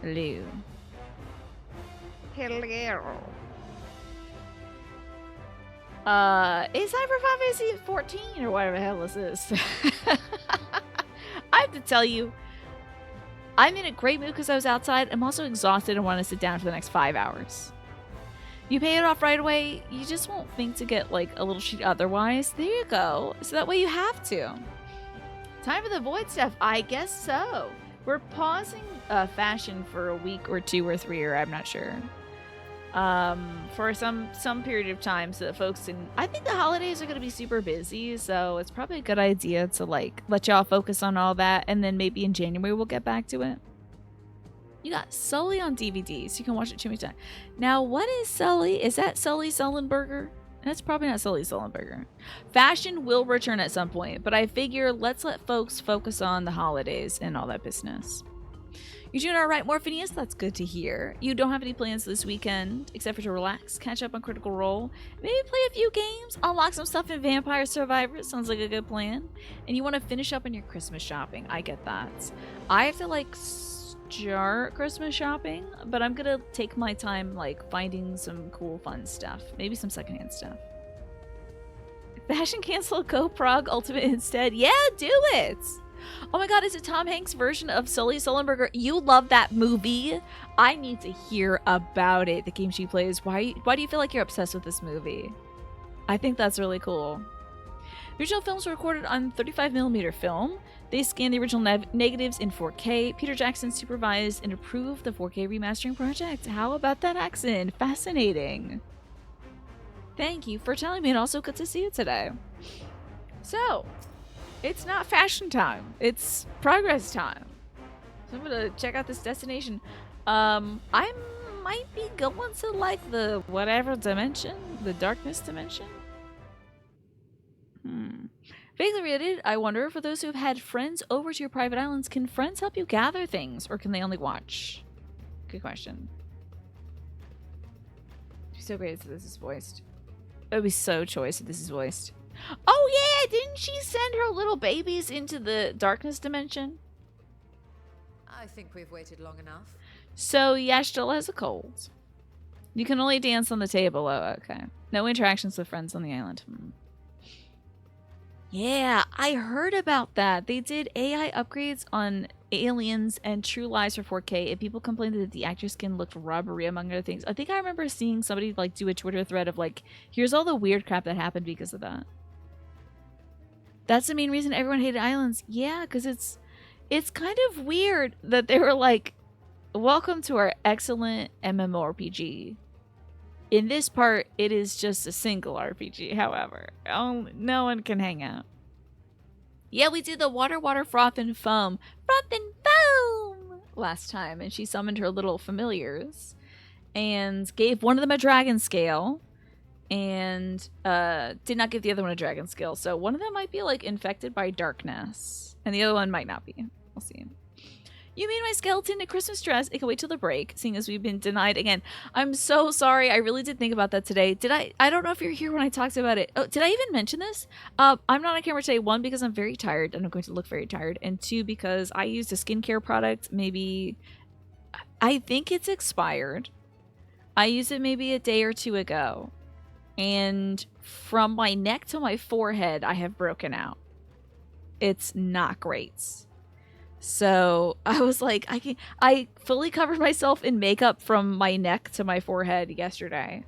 Hello. Hello. Is Hyper 5 AC 14 or whatever the hell this is? I have to tell you, I'm in a great mood because I was outside. I'm also exhausted and want to sit down for the next 5 hours. You pay it off right away, you just won't think to get like a little sheet otherwise. There you go. So that way you have to. Time for the void stuff. I guess so. We're pausing fashion for a week or 2 or 3, or I'm not sure. For some period of time so that folks can... I think the holidays are going to be super busy, so it's probably a good idea to like let y'all focus on all that, and then maybe in January we'll get back to it. You got Sully on DVD, so you can watch it 2 more times. Now, what is Sully? Is that Sully Sullenberger? That's probably not Sully Sullenberger. Fashion will return at some point, but I figure let's let folks focus on the holidays and all that business. You're doing all right, Morpheus? That's good to hear. You don't have any plans this weekend, except for to relax, catch up on Critical Role, maybe play a few games, unlock some stuff in Vampire Survivors. Sounds like a good plan. And you want to finish up on your Christmas shopping. I get that. I have to, like, start Christmas shopping, but I'm gonna take my time, like, finding some cool, fun stuff. Maybe some secondhand stuff. Fashion cancel, go Prague Ultimate instead. Yeah, do it! Oh my god, is it Tom Hanks' version of Sully Sullenberger? You love that movie. I need to hear about it, the game she plays. Why do you feel like you're obsessed with this movie? I think that's really cool. The original films were recorded on 35mm film. They scanned the original negatives in 4K. Peter Jackson supervised and approved the 4K remastering project. How about that accent? Fascinating. Thank you for telling me, and also good to see you today. So, it's not fashion time. It's progress time. So I'm gonna check out this destination. I might be going to like the whatever dimension, the darkness dimension. Vaguely related, I wonder, for those who have had friends over to your private islands, can friends help you gather things, or can they only watch? Good question. It'd be so great if this is voiced. It would be so choice if this is voiced. Oh yeah, didn't she send her little babies into the darkness dimension? I think we've waited long enough. So Yashtil has a cold. You can only dance on the table. Oh, okay. No interactions with friends on the island. Yeah, I heard about that. They did AI upgrades on Aliens and True Lies for 4K, and people complained that the actor skin looked rubbery, among other things. I think I remember seeing somebody like do a Twitter thread of like, here's all the weird crap that happened because of that. That's the main reason everyone hated Islands. Yeah, because it's kind of weird that they were like, welcome to our excellent MMORPG. In this part, it is just a single RPG, however. No one can hang out. Yeah, we did the water, froth, and foam. Froth and foam! Last time, and she summoned her little familiars. And gave one of them a dragon scale. And did not give the other one a dragon scale. So one of them might be, like, infected by darkness. And the other one might not be. We'll see. You made my skeleton a Christmas dress. It can wait till the break, seeing as we've been denied again. I'm so sorry. I really did think about that today. Did I don't know if you're here when I talked about it. Oh, did I even mention this? I'm not on camera today. 1, because I'm very tired and I'm going to look very tired. And 2, because I used a skincare product. Maybe, I think it's expired. I used it maybe a day or 2 ago. And from my neck to my forehead, I have broken out. It's not great. So I was like, I fully covered myself in makeup from my neck to my forehead yesterday.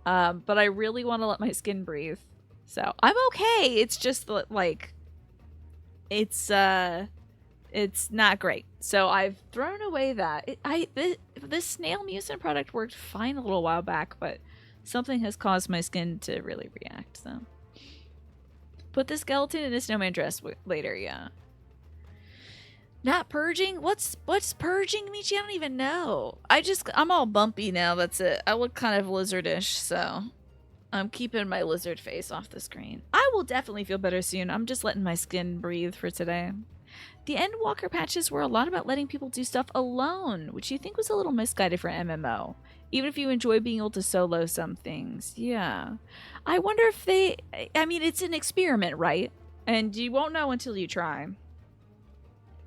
But I really want to let my skin breathe. So I'm okay. It's just like, it's not great. So I've thrown away that. This snail mucin product worked fine a little while back, but something has caused my skin to really react. So put the skeleton in a snowman dress later. Yeah. Not purging? What's purging, Michi? I don't even know. I'm all bumpy now, that's it. I look kind of lizardish, so I'm keeping my lizard face off the screen. I will definitely feel better soon. I'm just letting my skin breathe for today. The Endwalker patches were a lot about letting people do stuff alone, which you think was a little misguided for MMO. Even if you enjoy being able to solo some things. Yeah. I wonder if I mean, it's an experiment, right? And you won't know until you try.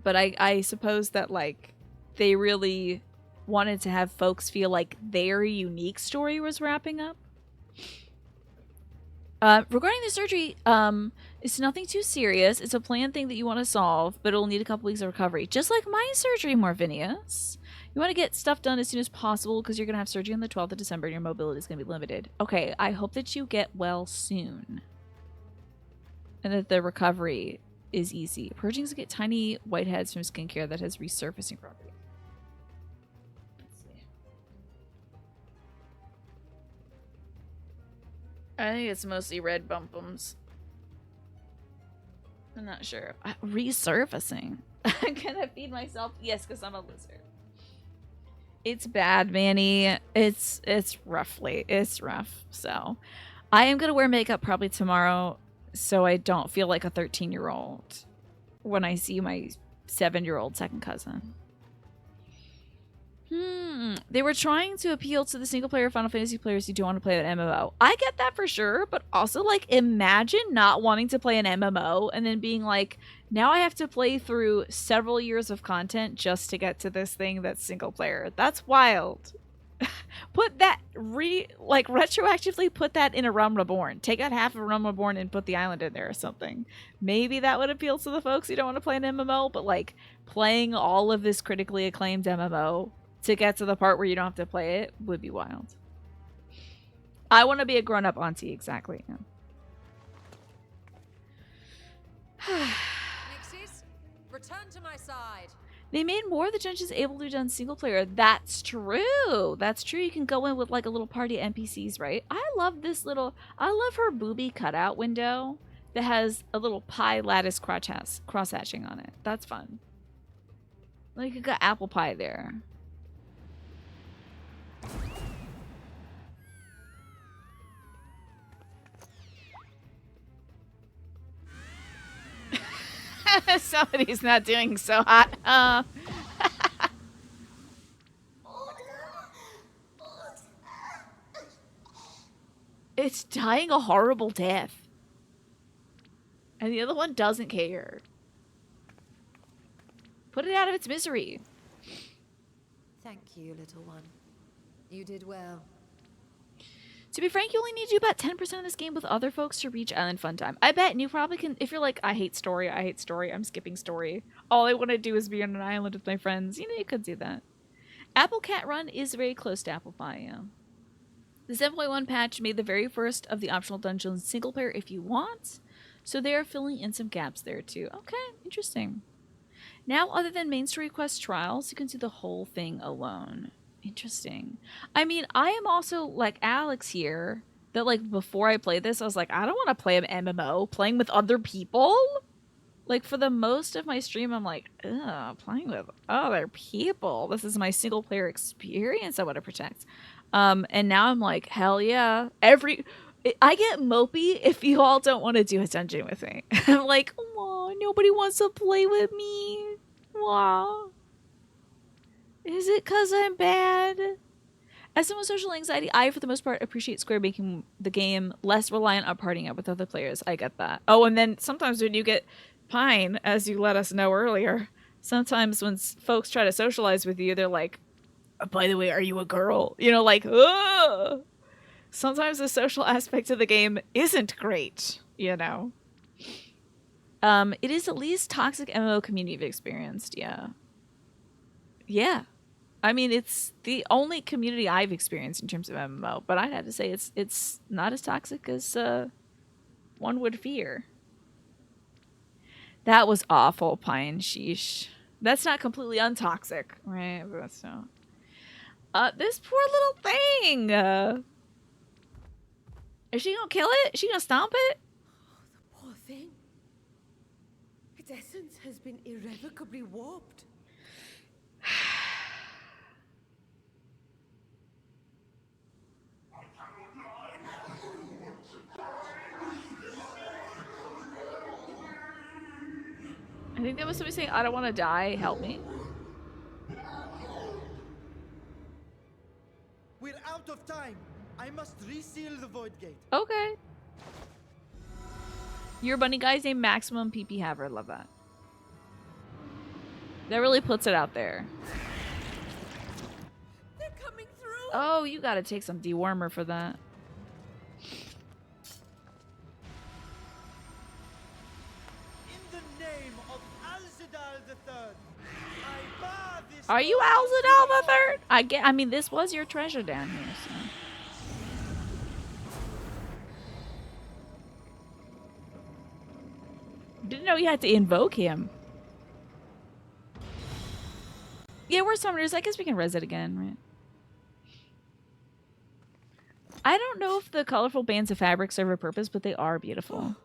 But I suppose that, like, they really wanted to have folks feel like their unique story was wrapping up. Regarding the surgery, it's nothing too serious. It's a planned thing that you want to solve, but it'll need a couple weeks of recovery. Just like my surgery, Morvinius. You want to get stuff done as soon as possible because you're going to have surgery on the 12th of December and your mobility is going to be limited. Okay, I hope that you get well soon. And that the recovery is easy. Purgings get tiny whiteheads from skincare that has resurfacing properties. I think it's mostly red bum-bums. I'm not sure. Resurfacing. I'm gonna feed myself. Yes, because I'm a lizard. It's bad, Manny. It's roughly. It's rough. So I am gonna wear makeup probably tomorrow so I don't feel like a 13-year-old when I see my 7-year-old second cousin. They were trying to appeal to the single-player Final Fantasy players who don't want to play an MMO. I get that for sure, but also, like, imagine not wanting to play an MMO and then being like, now I have to play through several years of content just to get to this thing that's single-player. That's wild. Put that, retroactively put that in a Realm Reborn. Take out half of Realm Reborn and put the island in there or something. Maybe that would appeal to the folks who don't want to play an MMO, but, like, playing all of this critically acclaimed MMO to get to the part where you don't have to play it would be wild. I want to be a grown-up auntie, exactly. Yeah. Nixies, return to my side. They made more of the dungeons able to be done single player. That's true. That's true. You can go in with like a little party of NPCs, right? I love this little, I love her booby cutout window that has a little pie lattice cross-hatching on it. That's fun. Like you got apple pie there. Somebody's not doing so hot. It's dying a horrible death. And the other one doesn't care. Put it out of its misery. Thank you, little one. You did well. To be frank, you only need to do about 10% of this game with other folks to reach Island Fun Time. I bet, and you probably can, if you're like, I hate story, I'm skipping story. All I want to do is be on an island with my friends. You know, you could do that. Apple Cat Run is very close to Apple Pie, yeah. The 7.1 patch made the very first of the optional dungeons single player if you want, so they are filling in some gaps there too. Okay, interesting. Now, other than main story quest trials, you can do the whole thing alone. Interesting. I mean, I am also like Alex here, that like before I played this, I was like, I don't want to play an MMO playing with other people. Like for the most of my stream, I'm like, ugh, playing with other people. This is my single player experience I want to protect. And now I'm like, hell yeah. I get mopey if you all don't want to do a dungeon with me. I'm like, oh, nobody wants to play with me. Wow. Is it because I'm bad? As someone with social anxiety, I, for the most part, appreciate Square making the game less reliant on partying up with other players. I get that. Oh, and then sometimes when you get Pine, as you let us know earlier, sometimes when folks try to socialize with you, they're like, oh, by the way, are you a girl? You know, like, ugh. Sometimes the social aspect of the game isn't great, you know. It is the least toxic MMO community I've experienced, yeah. Yeah. I mean, it's the only community I've experienced in terms of MMO, but I'd have to say it's not as toxic as one would fear. That was awful, Pine. Sheesh. That's not completely untoxic, right? But that's not. This poor little thing. Is she gonna kill it? Is she gonna stomp it? The poor thing. Its essence has been irrevocably warped. I think that was somebody saying, I don't want to die, help me. We're out of time. I must reseal the void gate. Okay. Your bunny guy's named Maximum PP Haver. Love that. That really puts it out there. Oh, you gotta take some dewormer for that. In the name of Alzadal III, I bar this Are you portal to Alzadal the the Third? void. I mean, this was your treasure down here, so. Didn't know you had to invoke him. Yeah, we're summoners. I guess we can res it again, right? I don't know if the colorful bands of fabric serve a purpose, but they are beautiful.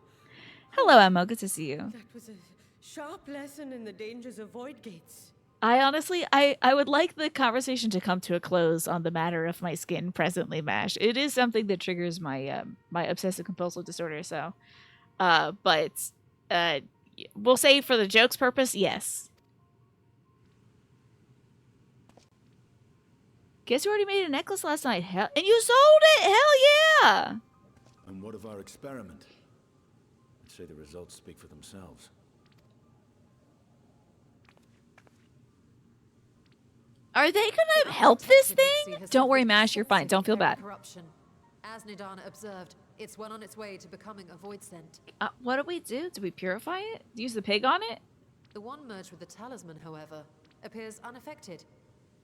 Hello, Emma. Good to see you. That was a sharp lesson in the dangers of void gates. I honestly, I would like the conversation to come to a close on the matter of my skin presently mashed. It is something that triggers my my obsessive compulsive disorder. So, but we'll say for the joke's purpose, yes. Guess you already made a necklace last night. Hell, and you sold it. Hell yeah! And what of our experiment? I'd say the results speak for themselves. Are they gonna help this thing? Don't worry, Mash. You're fine. Don't feel bad. Corruption. As Nidana observed, it's well on its way to becoming a void scent. What do we do? Do we purify it? Use the pig on it? The one merged with the talisman, however, appears unaffected.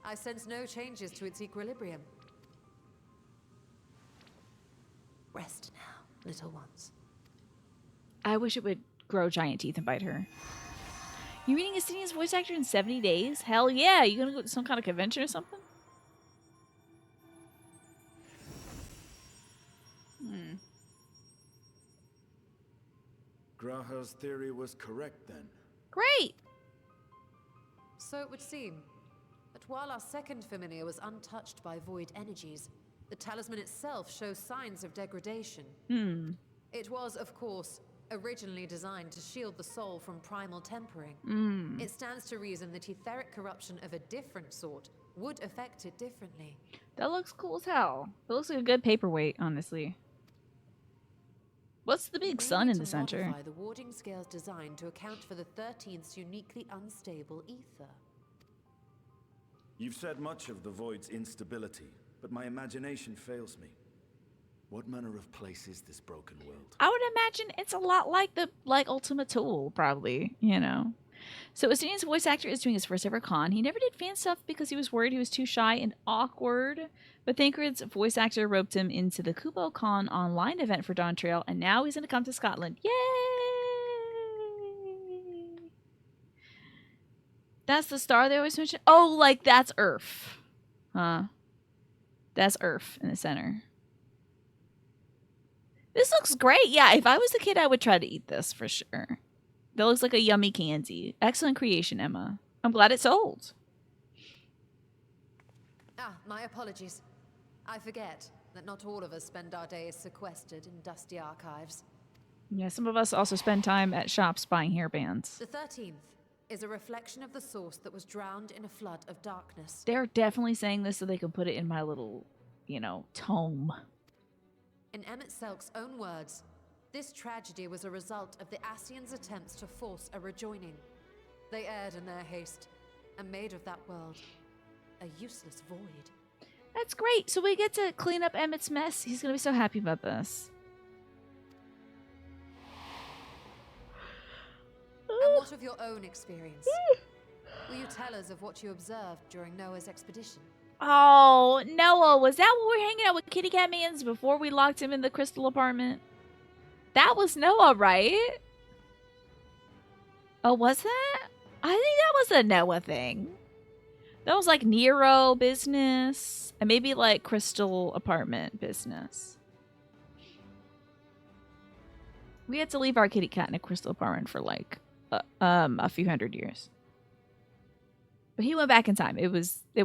I sense no changes to its equilibrium. Rest now, little ones. I wish it would grow giant teeth and bite her. You reading Estinian's voice actor in 70 days? Hell yeah! You gonna go to some kind of convention or something? Graha's theory was correct then. Great! So it would seem. But while our second familiar was untouched by void energies, the talisman itself shows signs of degradation. It was, of course, originally designed to shield the soul from primal tempering. It stands to reason that etheric corruption of a different sort would affect it differently. That looks cool as hell. It looks like a good paperweight, honestly. What's the big They sun need in the to center? modify the warding scale's design to account for the 13th's uniquely unstable ether. You've said much of the Void's instability, but my imagination fails me. What manner of place is this broken world? I would imagine it's a lot like the Ultima Tool, probably, you know. So Estinian's voice actor is doing his first ever con. He never did fan stuff because he was worried he was too shy and awkward. But Thancred's voice actor roped him into the KuboCon online event for Dawn Trail, and now he's going to come to Scotland. Yay! That's the star they always mention. Oh, like that's Earth. Huh. That's Earth in the center. This looks great. Yeah, if I was a kid, I would try to eat this for sure. That looks like a yummy candy. Excellent creation, Emma. I'm glad it sold. Ah, my apologies. I forget that not all of us spend our days sequestered in dusty archives. Yeah, some of us also spend time at shops buying hairbands. The 13th is a reflection of the source that was drowned in a flood of darkness. They're definitely saying this so they can put it in my little, you know, tome. In Emmett Selk's own words, this tragedy was a result of the Ascians' attempts to force a rejoining. They erred in their haste and made of that world a useless void. That's great. So we get to clean up Emmett's mess. He's going to be so happy about this. And what of your own experience? Will you tell us of what you observed during Noah's expedition? Oh, Noah, was that when we were hanging out with Kitty Cat Mans before we locked him in the crystal apartment? That was Noah, right? Oh, was that? I think that was a Noah thing. That was like Nero business and maybe like crystal apartment business. We had to leave our kitty cat in a crystal apartment for like a few hundred years. But he went back in time. It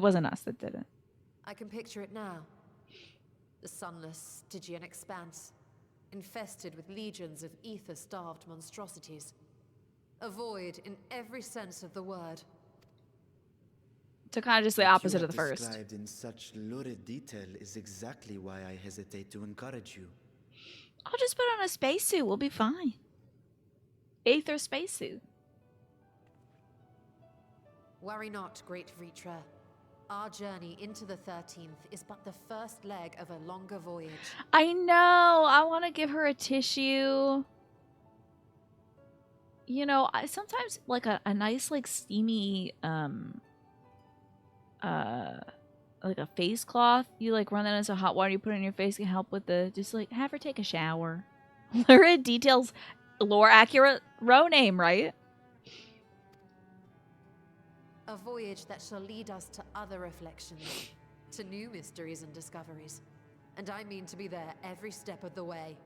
wasn't us that did it. I can picture it now. The sunless, Stygian expanse, infested with legions of ether-starved monstrosities. A void in every sense of the word. So kind of just the What opposite you of the have first. described in such lurid detail is exactly why I hesitate to encourage you. I'll just put on a spacesuit. We'll be fine. Aether spacesuit. Worry not, great Vritra. Our journey into the 13th is but the first leg of a longer voyage. I know. I want to give her a tissue. You know, I sometimes like a nice like steamy like a face cloth. You like run that into hot water, you put it in your face, can help with the just like have her take a shower. Lyra details lore accurate row name, right? A voyage that shall lead us to other reflections, to new mysteries and discoveries. And I mean to be there every step of the way.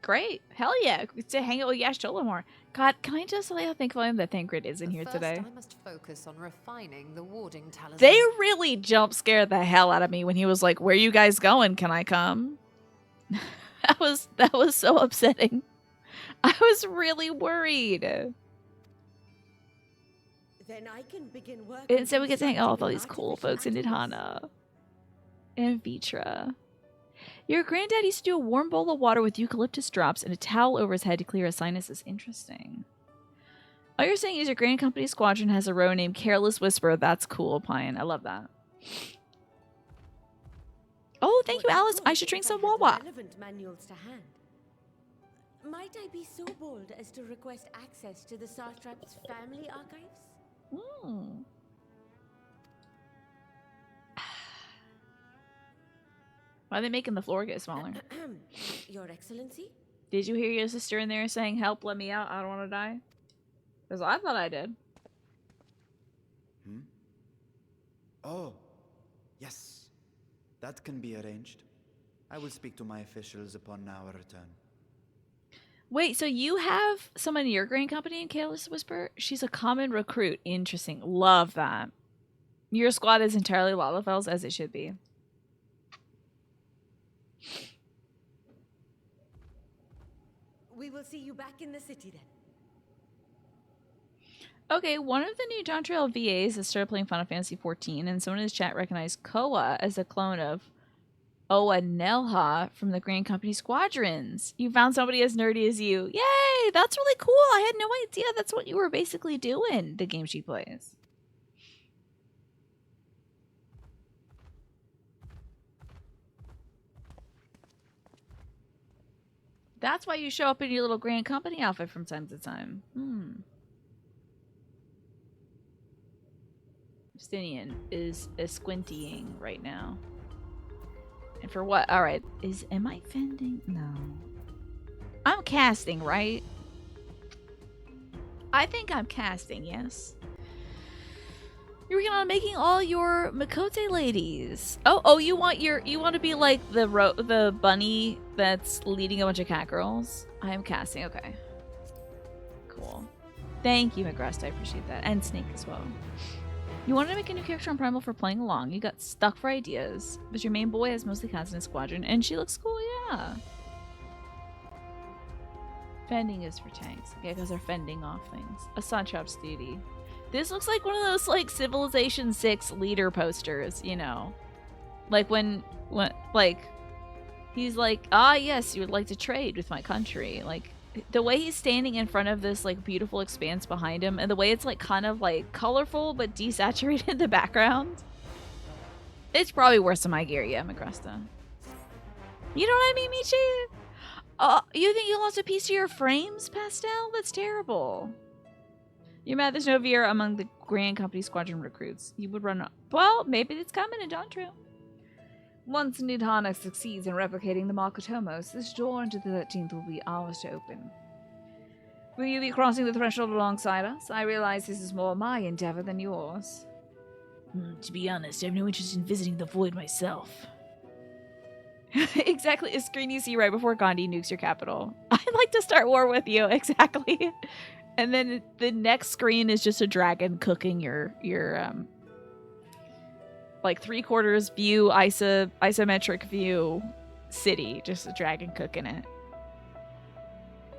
Great. Hell yeah. To hang out with Yashtola more. God, can I just say how thankful I am that Thancred is in here First, today? I must focus on refining the warding talisman. They really jump scared the hell out of me when he was like, "Where you guys going? Can I come?" that was so upsetting. I was really worried. Then I can begin work. Instead, we get to hang out with all these cool folks in Nidhana and Vitra. Your granddad used to do a warm bowl of water with eucalyptus drops and a towel over his head to clear his sinuses. Interesting. All you're saying is your Grand Company squadron has a row named Careless Whisper. That's cool, Pine. I love that. Oh, thank you, Alice. I should drink some Wawa. Relevant manuals to hand. Might I be so bold as to request access to the Satrap's family archives? Hmm. Why are they making the floor get smaller? Your Excellency? Did you hear your sister in there saying, "Help, let me out, I don't want to die"? Because I thought I did. Oh, yes. That can be arranged. I will speak to my officials upon our return. Wait, so you have someone in your Grand Company in Careless Whisper? She's a common recruit. Interesting. Love that. Your squad is entirely Lalafels, as it should be. We will see you back in the city then. Okay, one of the new John Trail VAs has started playing Final Fantasy XIV, and someone in his chat recognized Koa as a clone of Oa Nelha from the Grand Company Squadrons. You found somebody as nerdy as you. Yay! That's really cool. I had no idea that's what you were basically doing, the game she plays. That's why you show up in your little Grand Company outfit from time to time. Justinian is squintying right now. And for what? Alright. Am I fending? No. I'm casting, right? I think I'm casting, yes. You're working on making all your Makote ladies. Oh, you want to be like the bunny that's leading a bunch of cat girls? I am casting, okay. Cool. Thank you, McGrust, I appreciate that. And Snake as well. You wanted to make a new character on Primal for playing along. You got stuck for ideas, but your main boy has mostly cats in his squadron, and she looks cool, yeah. Fending is for tanks. Yeah, because they're fending off things. A Satrap's duty. This looks like one of those, like, Civilization 6 leader posters, you know. Like, when like, he's like, "Ah, yes, you would like to trade with my country." Like, the way he's standing in front of this, like, beautiful expanse behind him, and the way it's, like, kind of, like, colorful but desaturated in the background. It's probably worse than my gear, yeah, Macresta. You know what I mean, Michi? You think you lost a piece of your frames, Pastel? That's terrible. You're mad there's no Viera among the Grand Company Squadron recruits. You would run... Well, maybe it's coming in Dawn Trail. Once Nidhana succeeds in replicating the Makotomos, this door into the 13th will be ours to open. Will you be crossing the threshold alongside us? I realize this is more my endeavor than yours. To be honest, I have no interest in visiting the Void myself. Exactly a screen you see right before Gandhi nukes your capital. I'd like to start war with you, exactly. And then the next screen is just a dragon cooking your like 3/4 view, isometric view city. Just a dragon cooking it.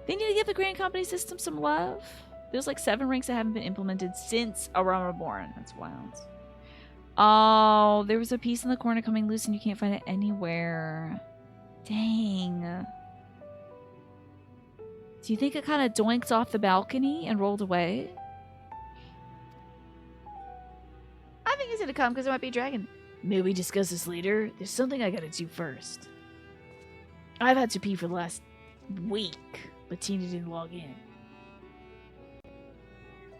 They need to give the Grand Company system some love. There's like 7 ranks that haven't been implemented since Arama Reborn. That's wild. Oh, there was a piece in the corner coming loose and you can't find it anywhere. Dang. Do you think it kind of doinked off the balcony and rolled away? I think it's reason to come because there might be a dragon. May we discuss this later? There's something I gotta do first. I've had to pee for the last week, but Tina didn't log in.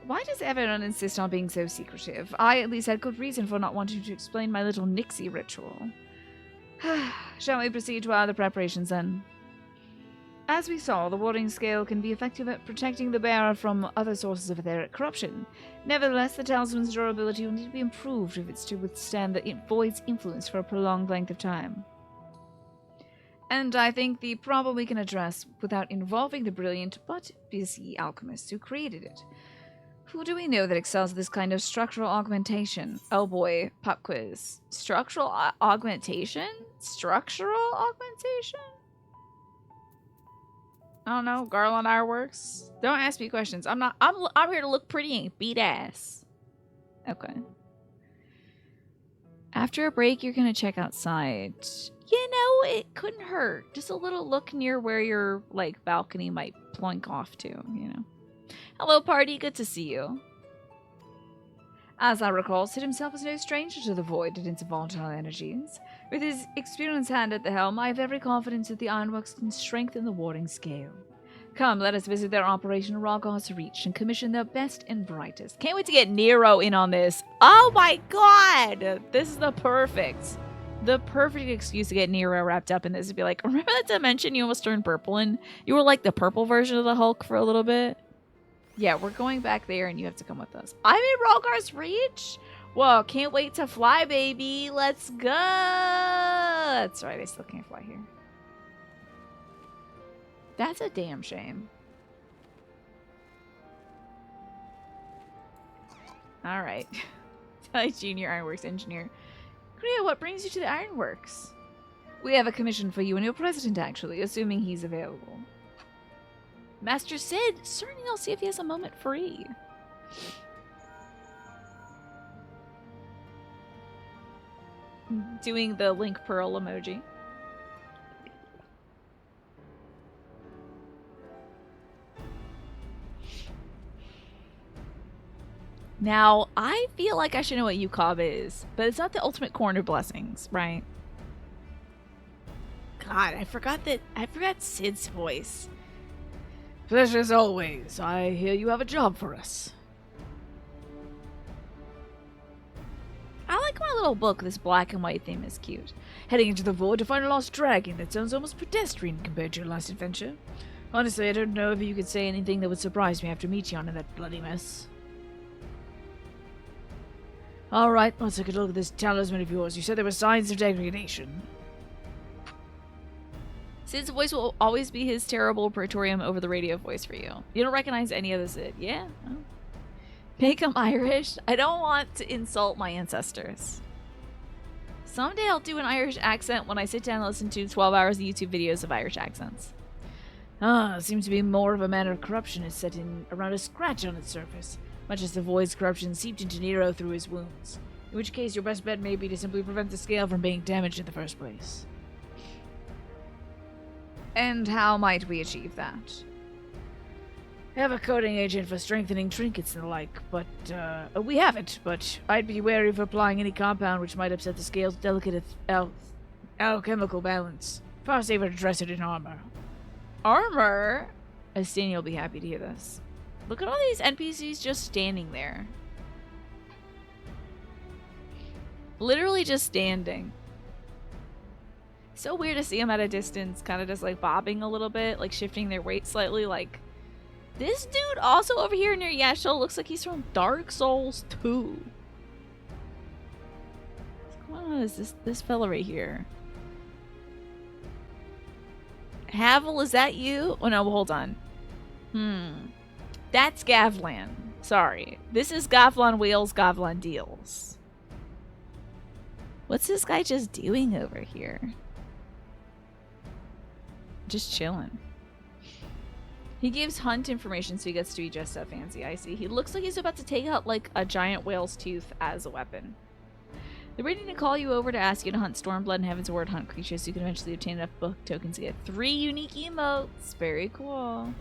Why does everyone insist on being so secretive? I at least had good reason for not wanting to explain my little Nixie ritual. Shall we proceed to our other preparations then? As we saw, the warding scale can be effective at protecting the bearer from other sources of etheric corruption. Nevertheless, the talisman's durability will need to be improved if it's to withstand the void's influence for a prolonged length of time. And I think the problem we can address without involving the brilliant but busy alchemists who created it. Who do we know that excels at this kind of structural augmentation? Oh boy, pop quiz. Structural augmentation? Structural augmentation? I don't know. Garland Ironworks. Don't ask me questions. I'm here to look pretty and beat ass. Okay. After a break, you're gonna check outside. You know, it couldn't hurt. Just a little look near where your like balcony might plunk off to. You know. Hello, party. Good to see you. As I recall, Sid himself was no stranger to the void and its volatile energies. With his experienced hand at the helm, I have every confidence that the Ironworks can strengthen the warding scale. Come, let us visit their Operation Roggar's Reach and commission their best and brightest. Can't wait to get Nero in on this. Oh my god! This is the perfect excuse to get Nero wrapped up in this and be like, remember that dimension you almost turned purple in? You were like the purple version of the Hulk for a little bit? Yeah, we're going back there and you have to come with us. I'm in Roggar's Reach? Whoa, can't wait to fly, baby. Let's go. That's right, I still can't fly here. That's a damn shame. Alright. Junior Ironworks engineer. Kriya, what brings you to the Ironworks? We have a commission for you and your president, actually, assuming he's available. Master Sid, certainly I'll see if he has a moment free. Doing the Link Pearl emoji. Now, I feel like I should know what UCOB is, but it's not the ultimate corner blessings, right? God, I forgot Sid's voice. Pleasure as always. I hear you have a job for us. I like my little book. This black and white theme is cute. Heading into the void to find a lost dragon. That sounds almost pedestrian compared to your last adventure. Honestly, I don't know if you could say anything that would surprise me after meeting you in that bloody mess. Alright, let's take a look at this talisman of yours. You said there were signs of degradation. Sid's voice will always be his terrible Praetorium over the radio voice for you. You don't recognize any of the Sid. Yeah? Oh. Make him Irish? I don't want to insult my ancestors. Someday I'll do an Irish accent when I sit down and listen to 12 hours of YouTube videos of Irish accents. It seems to be more of a manner of corruption is set in around a scratch on its surface, much as the void's corruption seeped into Nero through his wounds. In which case, your best bet may be to simply prevent the scale from being damaged in the first place. And how might we achieve that? I have a coding agent for strengthening trinkets and the like, but, we have it, but I'd be wary of applying any compound which might upset the scale's delicate alchemical balance. Far safer to dress it in armor. Armor? Estania will be happy to hear this. Look at all these NPCs just standing there. Literally just standing. So weird to see them at a distance, kind of just like bobbing a little bit, like shifting their weight slightly. Like, this dude also over here near Yashel looks like he's from Dark Souls 2. What's going on? Is this fella right here? Havel, is that you? Oh no, hold on. That's Gavlan. Sorry. This is Gavlan Wheels, Gavlan Deals. What's this guy just doing over here? Just chilling. He gives Hunt information so he gets to be just so fancy. I see. He looks like he's about to take out like a giant whale's tooth as a weapon. They're waiting to call you over to ask you to hunt Stormblood and Heaven's Ward hunt creatures so you can eventually obtain enough book tokens to get 3 unique emotes. Very cool.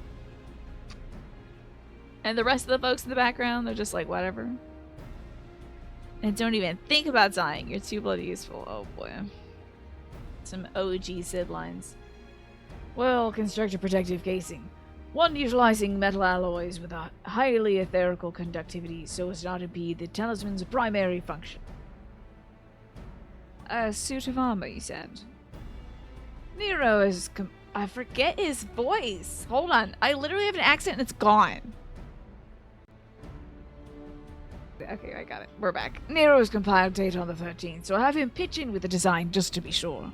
And the rest of the folks in the background, they're just like, whatever. And don't even think about dying. You're too bloody useful. Oh boy. Some OG Sid lines. Well, construct a protective casing. One utilizing metal alloys with a highly etherical conductivity so as not to impede the talisman's primary function. A suit of armor, you said. Nero is I forget his voice. Hold on. I literally have an accent and it's gone. Okay, I got it. We're back. Nero's compiled data on the 13th, so I'll have him pitch in with the design just to be sure.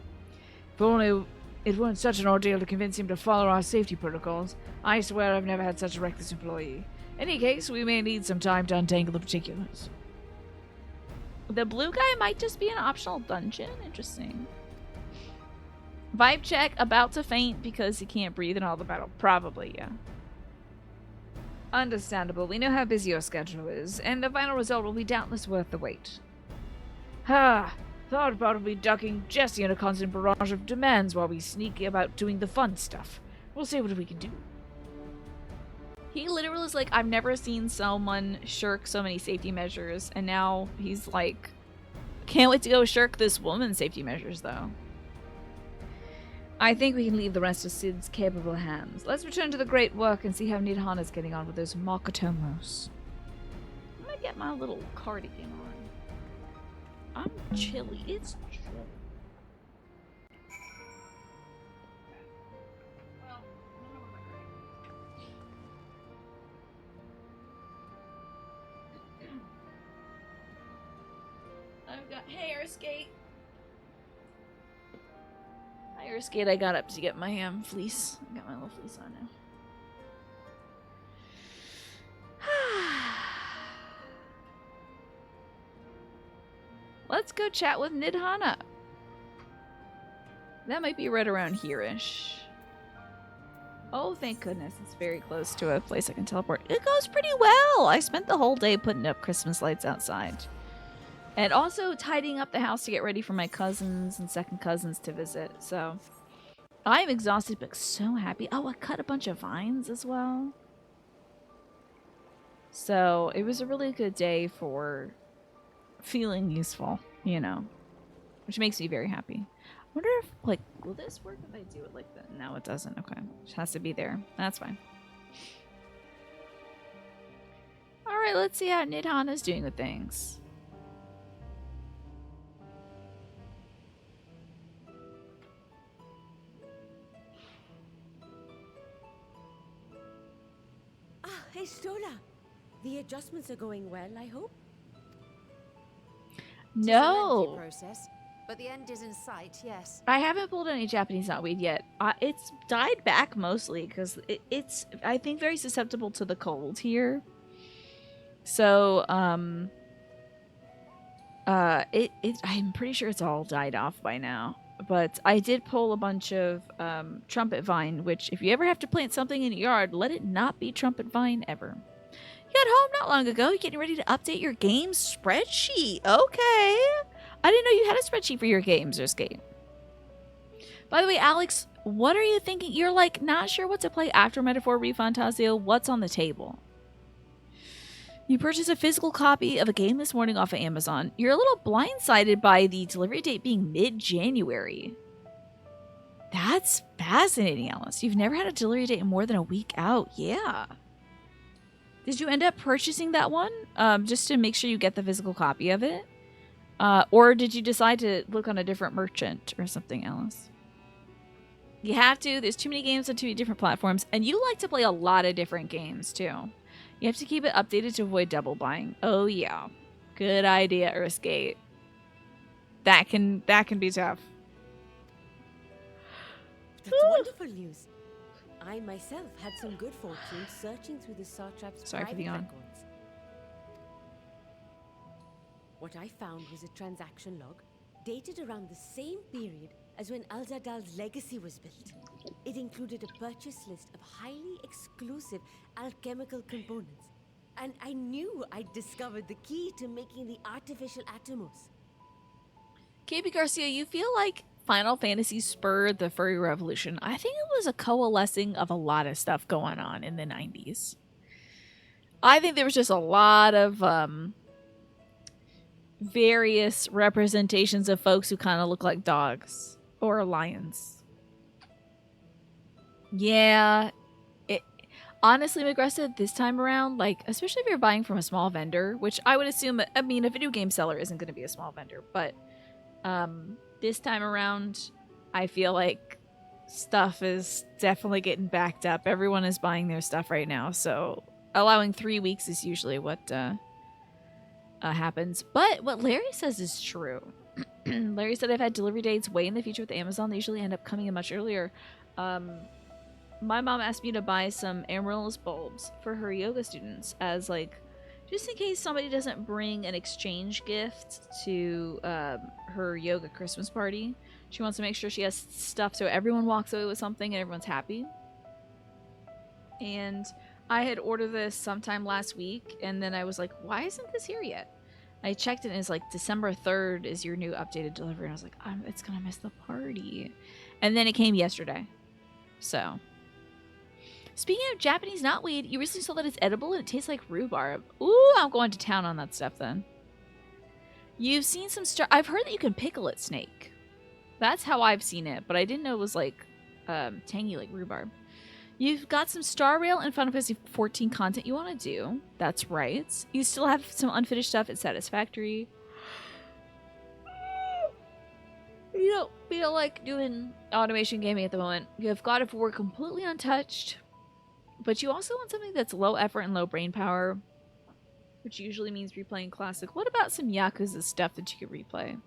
If only it weren't such an ordeal to convince him to follow our safety protocols. I swear I've never had such a reckless employee. In any case, we may need some time to untangle the particulars. The blue guy might just be an optional dungeon. Interesting. Vibe check, about to faint because he can't breathe in all the battle. Probably, yeah. Understandable. We know how busy your schedule is, and the final result will be doubtless worth the wait. Thought about me ducking Jesse in a constant barrage of demands while we sneak about doing the fun stuff. We'll see what we can do. He literally was like, I've never seen someone shirk so many safety measures, and now he's like, can't wait to go shirk this woman's safety measures, though. I think we can leave the rest of Sid's capable hands. Let's return to the great work and see how Nidhana's getting on with those Makotomos. I'm gonna get my little cardigan on. I'm chilly. It's chilly. Well, I've got hair skate. Iron skate I got up to get my fleece. I got my little fleece on now. Let's go chat with Nidhana. That might be right around here-ish. Oh, thank goodness. It's very close to a place I can teleport. It goes pretty well. I spent the whole day putting up Christmas lights outside. And also tidying up the house to get ready for my cousins and second cousins to visit. So I'm exhausted but so happy. Oh, I cut a bunch of vines as well. So it was a really good day for feeling useful, you know, which makes me very happy. I wonder if, like, will this work if I do it like that? No, it doesn't. Okay. It has to be there. That's fine. All right, let's see how Nidhana's doing with things. Hey, Stola. The adjustments are going well, I hope? It's a lengthy No. process, but the end is in sight, yes. I haven't pulled any Japanese knotweed yet. It's died back mostly because it's, I think, very susceptible to the cold here. So, I'm pretty sure it's all died off by now. But I did pull a bunch of trumpet vine, which if you ever have to plant something in your yard, let it not be trumpet vine ever. You got home not long ago. You getting ready to update your games spreadsheet. Okay. I didn't know you had a spreadsheet for your games or skate. By the way, Alex, what are you thinking? You're like not sure what to play after Metaphor ReFantasio. What's on the table? You purchased a physical copy of a game this morning off of Amazon. You're a little blindsided by the delivery date being mid-January. That's fascinating, Alice. You've never had a delivery date more than a week out. Yeah. Did you end up purchasing that one just to make sure you get the physical copy of it? Or did you decide to look on a different merchant or something, Alice? You have to. There's too many games on too many different platforms. And you like to play a lot of different games, too. You have to keep it updated to avoid double buying. Oh, yeah. Good idea, Earthgate. That can be tough. That's wonderful news. I myself had some good fortune searching through the Satrap's Sorry for the private yawn. records. What I found was a transaction log dated around the same period as when Alzadal's legacy was built. It included a purchase list of highly exclusive alchemical components. And I knew I'd discovered the key to making the artificial atomos. KB Garcia, you feel like Final Fantasy spurred the furry revolution. I think it was a coalescing of a lot of stuff going on in the 90s. I think there was just a lot of various representations of folks who kind of look like dogs or lions. Yeah, it honestly, Magressa, this time around, like, especially if you're buying from a small vendor, which I would assume, I mean, a video game seller isn't going to be a small vendor, but this time around, I feel like stuff is definitely getting backed up. Everyone is buying their stuff right now, so allowing 3 weeks is usually what happens. But what Larry says is true. Larry said, I've had delivery dates way in the future with Amazon. They usually end up coming in much earlier. My mom asked me to buy some amaryllis bulbs for her yoga students as, like, just in case somebody doesn't bring an exchange gift to her yoga Christmas party. She wants to make sure she has stuff so everyone walks away with something and everyone's happy. And I had ordered this sometime last week, and then I was like, why isn't this here yet? I checked it, and it's like December 3rd is your new updated delivery. And I was like, it's going to miss the party. And then it came yesterday. So, speaking of Japanese knotweed, you recently saw that it's edible and it tastes like rhubarb. Ooh, I'm going to town on that stuff then. You've seen some I've heard that you can pickle it, Snake. That's how I've seen it, but I didn't know it was like tangy like rhubarb. You've got some Star Rail and Final Fantasy XIV content you want to do. That's right. You still have some unfinished stuff at Satisfactory. You don't feel like doing automation gaming at the moment. You have God of War completely untouched, but you also want something that's low effort and low brain power, which usually means replaying classic. What about some Yakuza stuff that you could replay?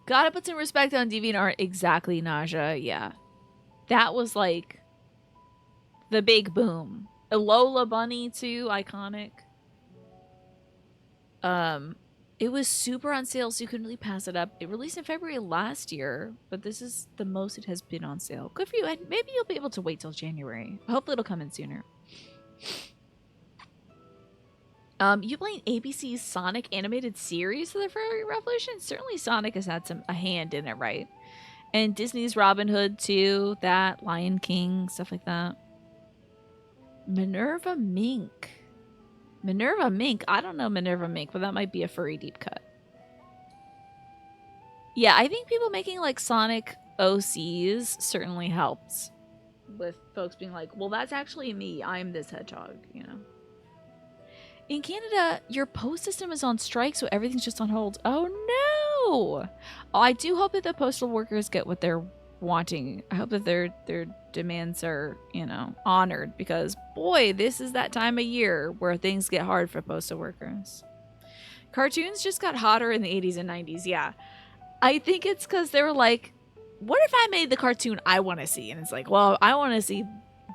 Gotta put some respect on DeviantArt. Exactly, Naja. Yeah. That was like the big boom. Lola Bunny too, iconic. It was super on sale, so you couldn't really pass it up. It released in February last year, but this is the most it has been on sale. Good for you. And maybe you'll be able to wait till January. Hopefully it'll come in sooner. You playing ABC's Sonic animated series for the Furry Revolution? Certainly Sonic has had a hand in it, right? And Disney's Robin Hood too, that, Lion King, stuff like that. Minerva Mink. Minerva Mink? I don't know Minerva Mink, but that might be a furry deep cut. Yeah, I think people making like Sonic OCs certainly helped with folks being like, well, that's actually me. I'm this hedgehog, you know. In Canada, your post system is on strike, so everything's just on hold. Oh, no! I do hope that the postal workers get what they're wanting. I hope that their demands are, you know, honored, because, boy, this is that time of year where things get hard for postal workers. Cartoons just got hotter in the 80s and 90s, yeah. I think it's because they were like, what if I made the cartoon I want to see? And it's like, well, I want to see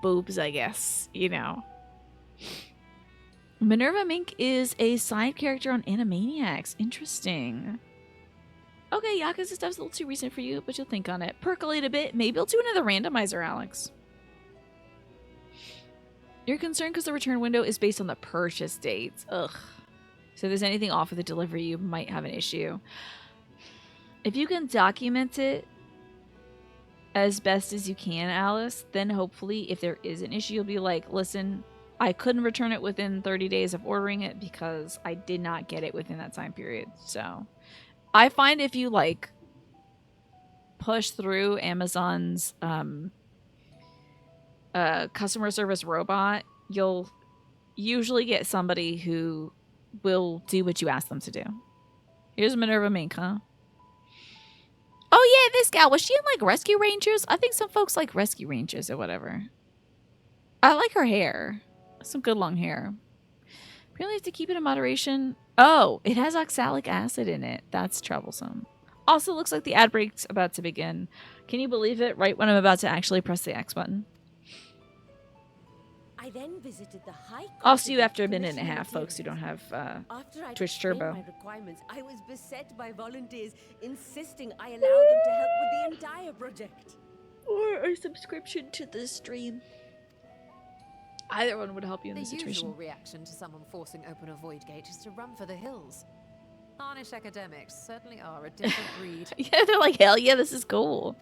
boobs, I guess, you know. Minerva Mink is a side character on Animaniacs. Interesting. Okay, Yakuza stuff's a little too recent for you, but you'll think on it. Percolate a bit. Maybe I'll do another randomizer, Alex. You're concerned because the return window is based on the purchase dates. Ugh. So if there's anything off with the delivery, you might have an issue. If you can document it as best as you can, Alice, then hopefully if there is an issue, you'll be like, listen, I couldn't return it within 30 days of ordering it because I did not get it within that time period. So I find if you like push through Amazon's customer service robot, you'll usually get somebody who will do what you ask them to do. Here's Minerva Mink, huh? Oh yeah, this gal, was she in like Rescue Rangers? I think some folks like Rescue Rangers or whatever. I like her hair. Some good long hair. Really have to keep it in moderation. Oh, it has oxalic acid in it. That's troublesome. Also, looks like the ad break's about to begin. Can you believe it? Right when I'm about to actually press the X button. I then visited the high. I'll see you after a minute and a half, folks who don't have Twitch Turbo. My requirements, I was beset by volunteers insisting I allow them to help with the entire project. Or a subscription to the stream. Either one would help you in this situation. The usual reaction to someone forcing open a void gate is to run for the hills. Harnish academics certainly are a different breed. Yeah, they're like, hell yeah, this is cool.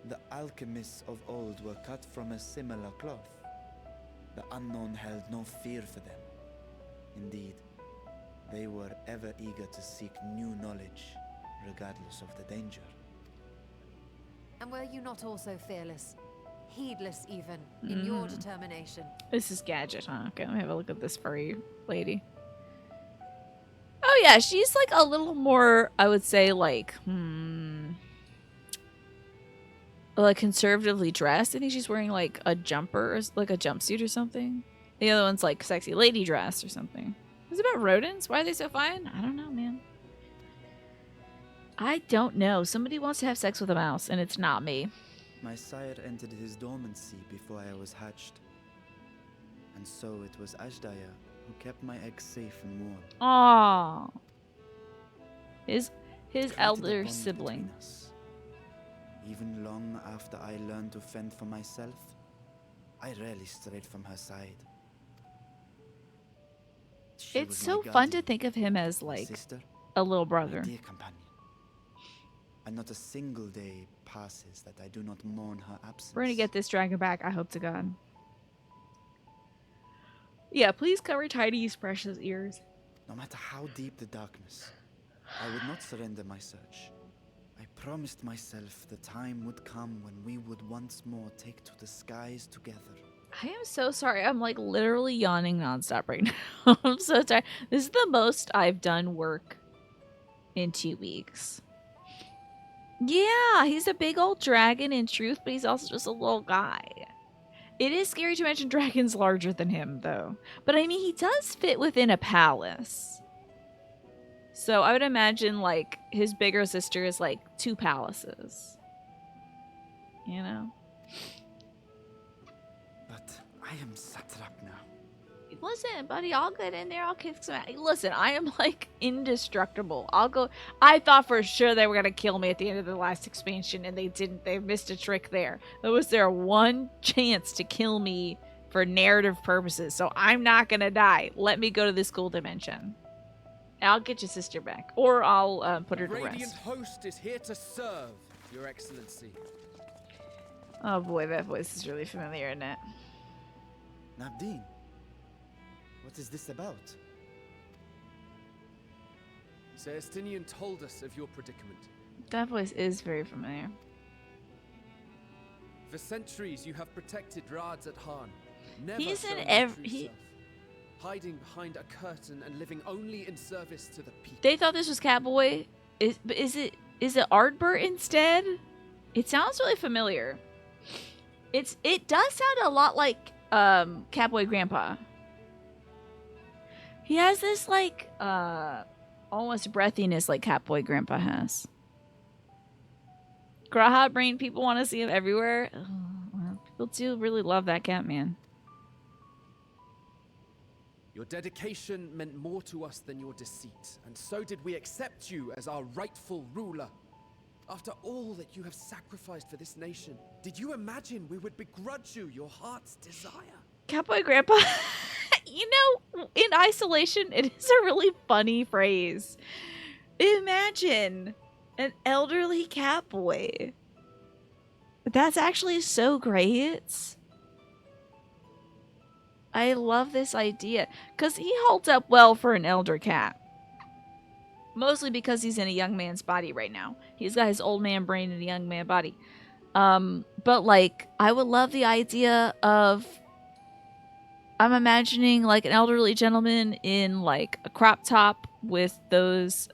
The alchemists of old were cut from a similar cloth. The unknown held no fear for them. Indeed. They were ever eager to seek new knowledge, regardless of the danger. And were you not also fearless? Heedless even, in your determination? This is Gadget, huh? Okay, let me have a look at this furry lady. Oh yeah, she's like a little more, I would say, like conservatively dressed. I think she's wearing like a jumper, or like a jumpsuit or something. The other one's like sexy lady dress or something. Is it about rodents? Why are they so fine? I don't know, man. I don't know. Somebody wants to have sex with a mouse, and it's not me. My sire entered his dormancy before I was hatched. And so it was Ashdaya who kept my eggs safe and warm. Aww. His Created a elder bond sibling. between us. Even long after I learned to fend for myself, I rarely strayed from her side. She It's was my so fun to guardian, think of him as my like sister, a little my brother. dear companion. And not a single day passes that I do not mourn her absence. We're gonna get this dragon back, I hope to God. Yeah, please cover Tidy's precious ears. No matter how deep the darkness, I would not surrender my search. I promised myself the time would come when we would once more take to the skies together. I am so sorry. I'm like literally yawning nonstop right now. I'm so tired. This is the most I've done work in 2 weeks. Yeah, he's a big old dragon in truth, but he's also just a little guy. It is scary to imagine dragons larger than him, though. But I mean, he does fit within a palace. So I would imagine, like, his bigger sister is, like, 2 palaces. You know? But I am satrap now. Listen, buddy, I'll get in there. I'll kick some ass. Listen, I am, like, indestructible. I'll go. I thought for sure they were going to kill me at the end of the last expansion, and they didn't. They missed a trick there. There was their one chance to kill me for narrative purposes, so I'm not going to die. Let me go to this cool dimension. I'll get your sister back, or I'll put her to Radiant rest. host is here to serve, Your Excellency. Oh boy, that voice is really familiar, isn't it? Nabdeen, what is this about? Celestinian told us of your predicament. That voice is very familiar. For centuries, you have protected Rads at Han. Never He's in shown your every. true self. Hiding behind a curtain and living only in service to the people. They thought this was Catboy. Is it Ardbert instead? It sounds really familiar. It does sound a lot like Catboy Grandpa. He has this like almost breathiness like Catboy Grandpa has. Graha brain people want to see him everywhere. Oh, well, people do really love that cat man. Your dedication meant more to us than your deceit, and so did we accept you as our rightful ruler. After all that you have sacrificed for this nation, did you imagine we would begrudge you your heart's desire? Catboy Grandpa. You know, in isolation, it is a really funny phrase. Imagine an elderly catboy. That's actually so great. I love this idea because he holds up well for an elder cat. Mostly because he's in a young man's body right now. He's got his old man brain in a young man body. But like, I would love the idea of, I'm imagining like an elderly gentleman in like a crop top with those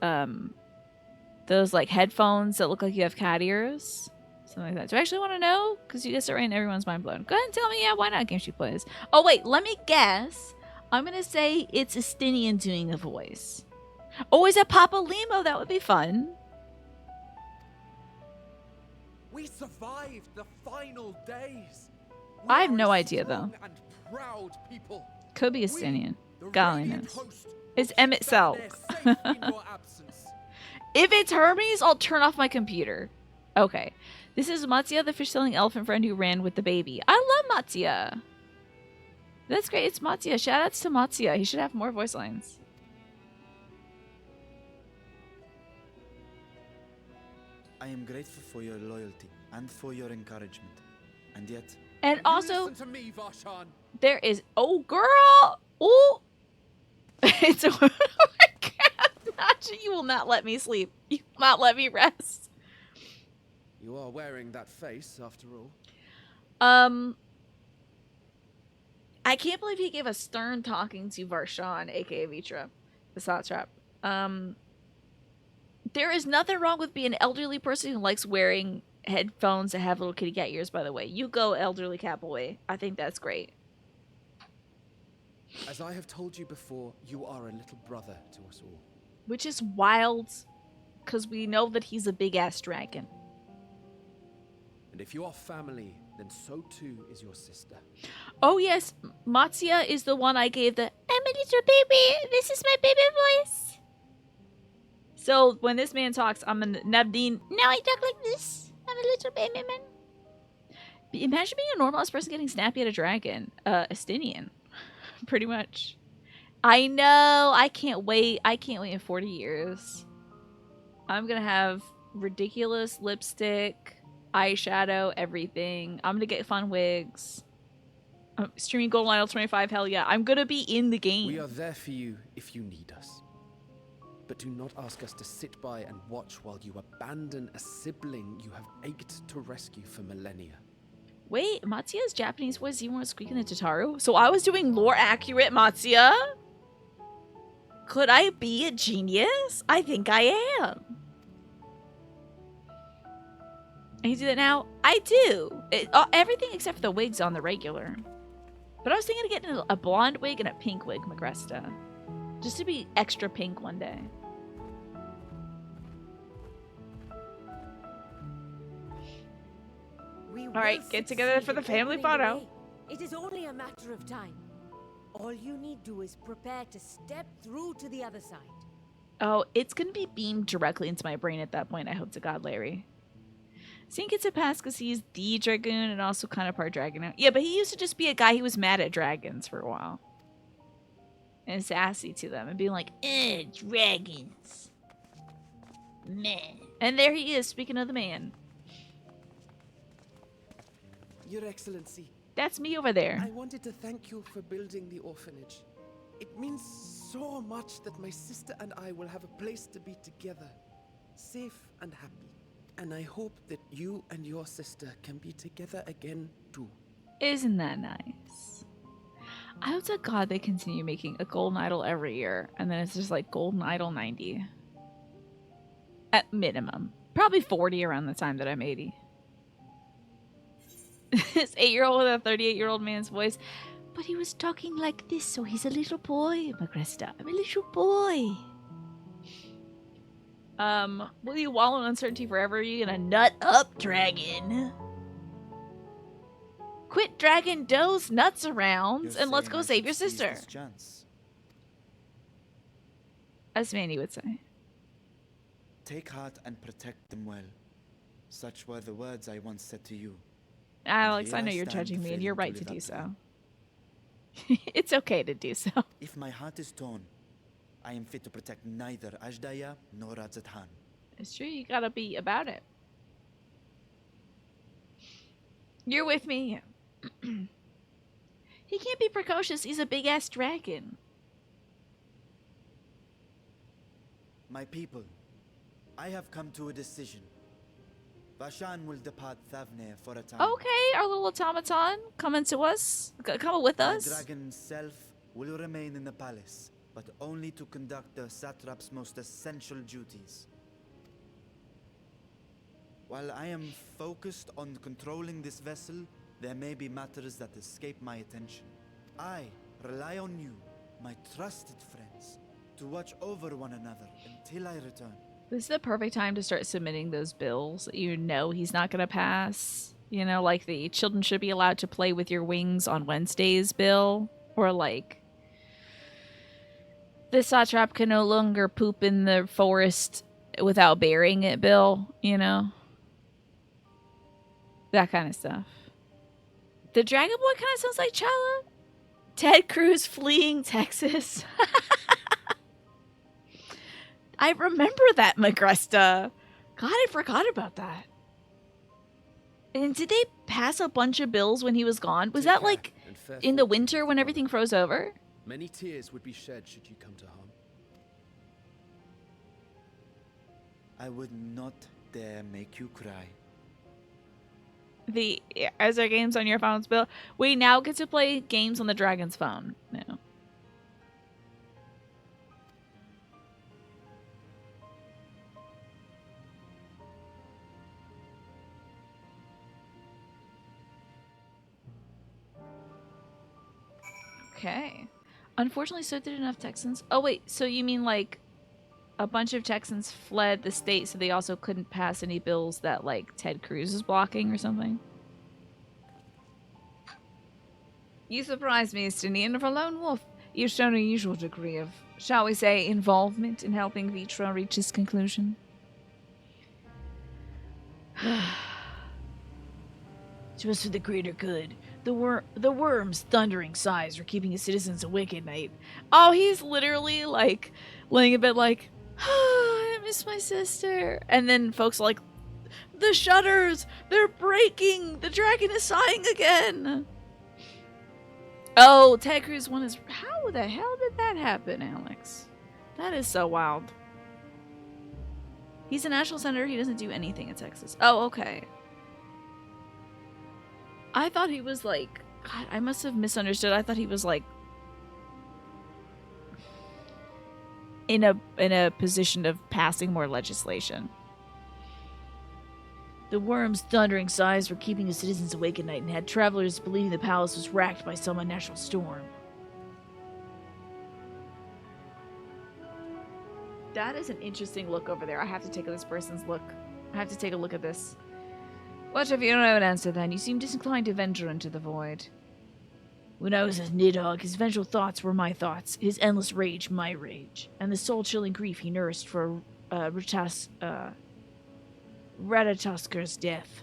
like headphones that look like you have cat ears. Something like that. Do I actually want to know? Because you guys are right and everyone's mind blown. Go ahead and tell me, yeah, why not game she plays. Oh, wait, let me guess. I'm going to say it's Estinian doing a voice. Oh, is it Papa Limo? That would be fun. We survived the final days. We I have are no a idea, though. strong and proud people. Could be We, Estinian. the Golly Radiant knows. host, It's will Emmett keep Selk. Bethnair safe in your absence. If it's Hermes, I'll turn off my computer. Okay. This is Mattia, the fish-selling elephant friend who ran with the baby. I love Mattia. That's great. It's Mattia. Shoutouts to Mattia. He should have more voice lines. I am grateful for your loyalty and for your encouragement. And yet, And You also, listen to me, Varshan. there is... Oh, girl! Oh! It's... Oh, my You will not let me sleep. You will not let me rest. You are wearing that face, after all. I can't believe he gave a stern talking to Varshan, aka Vitra, the satrap. There is nothing wrong with being an elderly person who likes wearing headphones that have little kitty cat ears, by the way. You go, elderly cat boy. I think that's great. As I have told you before, you are a little brother to us all. Which is wild, because we know that he's a big-ass dragon. And if you are family, then so too is your sister. Oh yes, Matsuya is the one I gave the "I'm a little baby, this is my baby voice." So when this man talks, I'm a Nabdeen. Now I talk like this. I'm a little baby man. Imagine being a normal person getting snappy at a dragon. Estinian. Pretty much. I know. I can't wait. I can't wait in 40 years. I'm gonna have ridiculous lipstick, eyeshadow, everything. I'm gonna get fun wigs. Streaming Golden Idol 25, hell yeah. I'm gonna be in the game. We are there for you if you need us. But do not ask us to sit by and watch while you abandon a sibling you have ached to rescue for millennia. Wait, Matsuya's Japanese voice even was squeaking the Tataru? So I was doing lore accurate Matsuya? Could I be a genius? I think I am. And you do that now? I do. Everything except for the wigs on the regular. But I was thinking of getting a blonde wig and a pink wig, Magresta. Just to be extra pink one day. All right, get together for the family photo. It is only a matter of time. All you need do is prepare to step through to the other side. Oh, it's going to be beamed directly into my brain at that point, I hope to God, Larry. Zink gets a pass because he's the Dragoon and also kind of part dragon now. Yeah, but he used to just be a guy who was mad at dragons for a while. And sassy to them and being like, dragons. Man. And there he is, speaking of the man. Your Excellency. That's me over there. I wanted to thank you for building the orphanage. It means so much that my sister and I will have a place to be together, safe and happy. And I hope that you and your sister can be together again too. Isn't that nice? I hope to God they continue making a Golden Idol every year, and then it's just like Golden Idol 90. At minimum. Probably 40 around the time that I'm 80. This 8-year-old with a 38-year-old man's voice. But he was talking like this, so he's a little boy, Magresta. I'm a little boy. Will you wallow in uncertainty forever? Are you gonna nut up, dragon? Quit dragging those nuts around and let's go save your sister. As Manny would say. Take heart and protect them well. Such were the words I once said to you. Alex, I know you're judging me and you're right to do so. It's okay to do so. If my heart is torn, I am fit to protect neither Ajdaya nor Radzathan. It's true, you gotta be about it. You're with me. He can't be precocious, he's a big-ass dragon. My people, I have come to a decision. Vashan will depart Thavne for a time. Okay, our little automaton coming to us. Coming with us. The dragon self will remain in the palace, but only to conduct the satrap's most essential duties. While I am focused on controlling this vessel, there may be matters that escape my attention. I rely on you, my trusted friends, to watch over one another until I return. This is the perfect time to start submitting those bills that you know he's not going to pass. You know, like the children should be allowed to play with your wings on Wednesdays bill. Or like, the satrap can no longer poop in the forest without burying it bill, you know? That kind of stuff. The Dragon Boy kind of sounds like Chala. Ted Cruz fleeing Texas. I remember that, Magresta. God, I forgot about that. And did they pass a bunch of bills when he was gone? Was that like in the winter when everything froze over? Many tears would be shed should you come to harm. I would not dare make you cry. As our games on your phone's bill, we now get to play games on the dragon's phone. No. Okay. Unfortunately, so did enough Texans. Oh wait, so you mean like a bunch of Texans fled the state, so they also couldn't pass any bills that like Ted Cruz is blocking or something? You surprise me, Estinian. For a lone wolf, you've shown an unusual degree of, shall we say, involvement in helping Vitra reach his conclusion. It was for the greater good. The worm's thundering sighs were keeping his citizens awake at night. Oh, he's literally like laying in bed like, oh, I miss my sister. And then folks are like, the shutters, they're breaking. The dragon is sighing again. Oh, Ted Cruz won his... How the hell did that happen, Alex? That is so wild. He's a national senator. He doesn't do anything in Texas. Oh, okay. I thought he was like... God, I must have misunderstood. I thought he was like... in a position of passing more legislation. The worm's thundering sighs were keeping his citizens awake at night and had travelers believing the palace was racked by some unnatural storm. That is an interesting look over there. I have to take this person's look. I have to take a look at this. What if you don't have an answer then? You seem disinclined to venture into the void. When I was a Nidhogg, his vengeful thoughts were my thoughts, his endless rage my rage, and the soul-chilling grief he nursed for Ratatusker's death.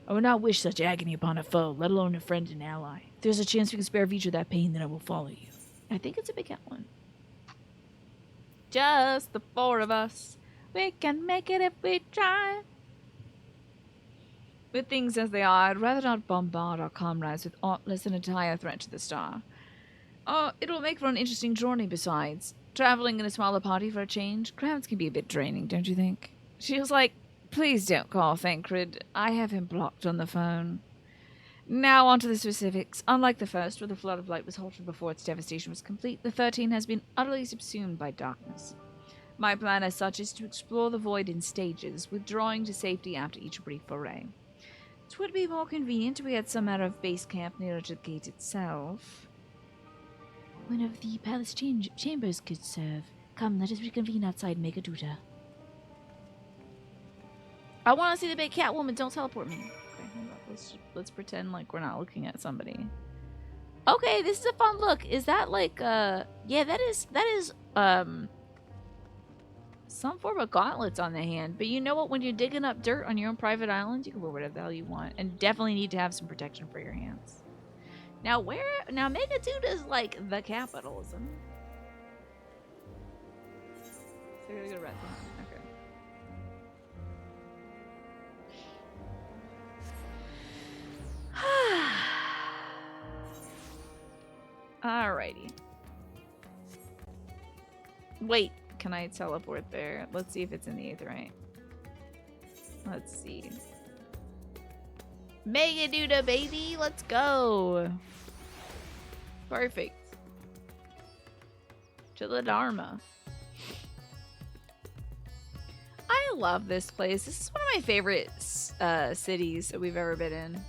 I would not wish such agony upon a foe, let alone a friend and ally. If there's a chance we can spare Vitra that pain, then I will follow you. I think it's a big one. Just the four of us. We can make it if we try. With things as they are, I'd rather not bombard our comrades with aught less than a dire threat to the star. Oh, it will make for an interesting journey besides. Traveling in a smaller party for a change, crowds can be a bit draining, don't you think? She was like, please don't call Thancred. I have him blocked on the phone. Now on to the specifics. Unlike the first, where the flood of light was halted before its devastation was complete, the 13 has been utterly subsumed by darkness. My plan as such is to explore the void in stages, withdrawing to safety after each brief foray. It would be more convenient if we had some sort of base camp nearer to the gate itself. One of the palace chambers could serve. Come, let us reconvene outside Megaduta. I want to see the big Catwoman. Don't teleport me. Okay, hold on. Let's pretend like we're not looking at somebody. Okay, this is a fun look. Is that like yeah, that is some form of gauntlets on the hand. But you know what? When you're digging up dirt on your own private island, you can wear whatever the hell you want, and definitely need to have some protection for your hands. Now Megaduta is like the capital, isn't it? So we're gonna go red. Okay. Alrighty. Wait, can I teleport there? Let's see if it's in the Aetheryte. Let's see. Megaduta, baby! Let's go! Perfect. To the Dharma. I love this place. This is one of my favorite cities that we've ever been in.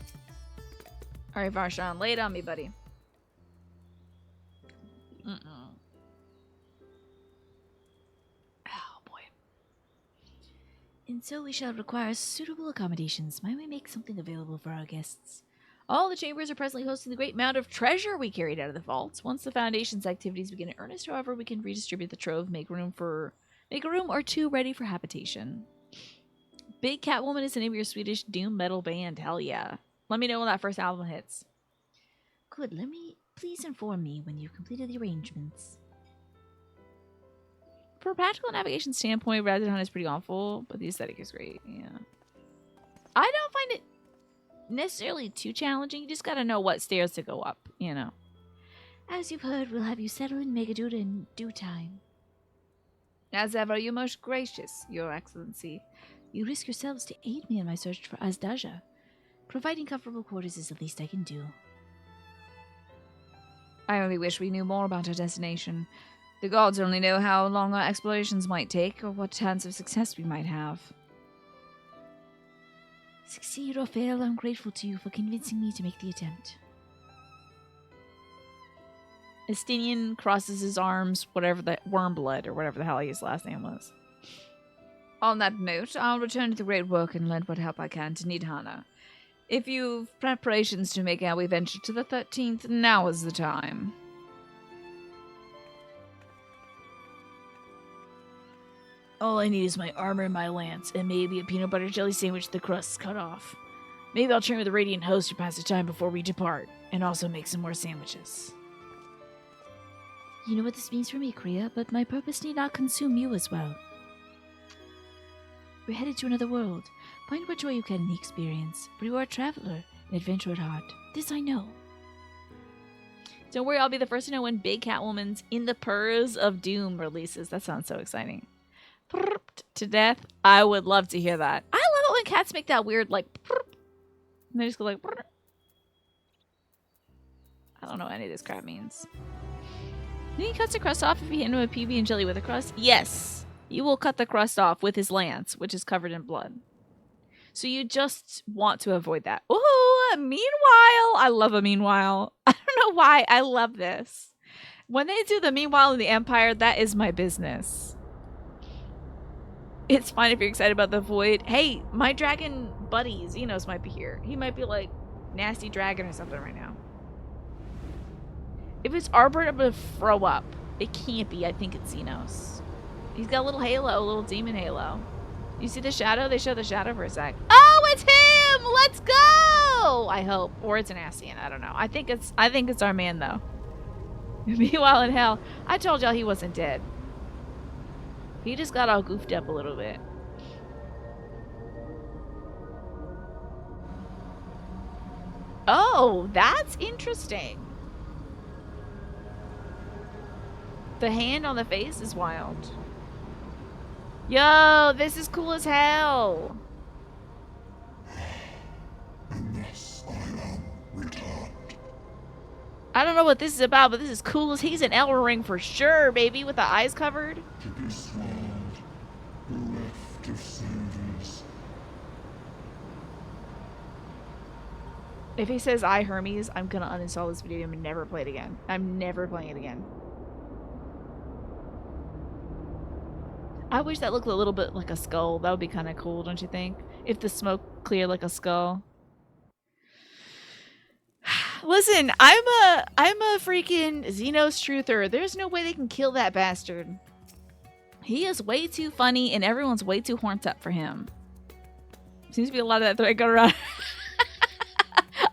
Alright, Varshan, lay it on me, buddy. Oh, boy. And so we shall require suitable accommodations. Might we make something available for our guests? All the chambers are presently hosting the great amount of treasure we carried out of the vaults. Once the Foundation's activities begin in earnest, however, we can redistribute the trove, make a room or two ready for habitation. Big Catwoman is the name of your Swedish doom metal band. Hell yeah. Let me know when that first album hits. Good, please inform me when you've completed the arrangements. From a practical navigation standpoint, Rabbit Hunt is pretty awful, but the aesthetic is great, yeah. I don't find it necessarily too challenging. You just gotta know what stairs to go up, you know. As you've heard, we'll have you settle in Megaduta in due time. As ever, you most gracious, Your Excellency. You risk yourselves to aid me in my search for Azdaja. Providing comfortable quarters is the least I can do. I only wish we knew more about our destination. The gods only know how long our explorations might take, or what chance of success we might have. Succeed or fail, I'm grateful to you for convincing me to make the attempt. Estinian crosses his arms, whatever that Wormblood, or whatever the hell his last name was. On that note, I'll return to the great work and lend what help I can to Nidhana. If you've preparations to make our we venture to the 13th, now is the time. All I need is my armor and my lance, and maybe a peanut butter jelly sandwich with the crust cut off. Maybe I'll train with the Radiant Host to pass the time before we depart, and also make some more sandwiches. You know what this means for me, Kriya, but my purpose need not consume you as well. We're headed to another world. Find what joy you can in the experience, for you are a traveler, an adventurer at heart. This I know. Don't worry, I'll be the first to know when Big Catwoman's In the Purrs of Doom releases. That sounds so exciting. To death. I would love to hear that. I love it when cats make that weird, like, and they just go like, I don't know what any of this crap means. Then he cuts the crust off if you hit him with a PB and jelly with a crust? Yes. You will cut the crust off with his lance, which is covered in blood. So you just want to avoid that. Ooh, meanwhile. I love a meanwhile. I don't know why. I love this. When they do the meanwhile in the Empire, that is my business. It's fine if you're excited about the void. Hey, my dragon buddy, Xenos, might be here. He might be like nasty dragon or something right now. If it's Arbor, I'm gonna throw up. It can't be. I think it's Xenos. He's got a little halo, a little demon halo. You see the shadow? They show the shadow for a sec. Oh, it's him! Let's go! I hope. Or it's an Ascian. I don't know. I think it's our man though. Meanwhile in hell, I told y'all he wasn't dead. He just got all goofed up a little bit. Oh, that's interesting. The hand on the face is wild. Yo, this is cool as hell. I don't know what this is about, but this is cool as he's an Elden Ring for sure, baby, with the eyes covered. If he says I Hermes, I'm gonna uninstall this video and never play it again. I'm never playing it again. I wish that looked a little bit like a skull. That would be kind of cool, don't you think? If the smoke cleared like a skull. Listen, I'm a freaking Xenos truther. There's no way they can kill that bastard. He is way too funny and everyone's way too horned up for him. Seems to be a lot of that thread going around.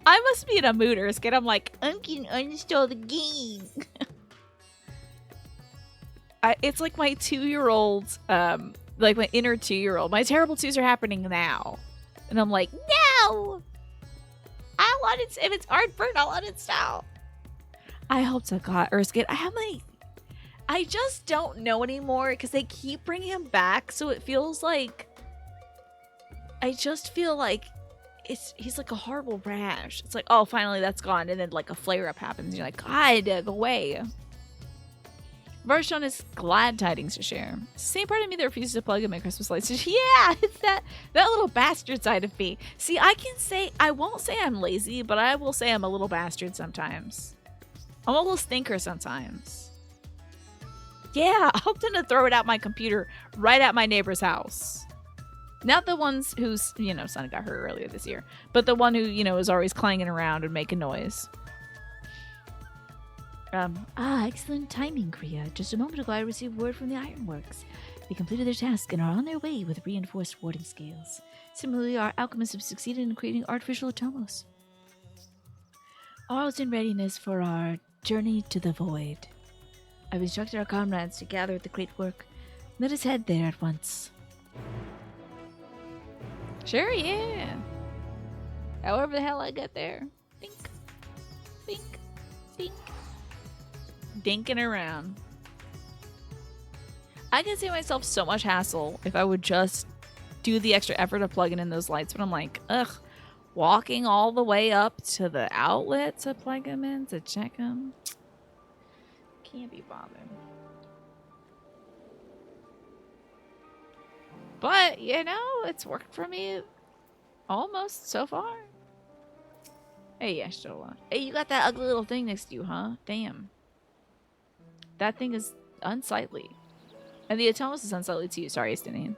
I must be in a mood or a skit. I'm like, I can uninstall the game. It's like my 2-year-old, like my inner 2-year-old. My terrible twos are happening now. And I'm like, no! I want it. If it's Artburn, I'll uninstall. I hope to God, Erskine. I just don't know anymore because they keep bringing him back. So it feels like, I just feel like he's like a horrible rash. It's like, oh, finally that's gone. And then like a flare up happens. And you're like, God, go away. Varshawn has glad tidings to share. Same part of me that refuses to plug in my Christmas lights. Yeah, it's that little bastard side of me. See, I won't say I'm lazy, but I will say I'm a little bastard sometimes. I'm a little stinker sometimes. Yeah, I'll tend to throw it at my computer right at my neighbor's house. Not the ones whose, son got hurt earlier this year, but the one who, is always clanging around and making noise. Excellent timing, Kriya. Just a moment ago, I received word from the Ironworks. They completed their task and are on their way with reinforced warding scales. Similarly, our alchemists have succeeded in creating artificial atomos. All is in readiness for our journey to the void. I've instructed our comrades to gather at the great work. Let us head there at once. Sure, yeah. However the hell I get there. Bink. Bink. Bink. Dinking around. I can save myself so much hassle if I would just do the extra effort of plugging in those lights. But I'm like, ugh, walking all the way up to the outlet to plug them in, to check them. Can't be bothered. But, you know, it's worked for me almost so far. Hey, Ashtola. Hey, you got that ugly little thing next to you, huh? Damn. That thing is unsightly. And the Atomus is unsightly too. Sorry, Estinian.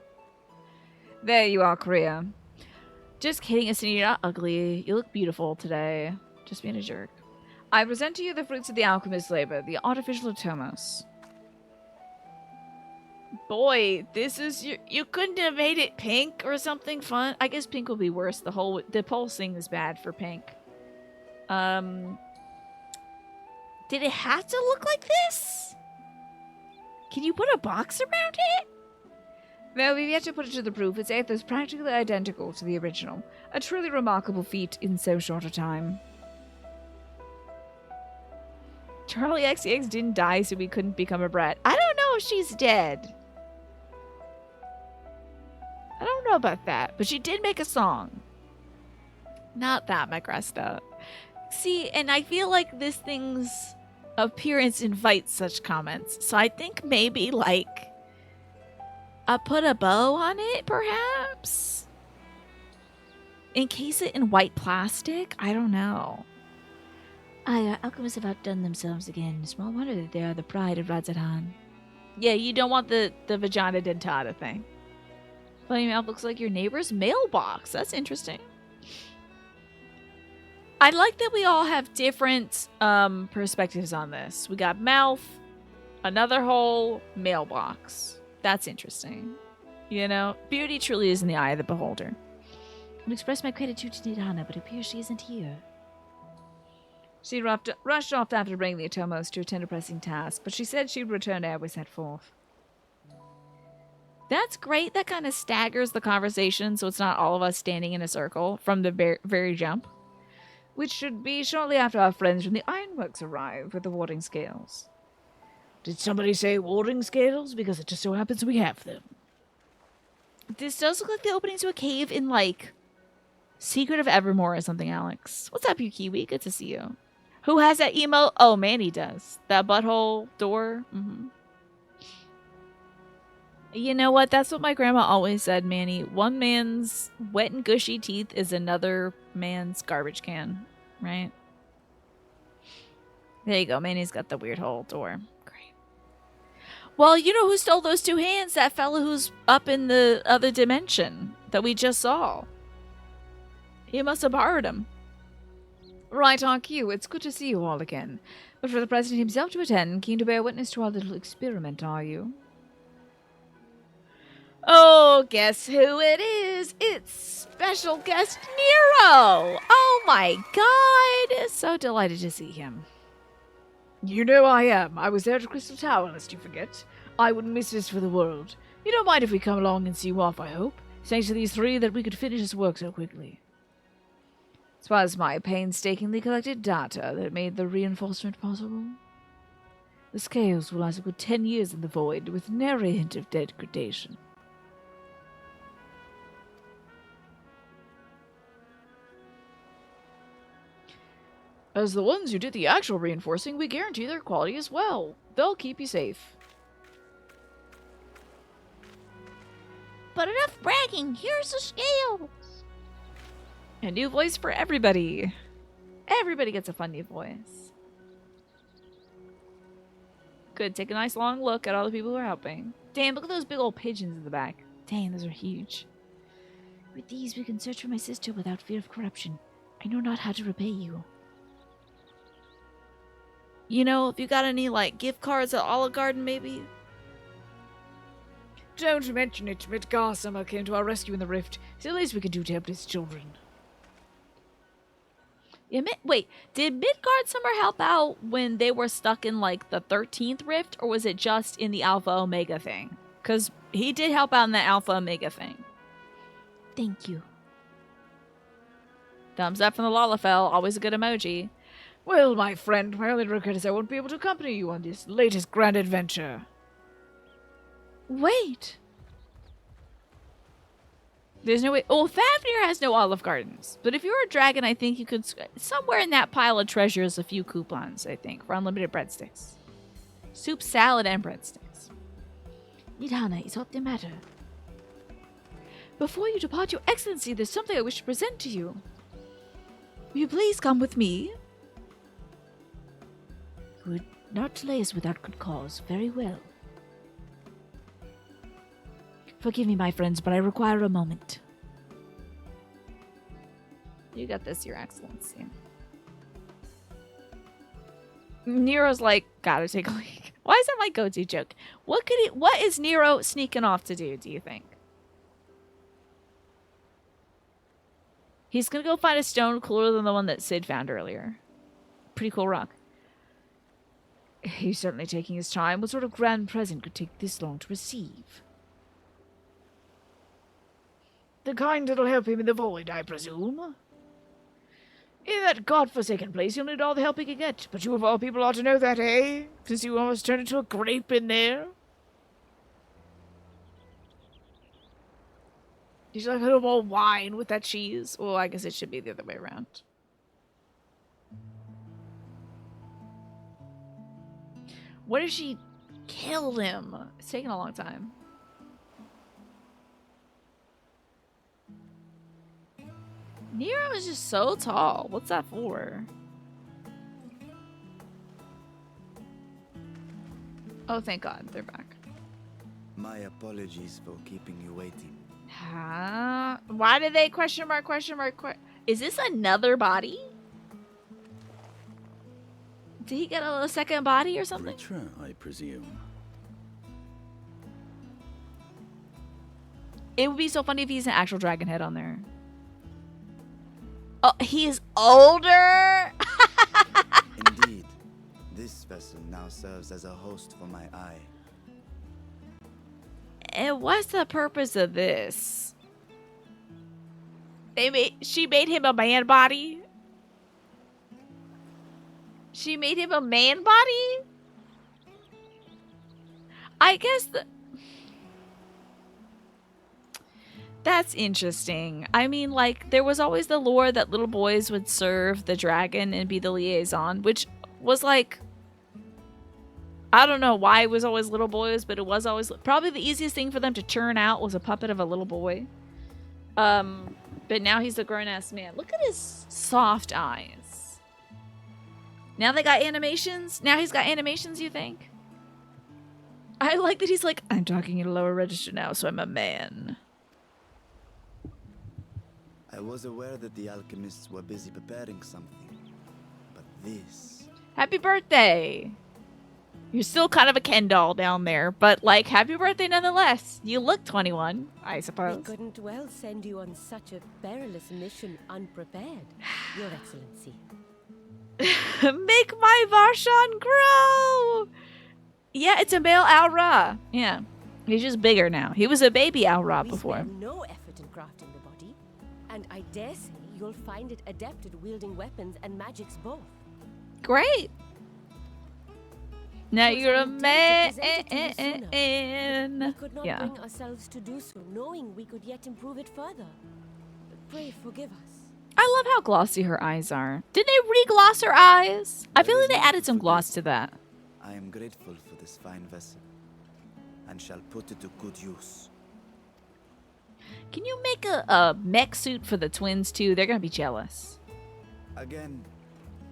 There you are, Korea. Just kidding, Estinian. You're not ugly. You look beautiful today. Just being a jerk. I present to you the fruits of the alchemist's labor, the artificial Atomos. Boy, this is you couldn't have made it pink or something fun. I guess pink will be worse. The pulsing is bad for pink. Did it have to look like this? Can you put a box around it? Well, we've yet to put it to the proof. Its eighth is practically identical to the original. A truly remarkable feat in so short a time. Charlie XCX didn't die so we couldn't become a brat. I don't know if she's dead. I don't know about that, but she did make a song. Not that, Magresta. See, and I feel like this thing's appearance invites such comments. So I think maybe, like, I put a bow on it, perhaps? Encase it in white plastic? I don't know. Our alchemists have outdone themselves again. Small wonder that they are the pride of Radzatan. Yeah, you don't want the vagina dentata thing. Flame mouth looks like your neighbor's mailbox. That's interesting. I like that we all have different perspectives on this. We got mouth, another hole, mailbox. That's interesting. You know, beauty truly is in the eye of the beholder. I would express my gratitude to Nidana, but it appears she isn't here. She rushed off after bringing the Atomos to attend a pressing task, but she said she'd return ere we set forth. That's great. That kind of staggers the conversation, so it's not all of us standing in a circle from the very jump. Which should be shortly after our friends from the ironworks arrive with the warding scales. Did somebody say warding scales? Because it just so happens we have them. This does look like the opening to a cave in, like, Secret of Evermore or something, Alex. What's up, you Kiwi? Good to see you. Who has that emo? Oh, Manny does. That butthole door? Mm-hmm. You know what? That's what my grandma always said, Manny. One man's wet and gushy teeth is another man's garbage can, right? There you go. Manny's got the weird hole door. Great. Well, you know who stole those two hands? That fella who's up in the other dimension that we just saw. He must have borrowed them. Right on cue. It's good to see you all again. But for the president himself to attend, keen to bear witness to our little experiment, are you? Oh, guess who it is? It's special guest Nero! Oh my god! So delighted to see him. You know I am. I was there at Crystal Tower, lest you forget. I wouldn't miss this for the world. You don't mind if we come along and see you off, I hope? Thanks to these three that we could finish this work so quickly. It was my painstakingly collected data that made the reinforcement possible. The scales will last a good 10 years in the void, with nary hint of degradation. As the ones who did the actual reinforcing, we guarantee their quality as well. They'll keep you safe. But enough bragging! Here's the scales! A new voice for everybody. Everybody gets a fun new voice. Good, take a nice long look at all the people who are helping. Damn, look at those big old pigeons in the back. Dang, those are huge. With these, we can search for my sister without fear of corruption. I know not how to repay you. You know, if you got any, like, gift cards at Olive Garden, maybe? Don't mention it. Midgar Summer came to our rescue in the rift. It's the least we can do to help his children. Yeah, wait, did Midgard Summer help out when they were stuck in, like, the 13th rift? Or was it just in the Alpha Omega thing? Because he did help out in the Alpha Omega thing. Thank you. Thumbs up from the Lalafell. Always a good emoji. Well, my friend, my only regret is I won't be able to accompany you on this latest grand adventure. Wait. There's no way. Oh, Fafnir has no Olive Gardens. But if you're a dragon, I think you could. Somewhere in that pile of treasures, a few coupons, I think, for unlimited breadsticks. Soup, salad, and breadsticks. Nidhana, is what the matter? Before you depart, Your Excellency, there's something I wish to present to you. Will you please come with me? You would not delay us without good cause. Very well. Forgive me, my friends, but I require a moment. You got this, Your Excellency. Nero's like, gotta take a leak. Why is that my go-to joke? What is Nero sneaking off to do you think? He's gonna go find a stone cooler than the one that Sid found earlier. Pretty cool rock. He's certainly taking his time. What sort of grand present could take this long to receive? The kind that'll help him in the void, I presume. In that godforsaken place, you'll need all the help he can get. But you of all people ought to know that, eh? Since you almost turned into a grape in there. Did you like a little more wine with that cheese? Well, I guess it should be the other way around. What if she killed him? It's taking a long time. Nero is just so tall. What's that for? Oh, thank God. They're back. My apologies for keeping you waiting. Huh? Why did they question mark? Is this another body? Did he get a second body or something? Richer, I presume. It would be so funny if he's an actual dragon head on there. Oh, he's older? Indeed. This vessel now serves as a host for my eye. And what's the purpose of this? She made him a man body? She made him a man body? I guess that's interesting. I mean, like, there was always the lore that little boys would serve the dragon and be the liaison, which was like, I don't know why it was always little boys, but it was always probably the easiest thing for them to churn out was a puppet of a little boy. But now he's a grown-ass man. Look at his soft eyes. Now they got animations? Now he's got animations, you think? I like that he's like, I'm talking in a lower register now, so I'm a man. I was aware that the alchemists were busy preparing something, but this... Happy birthday! You're still kind of a Ken doll down there, but, like, happy birthday nonetheless. You look 21, I suppose. We couldn't well send you on such a perilous mission unprepared, Your Excellency. Make my Varshan grow! Yeah, it's a male Al-Ra. Yeah. He's just bigger now. He was a baby Al-Ra before. We spare no effort in crafting the body, and I dare say you'll find it adept at wielding weapons and magics both. Great. Now It was you're a our intent to present it to you sooner. man. We could not Yeah. bring ourselves to do so, knowing we could yet improve it further. But pray forgive us. I love how glossy her eyes are. Did they re-gloss her eyes? I feel like they added some gloss to that. I am grateful for this fine vessel, and shall put it to good use. Can you make a mech suit for the twins too? They're gonna be jealous. Again,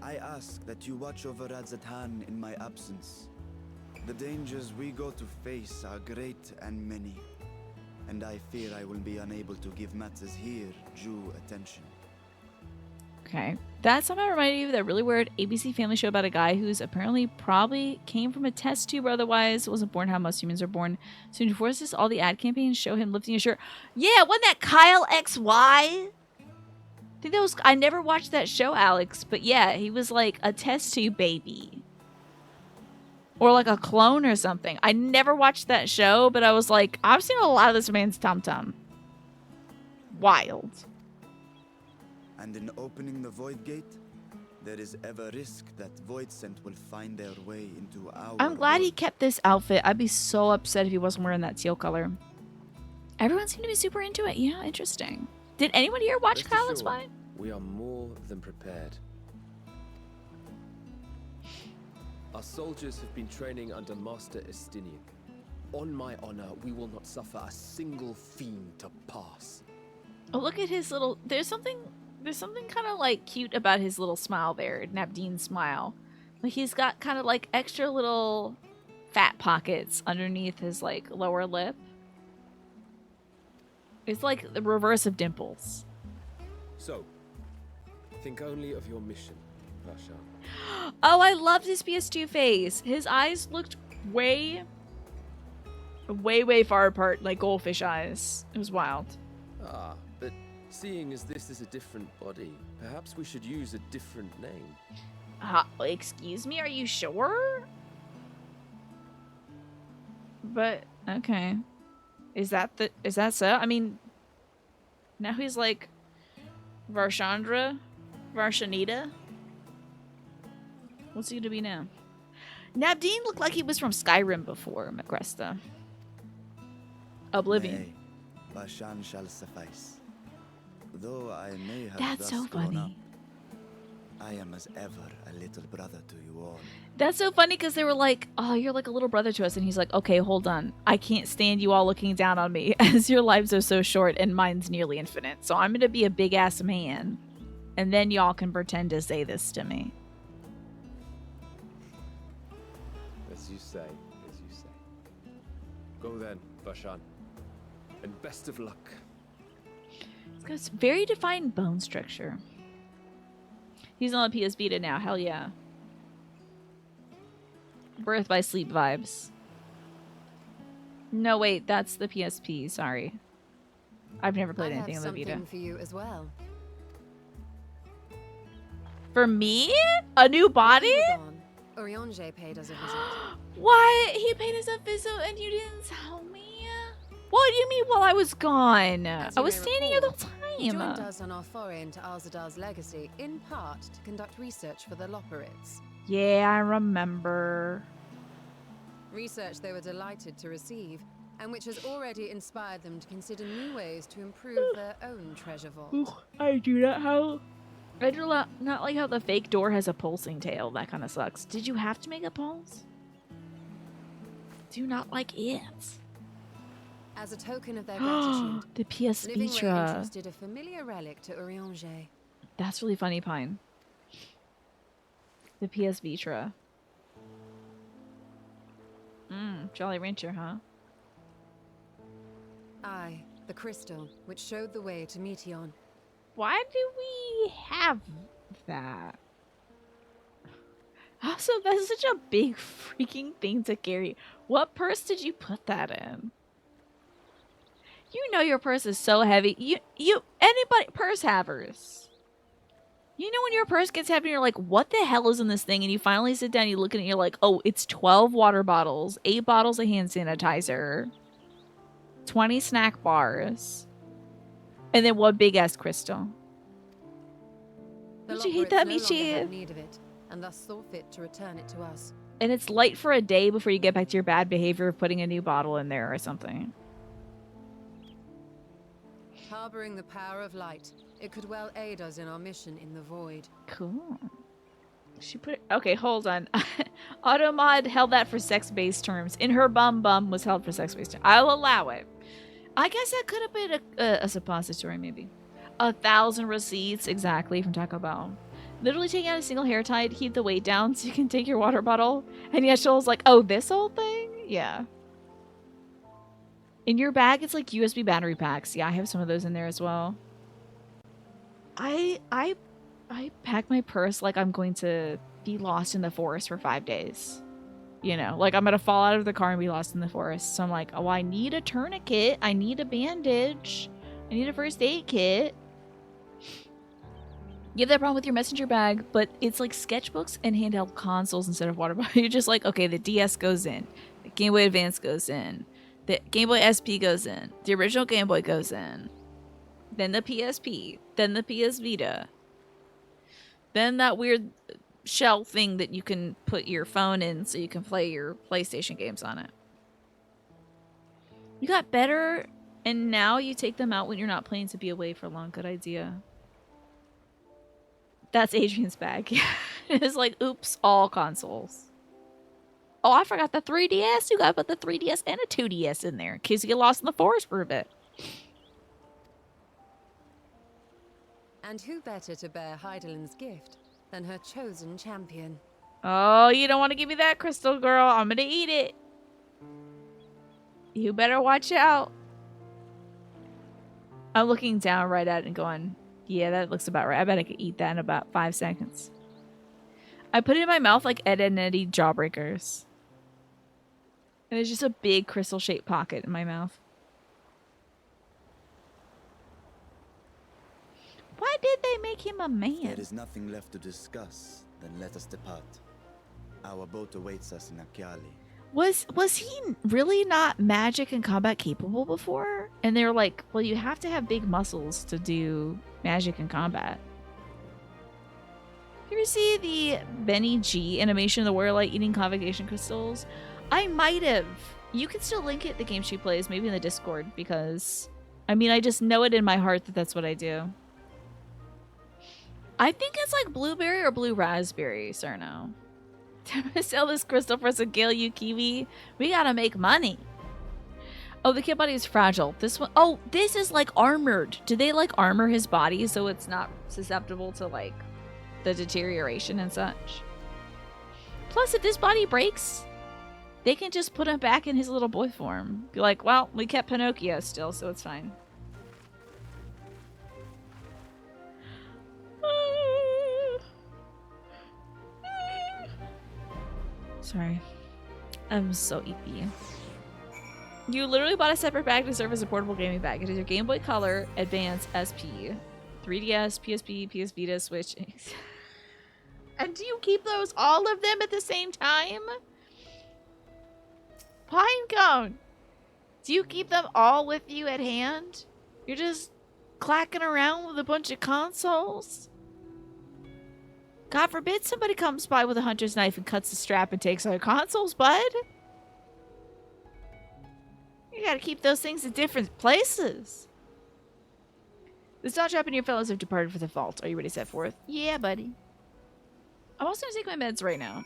I ask that you watch over Radzatan in my absence. The dangers we go to face are great and many, and I fear I will be unable to give matters here due attention. Okay. That somehow reminded me of that really weird ABC Family show about a guy who's apparently probably came from a test tube or otherwise wasn't born how most humans are born. So he forces all the ad campaigns show him lifting his shirt. Yeah, wasn't that Kyle XY? I think that was... I never watched that show, Alex. But yeah, he was like a test tube baby. Or like a clone or something. I never watched that show, but I was like, I've seen a lot of this man's tum-tum. Wild. And in opening the Void Gate, There is ever risk that Void Scent will find their way into our I'm glad he world. kept this outfit. I'd be so upset if he wasn't wearing that teal color. Everyone seemed to be super into it. Yeah, interesting. Did anyone here watch Rest Kyle and assured, Spy? we are more than prepared. Our soldiers have been training under Master Estinian. On my honor, we will not suffer a single fiend to pass. Oh, look at his little. There's something kind of like cute about his little smile there, Nabdeen's smile. Like he's got kind of like extra little fat pockets underneath his like lower lip. It's like the reverse of dimples. So, think only of your mission, Varshan. Oh, I loved his PS2 face. His eyes looked way far apart, like goldfish eyes. It was wild. Ah, but seeing as this is a different body, perhaps we should use a different name. Excuse me, are you sure? But, okay. Is that so? I mean, now he's like Varshandra? Varshanita? What's he gonna be now? Nabdeen looked like he was from Skyrim before, Macresta. Oblivion. Nay, Bashan shall suffice. Though I may have That's thus so grown funny. up, I am as ever a little brother to you all. That's so funny because they were like, oh, you're like a little brother to us. And he's like, okay, hold on. I can't stand you all looking down on me as your lives are so short and mine's nearly infinite. So I'm going to be a big ass man. And then y'all can pretend to say this to me. As you say, as you say. Go then, Varshan. And best of luck. It's got this very defined bone structure. He's on the PS Vita now. Hell yeah. Birth by Sleep vibes. No, wait. That's the PSP. Sorry. I've never played I anything on have the Vita. something for you as well. For me? A new body? You were gone. Urianger paid us a visit. What? He paid us a visit and you didn't tell me? What do you mean while I was gone? As I you was may standing here the recall, whole He time. joined us on our foray into Alzadal's legacy, in part to conduct research for the Loperids. Yeah, I remember. Research they were delighted to receive, and which has already inspired them to consider new ways to improve their own treasure vault. I do not like how the fake door has a pulsing tail. That kind of sucks. Did you have to make a pulse? Do not like it. As a token of their gratitude, The PS Living Way Vitra. entrusted a familiar relic to Urianger. That's really funny, Pine. The PS Vitra. Jolly Rancher, huh? Aye, the crystal, which showed the way to Meteon. Why do we have that? Also, that's such a big freaking thing to carry. What purse did you put that in? You know your purse is so heavy. Anybody, purse havers. You know when your purse gets heavy and you're like, what the hell is in this thing? And you finally sit down, you look at it and you're like, oh, it's 12 water bottles, 8 bottles of hand sanitizer, 20 snack bars, and then one big ass crystal. The Don't you hate that, Loperids no longer Michi? had need of it, and thus saw fit to return it to us. And it's light for a day before you get back to your bad behavior of putting a new bottle in there or something. Harboring the power of light, it could well aid us in our mission in the void. Cool. She put it. Okay, hold on. Automod held that for sex-based terms. In her bum was held for sex-based terms. I'll allow it. I guess that could have been a suppository, maybe. 1,000 receipts, exactly, from Taco Bell. Literally taking out a single hair tie to keep the weight down so you can take your water bottle. And yet Shoal's like, oh, this old thing? Yeah. In your bag, it's like USB battery packs. Yeah, I have some of those in there as well. I pack my purse like I'm going to be lost in the forest for 5 days. You know, like I'm going to fall out of the car and be lost in the forest. So I'm like, oh, I need a tourniquet. I need a bandage. I need a first aid kit. You have that problem with your messenger bag, but it's like sketchbooks and handheld consoles instead of water bottles. You're just like, okay, the DS goes in. The Game Boy Advance goes in. The Game Boy SP goes in. The original Game Boy goes in. Then the PSP. Then the PS Vita. Then that weird shell thing that you can put your phone in so you can play your PlayStation games on it. You got better, and now you take them out when you're not planning to be away for long. Good idea. That's Adrian's bag. Yeah. It's like, oops, all consoles. Oh, I forgot the 3DS. You gotta put the 3DS and a 2DS in there in case you get lost in the forest for a bit. And who better to bear Heidelin's gift than her chosen champion? Oh, you don't want to give me that, Crystal Girl. I'm gonna eat it. You better watch out. I'm looking down right at it and going, yeah, that looks about right. I bet I could eat that in about 5 seconds. I put it in my mouth like Ed, Edd n Eddy Jawbreakers. And there's just a big crystal-shaped pocket in my mouth. Why did they make him a man? There is nothing left to discuss, then let us depart. Our boat awaits us in Akyali. Was he really not magic and combat capable before? And they were like, well, you have to have big muscles to do magic and combat. You ever see the Benny G animation of the warrior light eating convocation crystals? I might have. You can still link it, the game she plays, maybe in the Discord, because, I mean, I just know it in my heart that that's what I do. I think it's like blueberry or blue raspberry, Cerno. To sell this crystal for some Gale Kiwi, we gotta make money. Oh, the kid body is fragile. This one, oh, this is like armored. Do they like armor his body so it's not susceptible to like the deterioration and such? Plus, if this body breaks, they can just put him back in his little boy form. Be like, well, we kept Pinocchio still, so it's fine. Sorry. I'm so eepy. You literally bought a separate bag to serve as a portable gaming bag. It is your Game Boy Color, Advance, SP, 3DS, PSP, PS Vita, Switch. And do you keep those, all of them at the same time? Pinecone! Do you keep them all with you at hand? You're just clacking around with a bunch of consoles? God forbid somebody comes by with a hunter's knife and cuts the strap and takes our consoles, bud. You gotta keep those things in different places. The Star Trap and your fellows have departed for the vault. Are you ready to set forth? Yeah, buddy. I'm also gonna take my meds right now.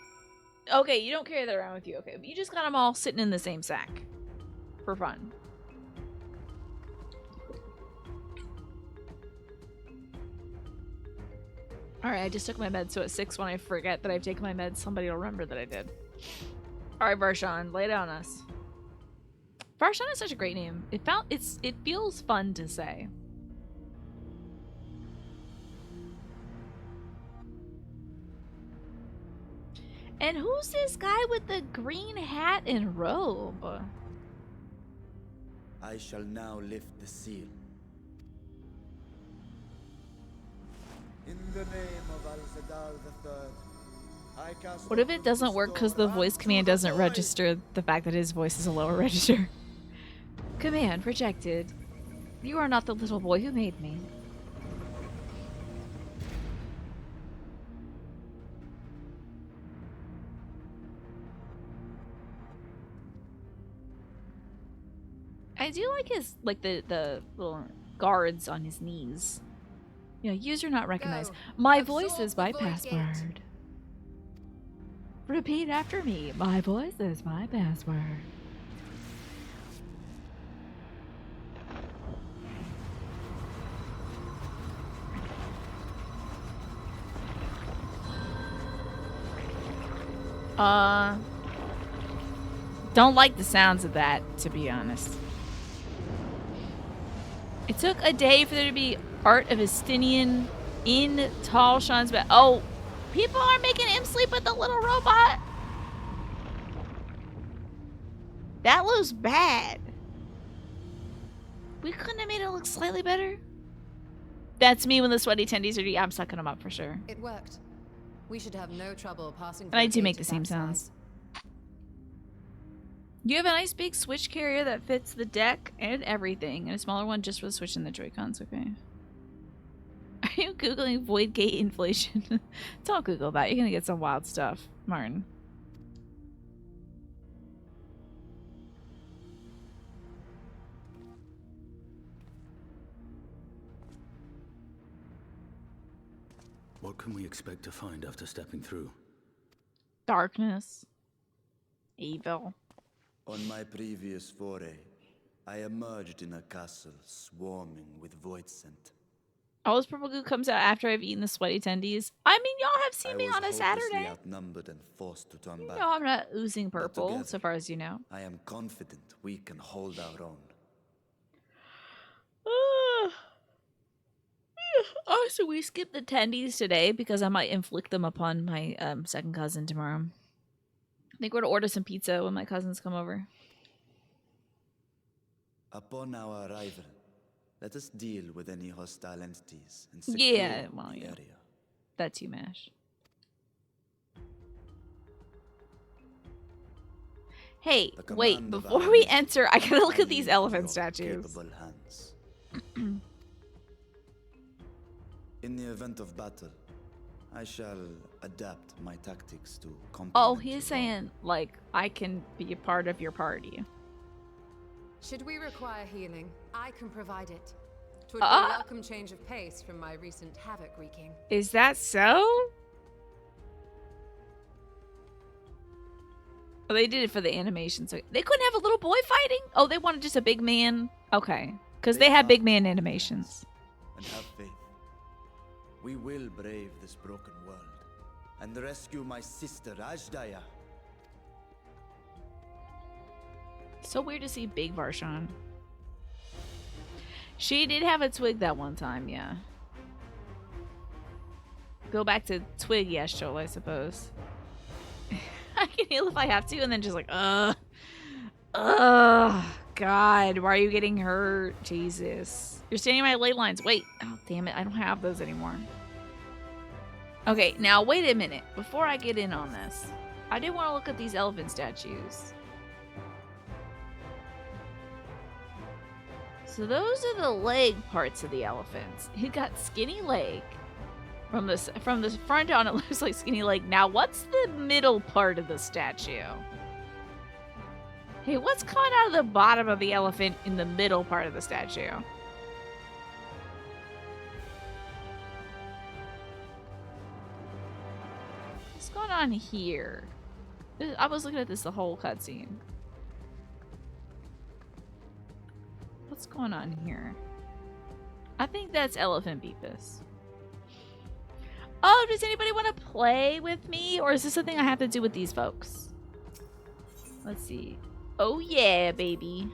Okay, you don't carry that around with you. Okay, but you just got them all sitting in the same sack. For fun. Alright, I just took my meds, so at 6 when I forget that I've taken my meds, somebody will remember that I did. Alright, Varshan, lay it on us. Varshan is such a great name. It feels fun to say. And who's this guy with the green hat and robe? I shall now lift the seal. In the name of Al-Zadar III, I cast. What if it doesn't work because the voice command doesn't register the fact that his voice is a lower register? Command rejected. You are not the little boy who made me. I do like his, like the little guards on his knees. Yeah, user not recognized. Go. My Absorb voice is the my void gate. password. Repeat after me. My voice is my password. Don't like the sounds of that, to be honest. It took a day for there to be art of Estinian in Tal Shan's bed. Oh, people are making him sleep with the little robot. That looks bad. We couldn't have made it look slightly better. That's me when the sweaty tendies are. Yeah, I'm sucking them up for sure. It worked. We should have no trouble passing. And I do through make gate the of same that sounds. size. You have a nice big Switch carrier that fits the deck and everything, and a smaller one just for the Switch and the Joy-Cons, okay. you Googling void gate inflation? Don't Google that. You're gonna get some wild stuff, Martin. What can we expect to find after stepping through? Darkness. Evil. On my previous foray, I emerged in a castle swarming with void scent. All this purple goo comes out after I've eaten the sweaty tendies. I mean, y'all have seen me on a hopelessly Saturday. outnumbered and forced to turn back. No, I'm not oozing But purple, together, so far as you know. I am confident we can hold our own. Oh, so we skipped the tendies today because I might inflict them upon my second cousin tomorrow. I think we're to order some pizza when my cousins come over. Upon our arrival, let us deal with any hostile entities and Yeah, secure well, the yeah. area. That's you, Mash. Hey, The wait, command of before our we mission enter, I gotta look I at these leave in elephant your statues. capable hands. In the event of battle, I shall adapt my tactics to complement Oh, your he's own. saying, like, I can be a part of your party. Should we require healing, I can provide it. 'Twould be a welcome change of pace from my recent havoc wreaking. Is that so? Oh, they did it for the animation, so they couldn't have a little boy fighting? Oh, they wanted just a big man? Okay, because they had big man animations. And have faith. We will brave this broken world and rescue my sister Ajdaya. So weird to see Big Varshan. She did have a twig that one time, yeah. Go back to twig Yeshol, I suppose. I can heal if I have to, and then just like, God, why are you getting hurt? Jesus. You're standing in my ley lines. Wait. Oh, damn it. I don't have those anymore. Okay, now wait a minute. Before I get in on this, I do want to look at these elephant statues. So those are the leg parts of the elephants. He got skinny leg. From the front on, it looks like skinny leg. Now, what's the middle part of the statue? Hey, what's coming out of the bottom of the elephant in the middle part of the statue? What's going on here? I was looking at this the whole cutscene. What's going on here? I think that's Elephant Beepus. Oh, does anybody want to play with me? Or is this something I have to do with these folks? Let's see. Oh yeah, baby.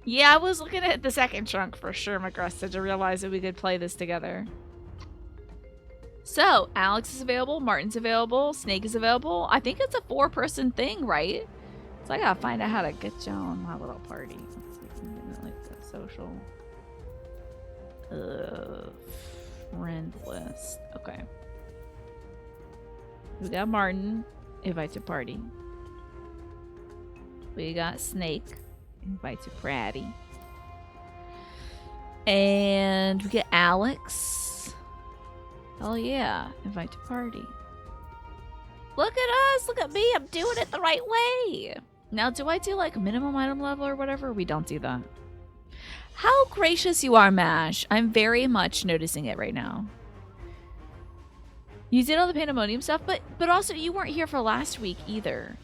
Yeah, I was looking at the second chunk for sure, McGrusted, to realize that we could play this together. So, Alex is available, Martin's available, Snake is available. I think it's a 4-person thing, right? So I gotta find out how to get y'all on my little party. Let's see, like the social. Friend list. Okay. We got Martin, invite to party. We got Snake, invite to Pratty. And we get Alex. Hell yeah, invite to party. Look at us, look at me, I'm doing it the right way. Now, do I do like minimum item level or whatever? We don't do that. How gracious you are, Mash. I'm very much noticing it right now. You did all the Pandemonium stuff, but also you weren't here for last week either.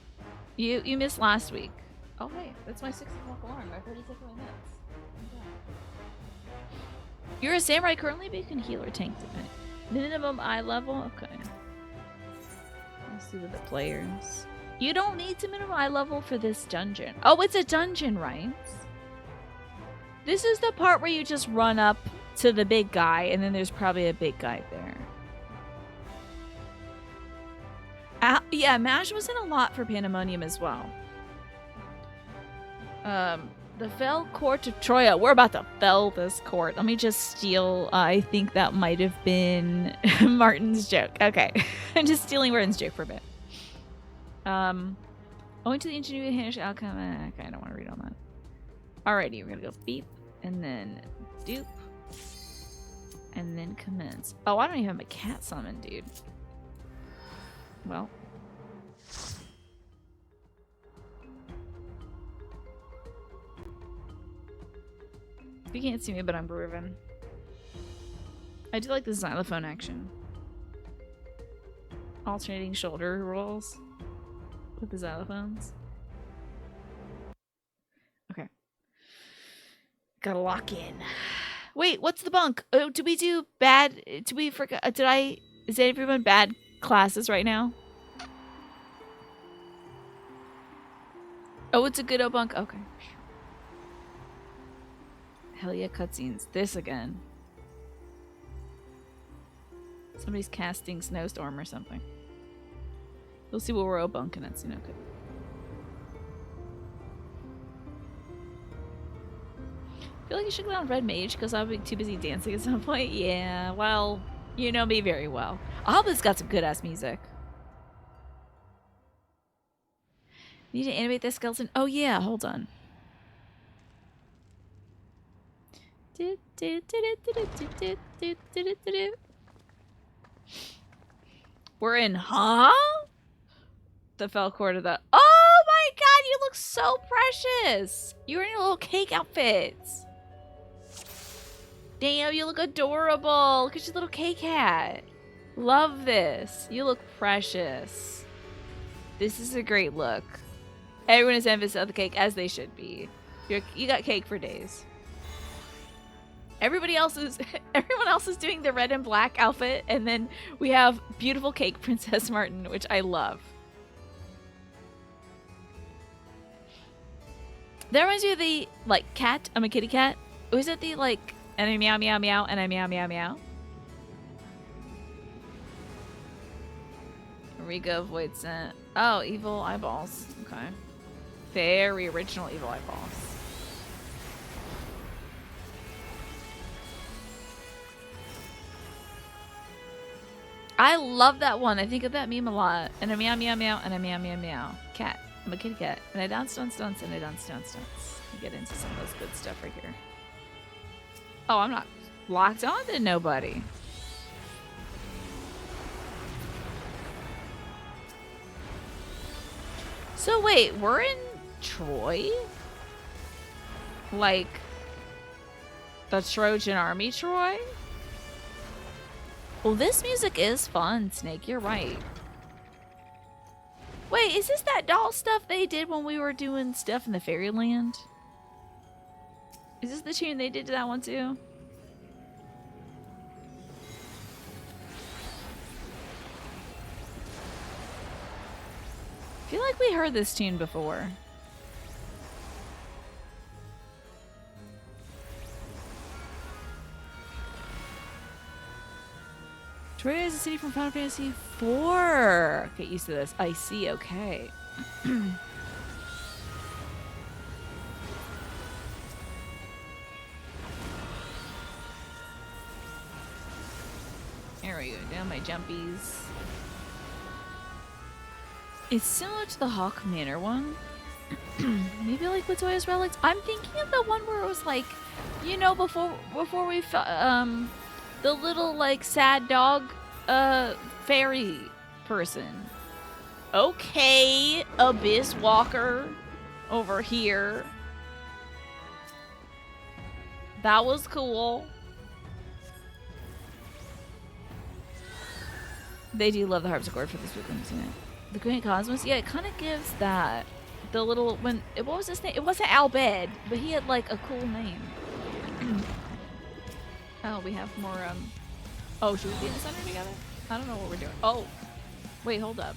You missed last week. Oh wait, that's my 6 o'clock alarm. I already took my minutes. You're a samurai currently, but you can heal or tank depending. Minimum eye level? Okay. Let's see with the players. You don't need to minimum eye level for this dungeon. Oh, it's a dungeon, right? This is the part where you just run up to the big guy, and then there's probably a big guy there. Yeah, Mash was in a lot for Pandemonium as well. The Fell Court of Troya. We're about to fell this court. Let me just steal. I think that might have been Martin's joke. Okay. I'm just stealing Martin's joke for a bit. Owing to the ingenuity of the outcome. Okay, I don't want to read on that. Alrighty, we're gonna go beep, and then doop, and summon commence. Oh, I don't even have a cat summon, dude. Well. You can't see me, but I'm grooving. I do like the xylophone action. Alternating shoulder rolls with the xylophones. Okay. Gotta lock in. Wait, what's the bunk? Oh, do we do bad? Do we forget? Is everyone bad classes right now? Oh, it's a good old bunk. Okay. Hell yeah, cutscenes. This again. Somebody's casting Snowstorm or something. We'll see what we're all bunking at soon. Okay. I feel like you should go on Red Mage because I'll be too busy dancing at some point. Yeah, well, you know me very well. I hope it's got some good ass music. Need to animate this skeleton. Oh yeah, hold on. We're in, huh? The Felcourt of the. Oh my god, you look so precious. You're in your little cake outfits. Damn, you look adorable. Look at your little cake hat. Love this. You look precious. This is a great look. Everyone is envious of the cake, as they should be. You got cake for days. Everyone else is doing the red and black outfit, and then we have beautiful cake Princess Martin, which I love. That reminds me of the like cat. I'm a kitty cat. Was it the like and I meow meow meow and I meow meow meow? Riga Void Scent. Oh, evil eyeballs. Okay. Very original evil eyeballs. I love that one. I think of that meme a lot. And a meow meow meow and a meow meow meow. Cat. I'm a kitty cat. And I dance dance dance and I dance dance dance. You get into some of those good stuff right here. Oh, I'm not locked on to nobody. So wait, we're in Troy? Like the Trojan Army Troy? Well, this music is fun, Snake. You're right. Wait, is this that doll stuff they did when we were doing stuff in the Fairyland? Is this the tune they did to that one too? I feel like we heard this tune before. Troy is a city from Final Fantasy IV. Get used to this. I see. Okay. There we go. Down my jumpies. It's similar to the Hawk Manor one. Maybe like Latoya's Relics. I'm thinking of the one where it was like, you know, before we the little like sad dog fairy person. Okay, Abyss Walker over here. That was cool. They do love the harpsichord for this book, isn't it? The Great Cosmos? Yeah, it kind of gives that. The little, what was his name? It wasn't Al Bed, but he had like a cool name. Oh, we have more, oh, should we be in the center together? I don't know what we're doing. Oh, wait, hold up.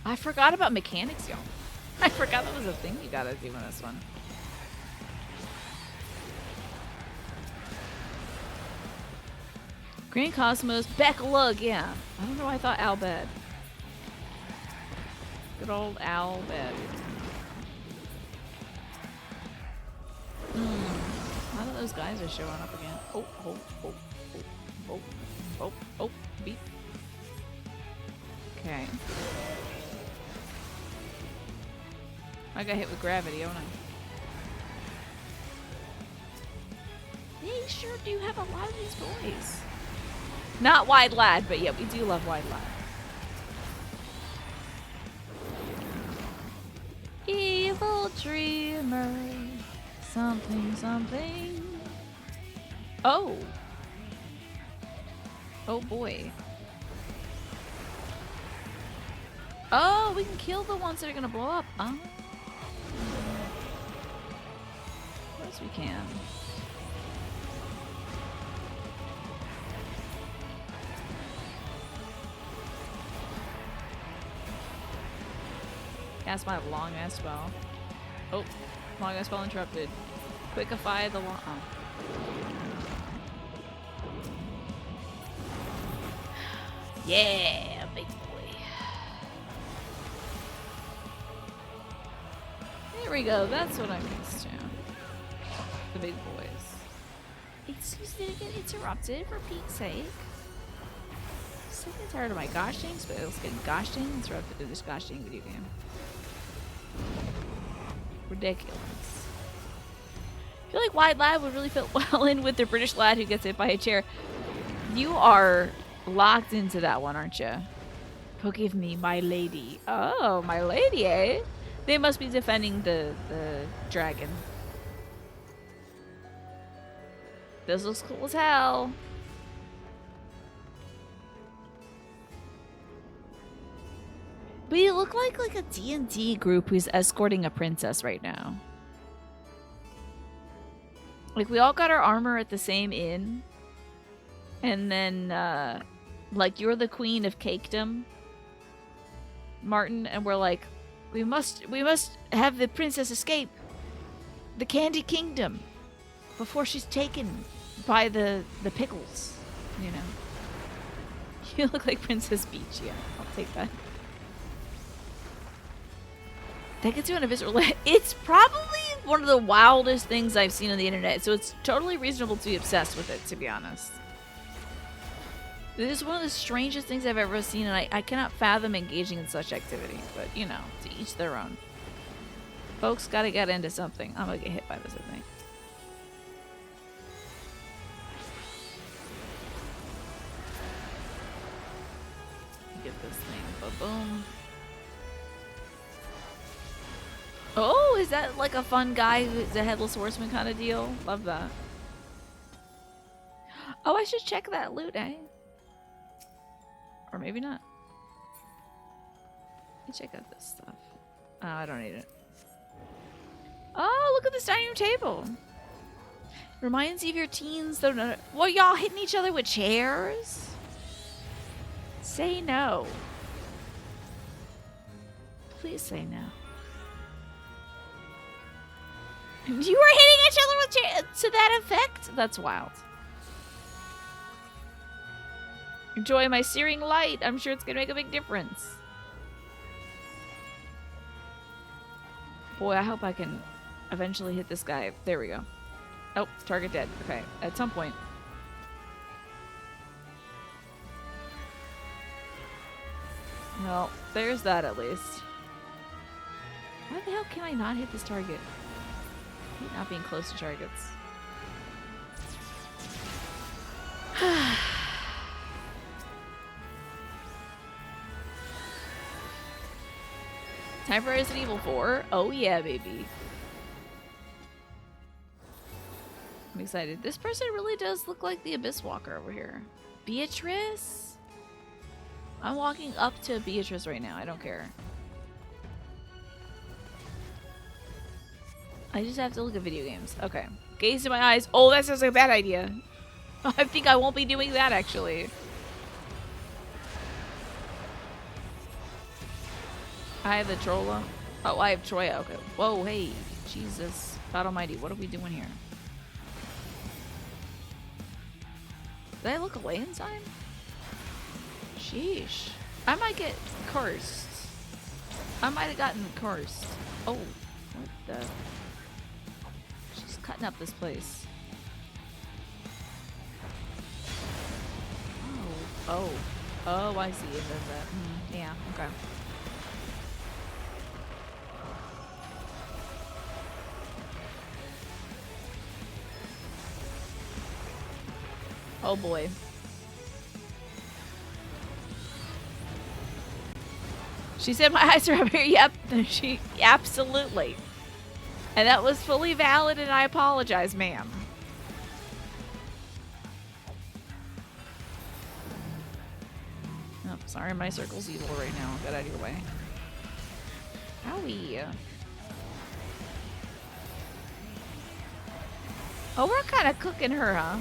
I forgot about mechanics, y'all. I forgot that was a thing you gotta do in this one. Green Cosmos, Beck Lug, yeah. I don't know why I thought Al Bed. Good old Al Bed. None of those guys are showing up again. Oh, oh, oh, oh, oh, oh, oh, beep. Okay. I got hit with gravity, don't I? Hey, sure do have a lot of these boys. Not Wide Lad, but yeah, we do love Wide Lad. Evil dreamer, something, something. Oh. Oh boy. Oh, we can kill the ones that are gonna blow up. Oh. Of course we can. Cast my long ass spell. Oh, long ass spell interrupted. Quickify the long. Oh. Yeah, big boy. There we go. That's what I'm used to. The big boys. Excuse me to get interrupted for Pete's sake. Sick and tired of my gosh dang spells getting gosh dang interrupted in this gosh dang video game. Ridiculous. I feel like Wide Lad would really fit well in with the British lad who gets hit by a chair. You are locked into that one, aren't you? Forgive me, my lady. Oh, my lady, eh? They must be defending the dragon. This looks cool as hell. We look like a D&D group who's escorting a princess right now. Like, we all got our armor at the same inn. And then, like, you're the queen of cakedom, Martin, and we're like, we must have the princess escape the Candy Kingdom before she's taken by the pickles, you know. You look like Princess Peach, yeah, I'll take that. That gets you on a visceral. It's probably one of the wildest things I've seen on the internet, so it's totally reasonable to be obsessed with it, to be honest. This is one of the strangest things I've ever seen, and I cannot fathom engaging in such activity. But, you know, to each their own. Folks gotta get into something. I'm gonna get hit by this, I think. Get this thing. Ba-boom. Oh, is that like a fun guy who's a headless horseman kind of deal? Love that. Oh, I should check that loot, eh? Or maybe not. Let me check out this stuff. Oh, I don't need it. Oh, look at this dining room table. Reminds you of your teens, though. No, well, y'all hitting each other with chairs? Say no. Please say no. You were hitting each other with chairs to that effect? That's wild. Enjoy my searing light. I'm sure it's gonna make a big difference. Boy, I hope I can eventually hit this guy. There we go. Oh, target dead. Okay, at some point. Well, there's that at least. Why the hell can I not hit this target? I hate not being close to targets. Time for Resident Evil 4. Oh yeah, baby. I'm excited. This person really does look like the Abyss Walker over here. Beatrice? I'm walking up to Beatrice right now. I don't care. I just have to look at video games. Okay. Gaze in my eyes. Oh, that sounds like a bad idea. I think I won't be doing that, actually. I have the Trolla. Oh, I have Troya. Okay. Whoa, hey. Jesus. God almighty. What are we doing here? Did I look away in time? Sheesh. I might get cursed. I might have gotten cursed. Oh. What the? She's cutting up this place. Oh. Oh, I see. It does that. Yeah, okay. Oh boy. She said my eyes are up here. Yep. She absolutely. And that was fully valid, and I apologize, ma'am. Oh, sorry, my circle's evil right now. Get out of your way. Owie. Oh, we're kind of cooking her, huh?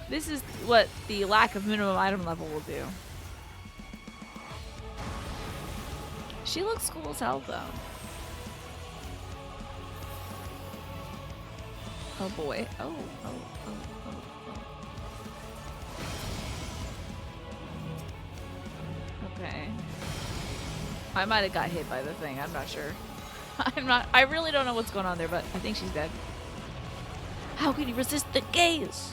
This is what the lack of minimum item level will do. She looks cool as hell, though. Oh boy. Oh. Okay. I might have got hit by the thing. I'm not sure. I really don't know what's going on there, but I think she's dead. How could he resist the gaze?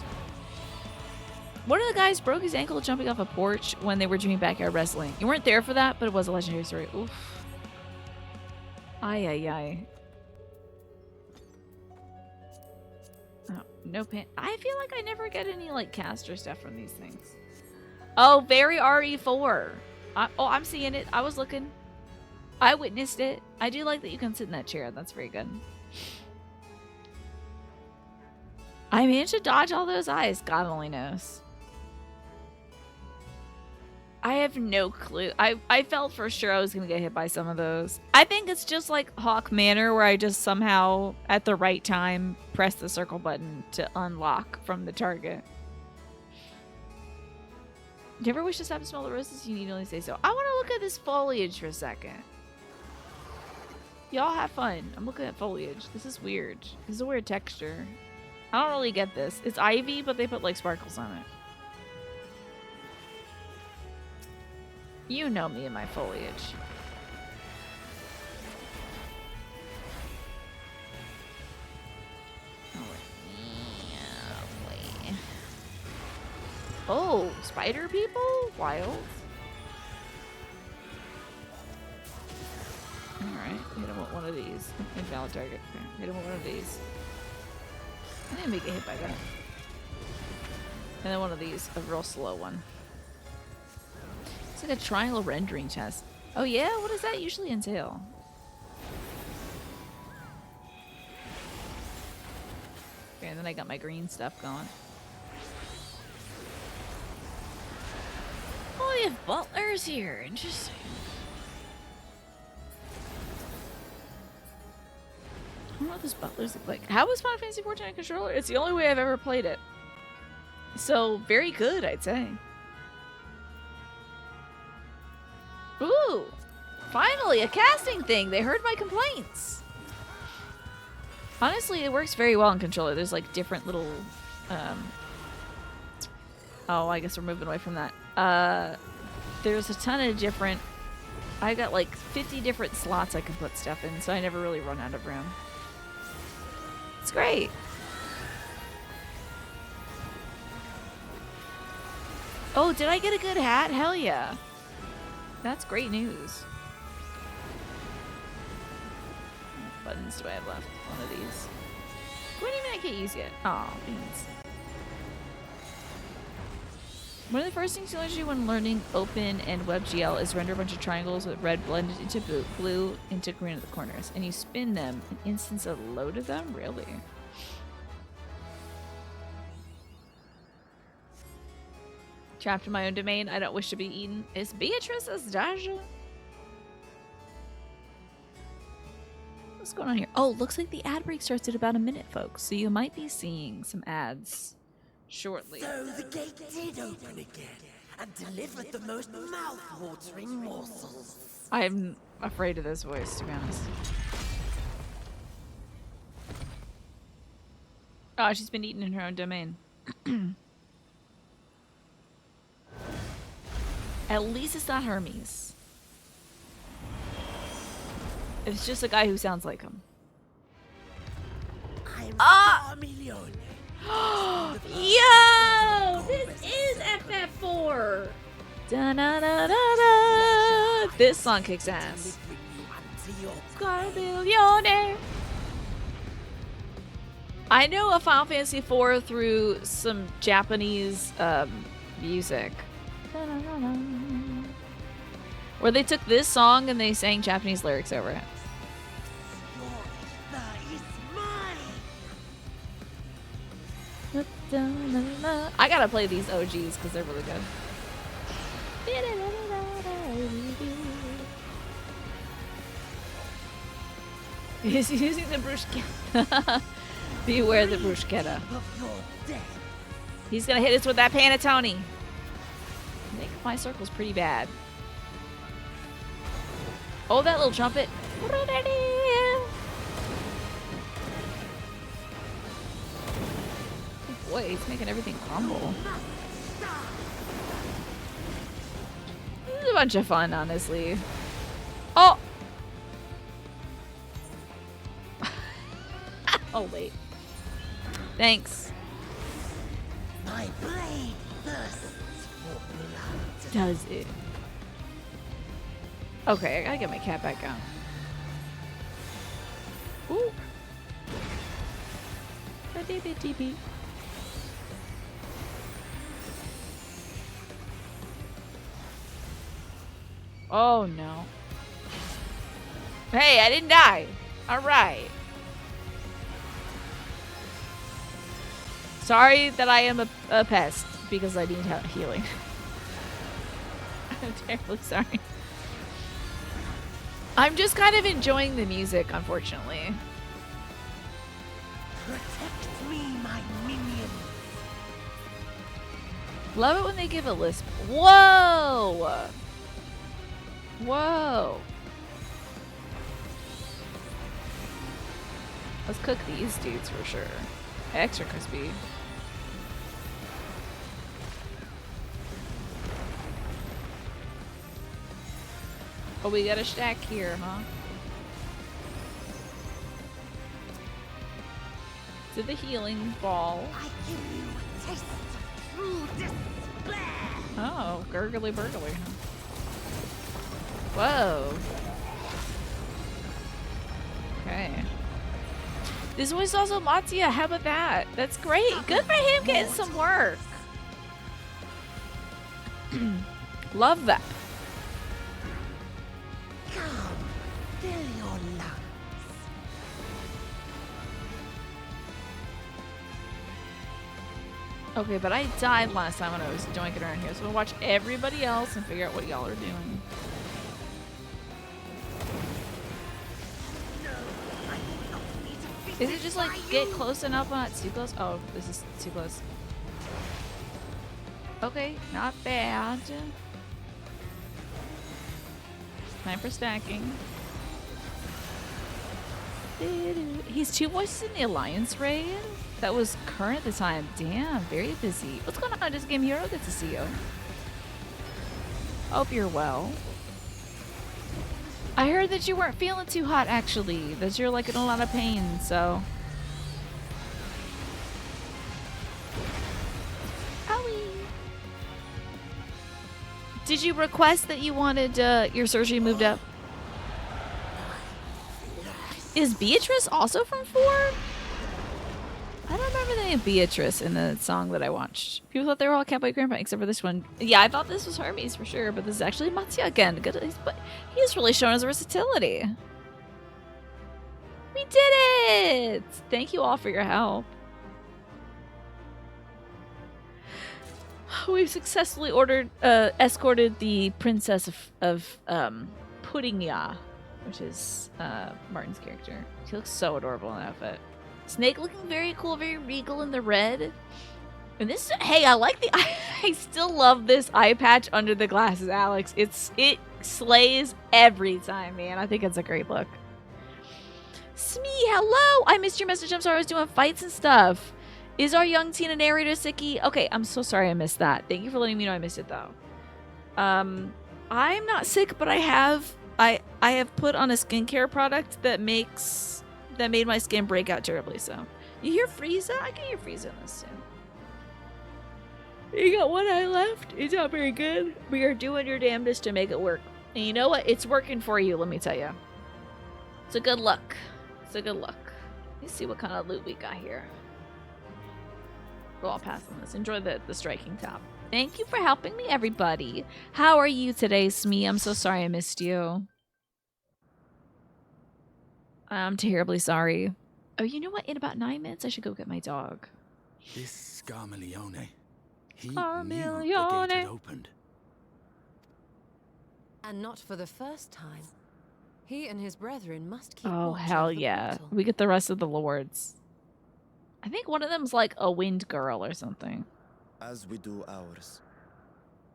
One of the guys broke his ankle jumping off a porch when they were doing backyard wrestling. You weren't there for that, but it was a legendary story. Oof. Ay. Oh, no pain. I feel like I never get any, like, caster stuff from these things. Oh, very RE4. I'm seeing it. I was looking. I witnessed it. I do like that you can sit in that chair. That's very good. I managed to dodge all those eyes. God only knows. I have no clue. I felt for sure I was going to get hit by some of those. I think it's just like Hawk Manor, where I just somehow, at the right time, press the circle button to unlock from the target. Do you ever wish to stop to smell the roses? You need only say so. I want to look at this foliage for a second. Y'all have fun. I'm looking at foliage. This is weird. This is a weird texture. I don't really get this. It's ivy, but they put like sparkles on it. You know me and my foliage. Oh, spider people? Wild. Alright, hit him with one of these. Invalid target. Okay. Hit him with one of these. I didn't make a hit by that. And then one of these, a real slow one. It's like a triangle rendering test. Oh yeah? What does that usually entail? Okay, and then I got my green stuff going. Oh, we have butlers here. Interesting. I don't know what those butlers look like. How was Final Fantasy XIV on a controller? It's the only way I've ever played it. So, very good, I'd say. Ooh! Finally, a casting thing! They heard my complaints! Honestly, it works very well in controller. There's like different little... Oh, I guess we're moving away from that. There's a ton of different... I got like 50 different slots I can put stuff in, so I never really run out of room. It's great. Oh, did I get a good hat? Hell yeah. That's great news. What buttons do I have left? One of these. What do you mean I can't use yet? Oh, beans. One of the first things you learn to do when learning Open and WebGL is render a bunch of triangles with red blended into blue into green at the corners. And you spin them and instance a load of them? Really? Trapped in my own domain. I don't wish to be eaten. Is Beatrice as Daja? What's going on here? Oh, looks like the ad break starts at about a minute, folks. So you might be seeing some ads shortly. So the gate did open again and delivered the most mouth-watering morsels. I'm afraid of this voice, to be honest. Oh, she's been eaten in her own domain. At least it's not Hermes. It's just a guy who sounds like him. I'm Milione. Yo! This is FF4! Da-na-na-na-na! This song kicks ass. Scarbiglione! I know a Final Fantasy IV through some Japanese music. Where they took this song and they sang Japanese lyrics over it. I gotta play these OGs because they're really good. He's using the bruschetta. Beware the bruschetta. He's gonna hit us with that panettone. I think my circle's pretty bad. Oh, that little trumpet. Boy, he's making everything crumble. This is a bunch of fun, honestly. Oh! Oh, wait. Thanks. My blade thirsts for blood. Does it? Okay, I gotta get my cat back on. Ooh. Ba-dee-ba-dee-bee. Oh no. Hey, I didn't die. All right. Sorry that I am a pest because I need healing. I'm terribly sorry. I'm just kind of enjoying the music, unfortunately. Protect me, my minion. Love it when they give a lisp. Whoa! Whoa! Let's cook these dudes for sure. Extra crispy. Oh, we got a stack here, huh? To the healing ball. I give you a taste of true despair. Oh, gurgly burgly, huh? Whoa. Okay. This was also Matsuya. How about that? That's great. Good for him getting some work. Love that. Come, fill your lungs. Okay, but I died last time when I was doinking around here, so I'm gonna watch everybody else and figure out what y'all are doing. Is it just like get close enough but not too close? Oh, this is too close. Okay, not bad. Time for stacking. He's 2 voices in the Alliance raid? That was current at the time. Damn, very busy. What's going on? Just Game Hero, good to see you. Hope you're well. I heard that you weren't feeling too hot, actually. That you're like in a lot of pain, so. Owie. Did you request that you wanted your surgery moved up? Is Beatrice also from 4? I don't remember the name Beatrice in the song that I watched. People thought they were all Catboy Grandpa except for this one. Yeah, I thought this was Hermes for sure, but this is actually Matsuya again. Good, but he's really shown his versatility. We did it! Thank you all for your help. We've successfully escorted the Princess of Puddingya, which is Martin's character. She looks so adorable in that outfit. Snake looking very cool, very regal in the red. And this, hey, I like the, I still love this eye patch under the glasses, Alex. It slays every time, man. I think it's a great look. Smee, hello! I missed your message. I'm sorry, I was doing fights and stuff. Is our young Tina narrator sicky? Okay, I'm so sorry I missed that. Thank you for letting me know I missed it, though. I'm not sick, but I have put on a skincare product that made my skin break out terribly, so. You hear Frieza? I can hear Frieza in this too. You got one eye left? It's not very good. We are doing your damnedest to make it work. And you know what? It's working for you, let me tell you. It's a good look. It's a good look. Let's see what kind of loot we got here. Go on past on this. Enjoy the striking top. Thank you for helping me, everybody. How are you today, Smee? I'm so sorry I missed you. I'm terribly sorry. Oh, you know what? In about 9 minutes, I should go get my dog. This Scarmilione, he knew the Scarmilione. gate had opened. And not for the first time. He and his brethren must keep Oh, watch hell over the yeah. portal. We get the rest of the lords. I think one of them's like a wind girl or something. As we do ours,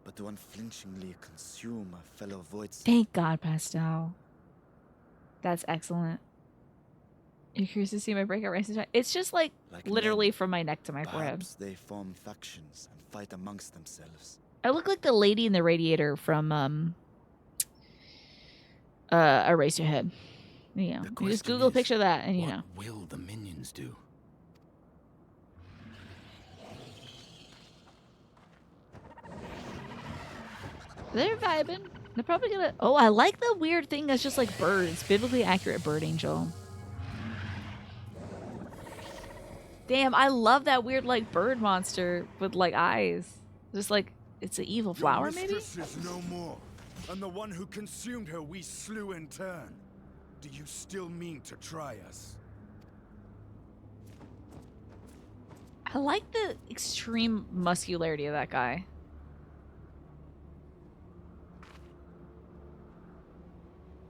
but to unflinchingly consume a fellow void. Thank God, Pastel. That's excellent. You're curious to see my breakout races? It's just like literally men, from my neck to my forehead. perhaps they form factions and fight amongst themselves. I look like the lady in the radiator from Erase Your Head. You know, you just Google a picture of that and you know. What will the minions do? They're vibing. They're probably gonna... Oh, I like the weird thing that's just like birds. Biblically accurate bird angel. Damn, I love that weird like bird monster with like eyes. Just like, it's an evil flower maybe? Your mistress is no more, and the one who consumed her we slew in turn. Do you still mean to try us? I like the extreme muscularity of that guy.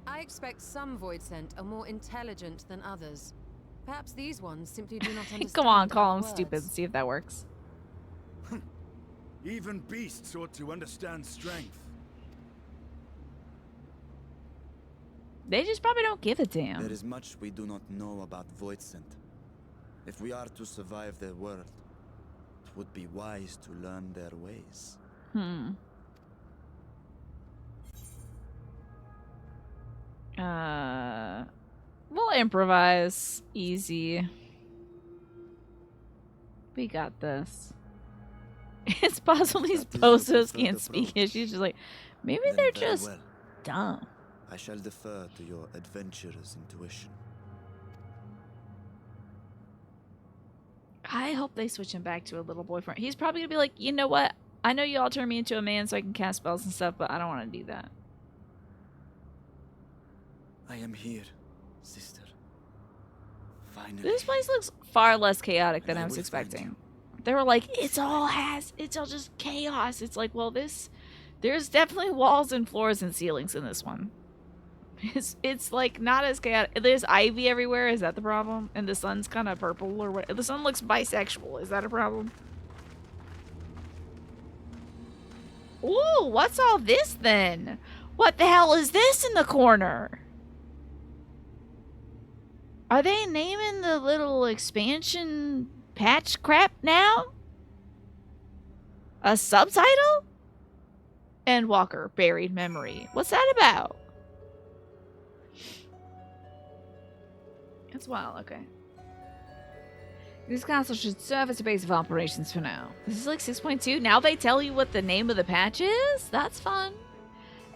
I expect some void scent are more intelligent than others. Perhaps these ones simply do not understand. Come on, call our him words. stupid. See if that works. Even beasts ought to understand strength. They just probably don't give a damn. There is much we do not know about void scent. If we are to survive their world, it would be wise to learn their ways. We'll improvise. Easy. We got this. It's possible these That is your bozos preferred can't speak. approach. She's just like, maybe Then they're very just well. dumb. I shall defer to your adventurer's intuition. I hope they switch him back to a little boyfriend. He's probably gonna be like, you know what? I know you all turn me into a man so I can cast spells and stuff, but I don't want to do that. I am here, sister. Finally. This place looks far less chaotic than And I I was will find expecting. you. They were like, it's all just chaos. It's like, well, there's definitely walls and floors and ceilings in this one. It's like not as chaotic. There's ivy everywhere. Is that the problem? And the sun's kind of purple or what? The sun looks bisexual. Is that a problem? Ooh, what's all this then? What the hell is this in the corner? Are they naming the little expansion patch crap now? A subtitle? Endwalker, Buried Memory. What's that about? That's wild, okay. This castle should serve as a base of operations for now. This is like 6.2. Now they tell you what the name of the patch is? That's fun.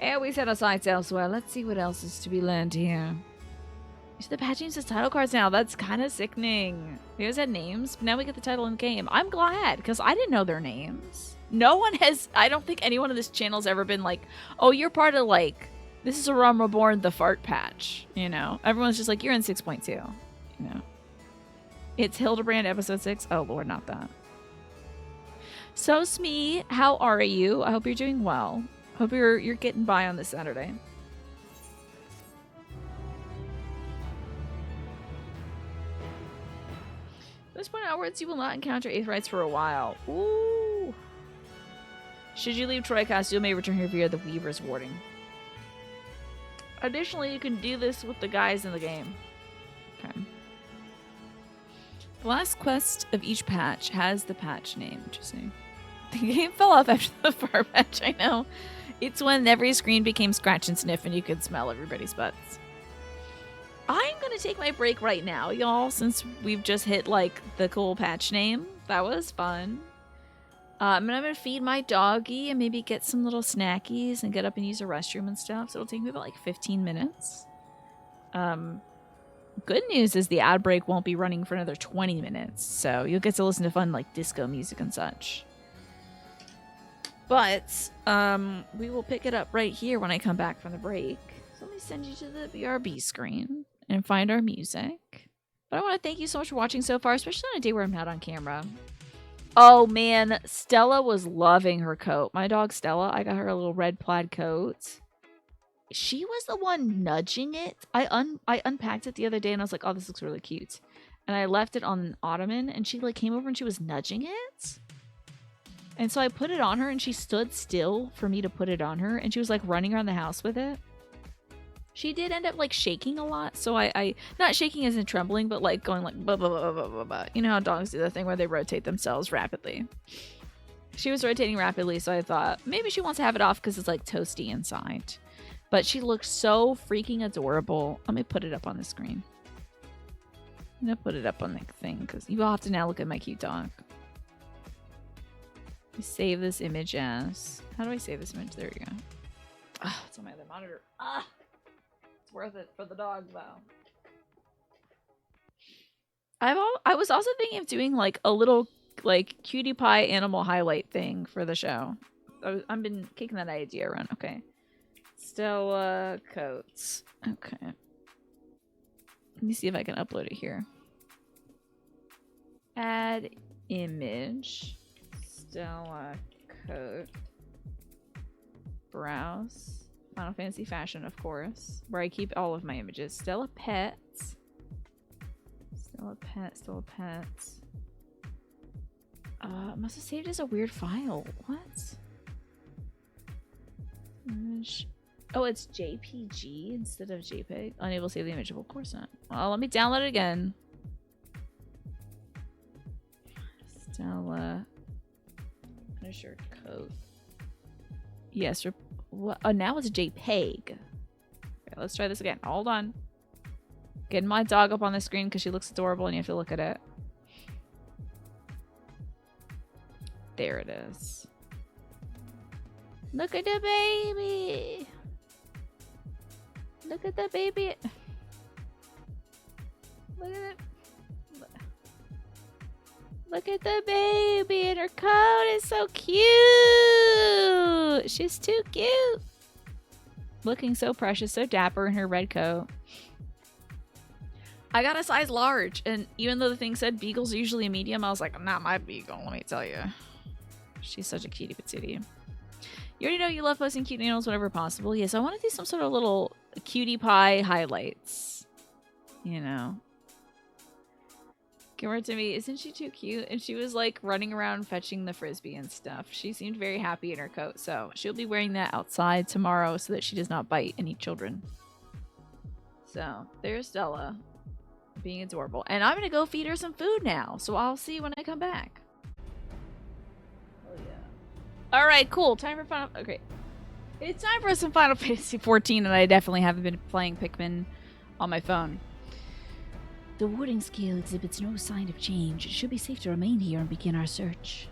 And we set our sights elsewhere. Let's see what else is to be learned here. So the patch names as title cards now. That's kind of sickening. We always had names, but now we get the title in the game. I'm glad, because I didn't know their names. No one has... I don't think anyone on this channel has ever been like, oh, you're part of, like... This is a Realm Reborn, the fart patch, you know? Everyone's just like, you're in 6.2, you know? It's Hildebrand episode 6. Oh, Lord, not that. So, Smee, how are you? I hope you're doing well. Hope you're getting by on this Saturday. From this point onwards, you will not encounter Aetherites for a while. Ooh. Should you leave Troycast, you may return here via the Weaver's Warding. Additionally, you can do this with the guys in the game. Okay. The last quest of each patch has the patch name. Interesting. The game fell off after the far patch, I know. It's when every screen became scratch and sniff and you could smell everybody's butts. I'm gonna take my break right now, y'all, since we've just hit, like, the cool patch name. That was fun. And I'm gonna feed my doggy and maybe get some little snackies and get up and use a restroom and stuff. So it'll take me about like 15 minutes. good news is the ad break won't be running for another 20 minutes, so you'll get to listen to fun like disco music and such. But we will pick it up right here when I come back from the break. So let me send you to the BRB screen and find our music. But I want to thank you so much for watching so far, especially on a day where I'm not on camera. Oh man, Stella was loving her coat. My dog Stella, I got her a little red plaid coat. She was the one nudging it. I unpacked it the other day and I was like, oh, this looks really cute. And I left it on an ottoman and she like came over and she was nudging it. And so I put it on her and she stood still for me to put it on her and she was like running around the house with it. She did end up like shaking a lot. So I not shaking as in trembling, but like going like blah, blah, blah, blah, blah, blah. You know how dogs do the thing where they rotate themselves rapidly. She was rotating rapidly, so I thought maybe she wants to have it off because it's like toasty inside. But she looked so freaking adorable. Let me put it up on the screen. I'm gonna put it up on the thing because you all have to now look at my cute dog. I save this image as. How do I save this image? There we go. Ah, it's on my other monitor. Ah, it's worth it for the dog though. I was also thinking of doing like a little like cutie pie animal highlight thing for the show. I've been kicking that idea around. Okay. Stella coats. Okay. Let me see if I can upload it here. Add image. Stella coat. Browse. Final Fantasy Fashion, of course. Where I keep all of my images. Stella Pets. Stella Pets. Stella Pets. Must have saved as a weird file. What? Image. Oh, it's JPG instead of JPEG. Unable to save the image. Of course not. Well, let me download it again. Stella. Finisher code. Yes. What? Oh, now it's JPEG. Okay, let's try this again. Hold on. Getting my dog up on the screen because she looks adorable and you have to look at it. There it is. Look at the baby. Look at the baby. Look at it. Look at the baby and her coat is so cute. She's too cute. Looking so precious, so dapper in her red coat. I got a size large, and even though the thing said beagles are usually a medium, I was like, not my beagle, let me tell you. She's such a cutie patootie. You already know you love posting cute animals whenever possible. Yes, I want to do some sort of little cutie pie highlights. You know. Give her to me. Isn't she too cute? And she was like running around fetching the frisbee and stuff. She seemed very happy in her coat. So she'll be wearing that outside tomorrow so that she does not bite any children. So there's Stella being adorable. And I'm going to go feed her some food now. So I'll see you when I come back. Oh yeah. All right, cool. Time for Final... Okay. It's time for some Final Fantasy XIV, and I definitely haven't been playing Pikmin on my phone. The warding scale exhibits no sign of change. It should be safe to remain here and begin our search.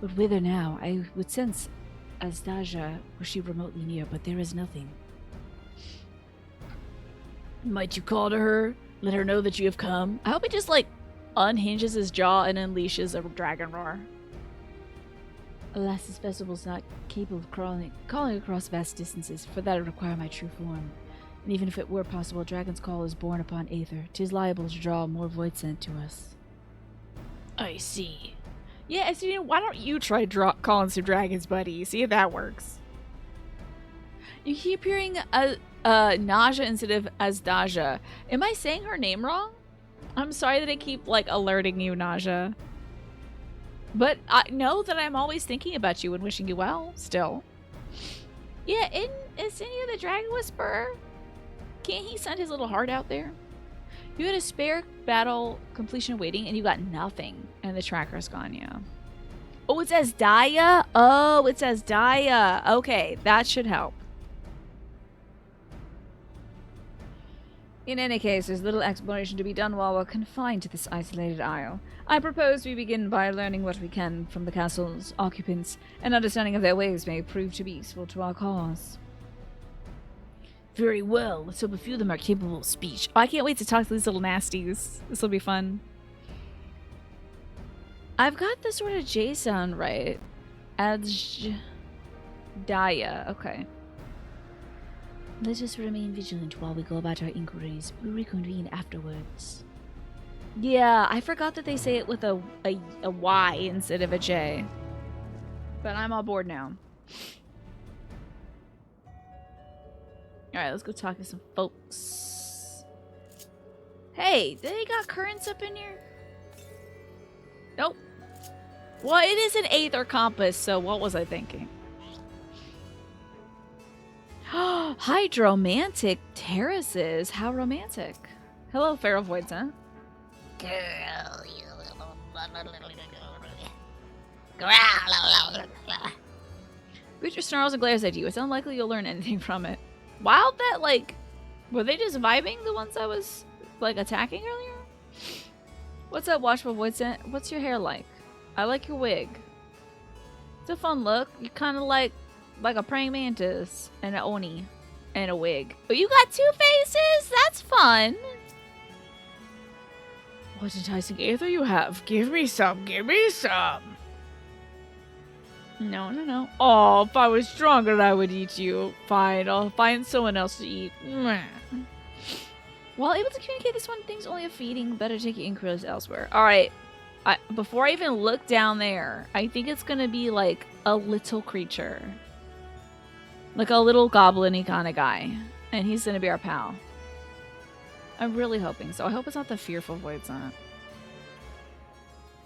But whither now? I would sense Asdaja were she remotely near, but there is nothing. Might you call to her? Let her know that you have come? I hope he just, like, unhinges his jaw and unleashes a dragon roar. Alas, this festival's not capable of calling across vast distances, for that would require my true form. And even if it were possible, a dragon's call is born upon Aether. 'Tis liable to draw more void sent to us. I see. Yeah, so why don't you try calling some dragons, buddy? See if that works. You keep hearing Naja instead of Asdaja. Am I saying her name wrong? I'm sorry that I keep, like, alerting you, Naja. But I know that I'm always thinking about you and wishing you well, still. Yeah, is any of the Dragon Whisperer? Can't he send his little heart out there? You had a spare battle completion waiting and you got nothing. And the tracker's gone, yeah. Oh, it says Daya? Oh, it says Daya. Okay, that should help. In any case, there's little exploration to be done while we're confined to this isolated isle. I propose we begin by learning what we can from the castle's occupants, and understanding of their ways may prove to be useful to our cause. Very well. Let's hope a few of them are capable of speech. Oh, I can't wait to talk to these little nasties. This will be fun. I've got the sort of J sound right. Daya. Okay. Let us remain vigilant while we go about our inquiries. We'll reconvene afterwards. Yeah, I forgot that they say it with a Y instead of a J. But I'm on board now. Alright, let's go talk to some folks. Hey, they got currents up in here? Nope. Well, it is an Aether compass, so what was I thinking? Hydromantic terraces. How romantic. Hello, Feral Voids, huh? Girl, you little... Booster snarls and glares at you. It's unlikely you'll learn anything from it. Wow, that, like... Were they just vibing, the ones I was, like, attacking earlier? What's up, Watchful Voids? What's your hair like? I like your wig. It's a fun look. You kind of like a praying mantis and an oni and a wig. Oh, you got two faces? That's fun. What enticing aether you have? Give me some. Give me some. No, no, no. Oh, if I was stronger, I would eat you. Fine, I'll find someone else to eat. While able to communicate this one, things only have feeding. Better take your inquiries elsewhere. All right. Before I even look down there, I think it's going to be like a little creature. Like a little goblin-y kind of guy. And he's going to be our pal. I'm really hoping so. I hope it's not the Fearful Voids on it.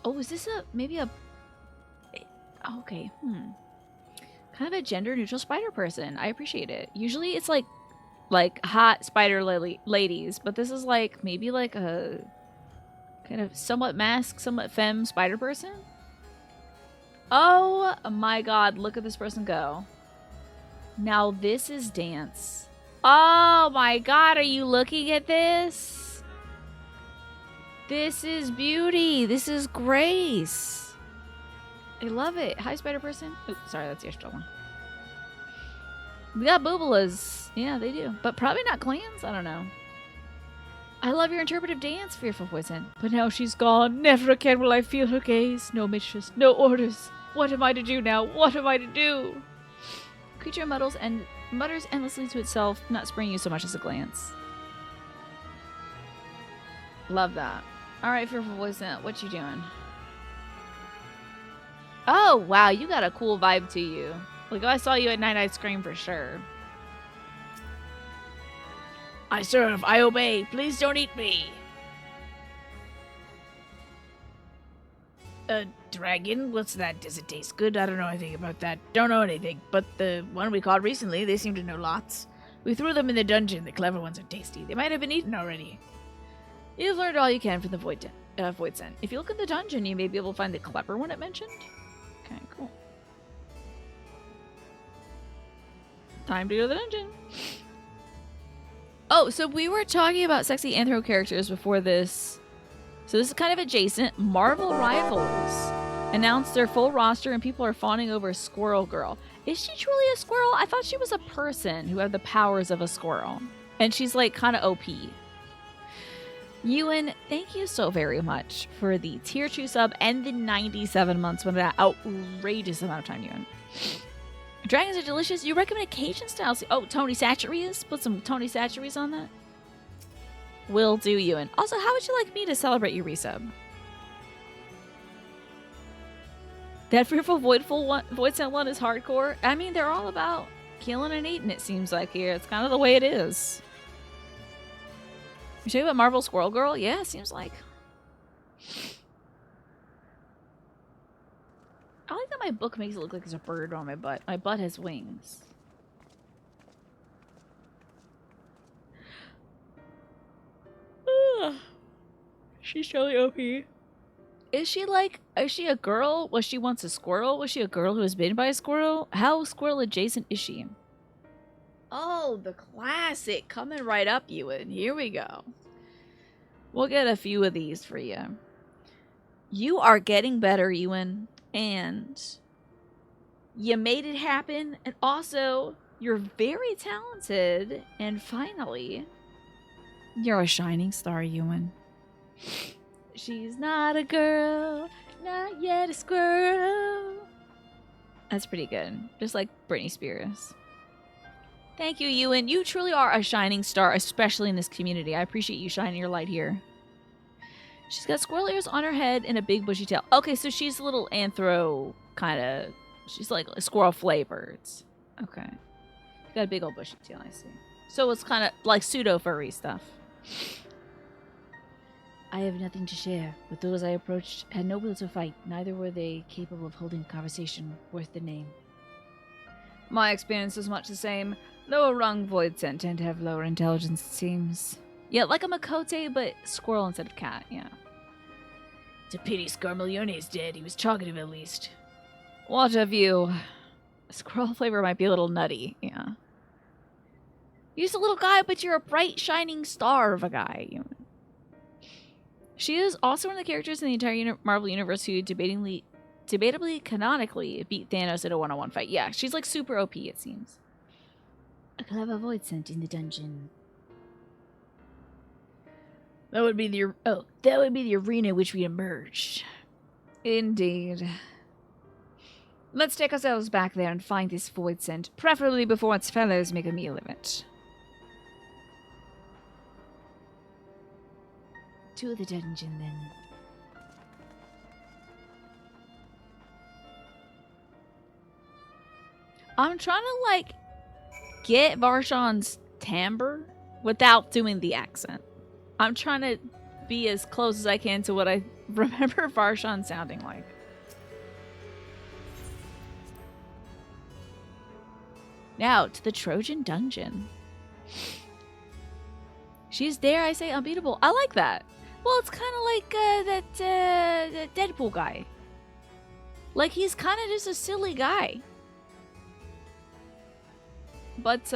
Oh, is this maybe a... Okay, kind of a gender-neutral spider person. I appreciate it. Usually it's like hot spider ladies, but this is like maybe like a kind of somewhat masked, somewhat femme spider person. Oh my god, look at this person go. Now this is dance. Oh my god, are you looking at this? This is beauty. This is grace. I love it. Hi, spider person. Oh, sorry, that's the extra one. We got boobalas. Yeah, they do. But probably not clans. I don't know. I love your interpretive dance, Fearful Poison. But now she's gone. Never again will I feel her gaze. No mistress, no orders. What am I to do now? What am I to do? Creature mutters endlessly to itself, not sparing you so much as a glance. Love that. Alright, Fearful Poison, what you doing? Oh, wow, you got a cool vibe to you. Like, I saw you at Night I'd scream for sure. I serve, I obey, please don't eat me. Dragon? What's that? Does it taste good? I don't know anything about that. Don't know anything, but the one we caught recently, they seem to know lots. We threw them in the dungeon. The clever ones are tasty. They might have been eaten already. You've learned all you can from the Void Sen. If you look in the dungeon, you may be able to find the clever one it mentioned. Okay, cool. Time to go to the dungeon. Oh, so we were talking about sexy anthro characters before this. So this is kind of adjacent. Marvel Rivals announced their full roster and people are fawning over Squirrel Girl. Is she truly a squirrel? I thought she was a person who had the powers of a squirrel. And she's like kind of OP. Ewan, thank you so very much for the tier 2 sub and the 97 months with that outrageous amount of time, Ewan. Dragons are delicious. You recommend a Cajun style? Oh, Tony Satcheries? Put some Tony Satcheries on that. Will do, Ewan. Also, how would you like me to celebrate your resub? That Fearful Void Sen one is hardcore. I mean, they're all about killing and eating, it seems like here. It's kind of the way it is. You talking about Marvel Squirrel Girl? Yeah, seems like. I like that my book makes it look like there's a bird on my butt. My butt has wings. She's totally OP. Is she a girl? Was she once a squirrel? Was she a girl who was bitten by a squirrel? How squirrel adjacent is she? Oh, the classic. Coming right up, Ewan. Here we go. We'll get a few of these for you. You are getting better, Ewan. And you made it happen. And also, You're very talented, and finally, you're a shining star, Ewan. She's not a girl, not yet a squirrel. That's pretty good. Just like Britney Spears. Thank you, Ewan. You truly are a shining star, especially in this community. I appreciate you shining your light here. She's got squirrel ears on her head and a big bushy tail. Okay, so she's a little anthro kind of. She's like squirrel flavored. Okay. Got a big old bushy tail, I see. So it's kind of like pseudo furry stuff. I have nothing to share, but those I approached had no will to fight. Neither were they capable of holding a conversation worth the name. My experience was much the same. Lower rung void scent tend to have lower intelligence, it seems. Yeah, like a Makote, but squirrel instead of cat, yeah. It's a pity Scarmellione's dead. He was talkative at least. What of you? Squirrel flavor might be a little nutty, yeah. You're just a little guy, but you're a bright, shining star of a guy. She is also one of the characters in the entire Marvel Universe who debatably, canonically, beat Thanos in a one-on-one fight. Yeah, she's like super OP, it seems. A clever void scent in the dungeon. That would be the arena in which we emerged. Indeed. Let's take ourselves back there and find this void scent, preferably before its fellows make a meal of it. To the dungeon, then. I'm trying to, like, get Varshan's timbre without doing the accent. I'm trying to be as close as I can to what I remember Varshan sounding like. Now, to the Trojan dungeon. She's, dare I say, unbeatable. I like that. Well, it's kind of like that Deadpool guy. Like, he's kind of just a silly guy. But,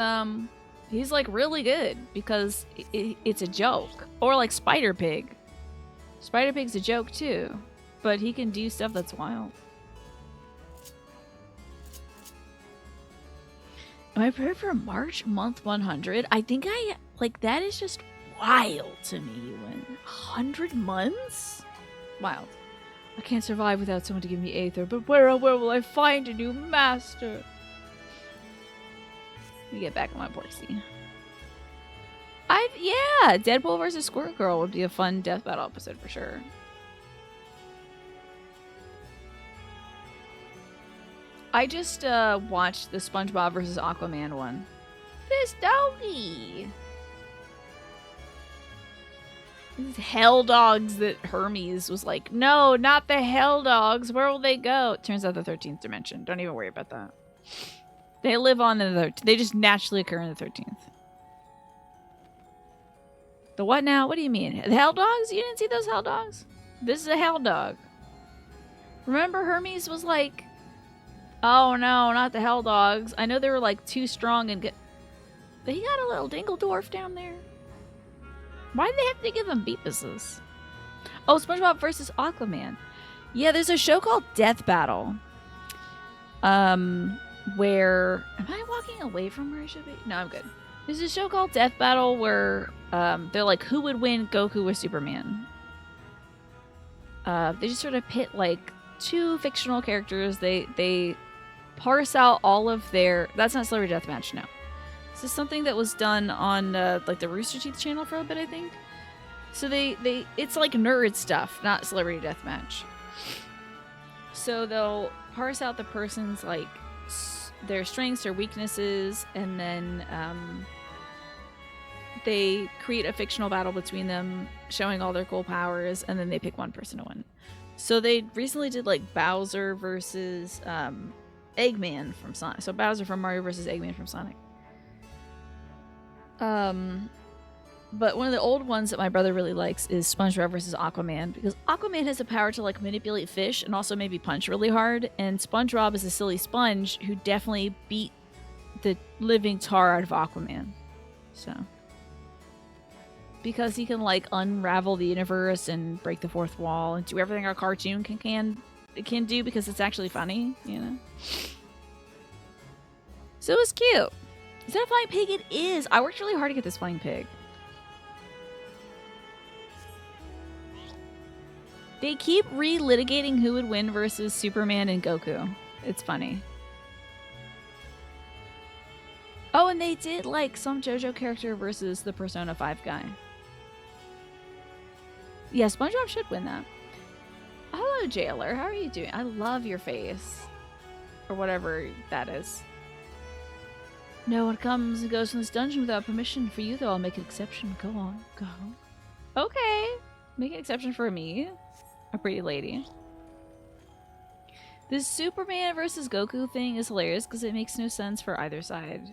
he's, like, really good because it's a joke. Or, like, Spider-Pig. Spider-Pig's a joke, too. But he can do stuff that's wild. Am I prepared for March month 100? I think like, that is just wild to me, Ewan. 100 months? Wild. I can't survive without someone to give me Aether, but where will I find a new master? Let me get back on my Porksy. Yeah, Deadpool versus Squirrel Girl would be a fun death battle episode for sure. I just watched the SpongeBob versus Aquaman one. This doggy! These hell dogs that Hermes was like, no, not the hell dogs. Where will they go? Turns out the 13th dimension. Don't even worry about that. They live on in the they just naturally occur in the 13th. The what now? What do you mean? The hell dogs? You didn't see those hell dogs? This is a hell dog. Remember Hermes was like, oh no, not the hell dogs. I know they were like too strong and but he got a little dingle dwarf down there. Why did they have to give him Beepuses? Oh, SpongeBob versus Aquaman. Yeah, there's a show called Death Battle. Where am I walking away from where I should be? No, I'm good. There's a show called Death Battle where they're like, who would win, Goku or Superman? They just sort of pit like two fictional characters. They parse out all of their. That's not Celebrity Deathmatch, no. This is something that was done on like the Rooster Teeth channel for a bit, I think. So it's like nerd stuff, not Celebrity Deathmatch. So they'll parse out the person's like their strengths, their weaknesses, and then they create a fictional battle between them, showing all their cool powers, and then they pick one person to win. So they recently did like Bowser versus Eggman from Sonic. So Bowser from Mario versus Eggman from Sonic. But one of the old ones that my brother really likes is SpongeBob versus Aquaman, because Aquaman has the power to like manipulate fish and also maybe punch really hard, and SpongeBob is a silly sponge who definitely beat the living tar out of Aquaman. So because he can like unravel the universe and break the fourth wall and do everything a cartoon can do because it's actually funny, you know. So it was cute. Is that a flying pig? It is. I worked really hard to get this flying pig. They keep relitigating who would win versus Superman and Goku. It's funny. Oh, and they did like some JoJo character versus the Persona 5 guy. Yeah, SpongeBob should win that. Hello, Jailer. How are you doing? I love your face. Or whatever that is. No one comes and goes from this dungeon without permission. For you, though, I'll make an exception. Go on. Go. Okay. Make an exception for me. A pretty lady. This Superman versus Goku thing is hilarious because it makes no sense for either side.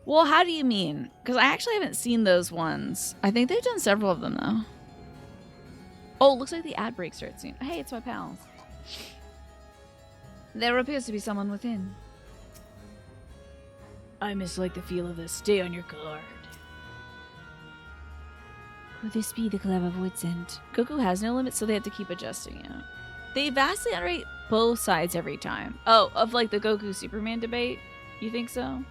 Well, how do you mean? Because I actually haven't seen those ones. I think they've done several of them, though. Oh, looks like the ad break starts soon. Hey, it's my pals. There appears to be someone within. I mislike the feel of this. Stay on your guard. Could this be the clever void sent? Goku has no limits, so they have to keep adjusting it. They vastly underrate both sides every time. Oh, of like the Goku Superman debate? You think so?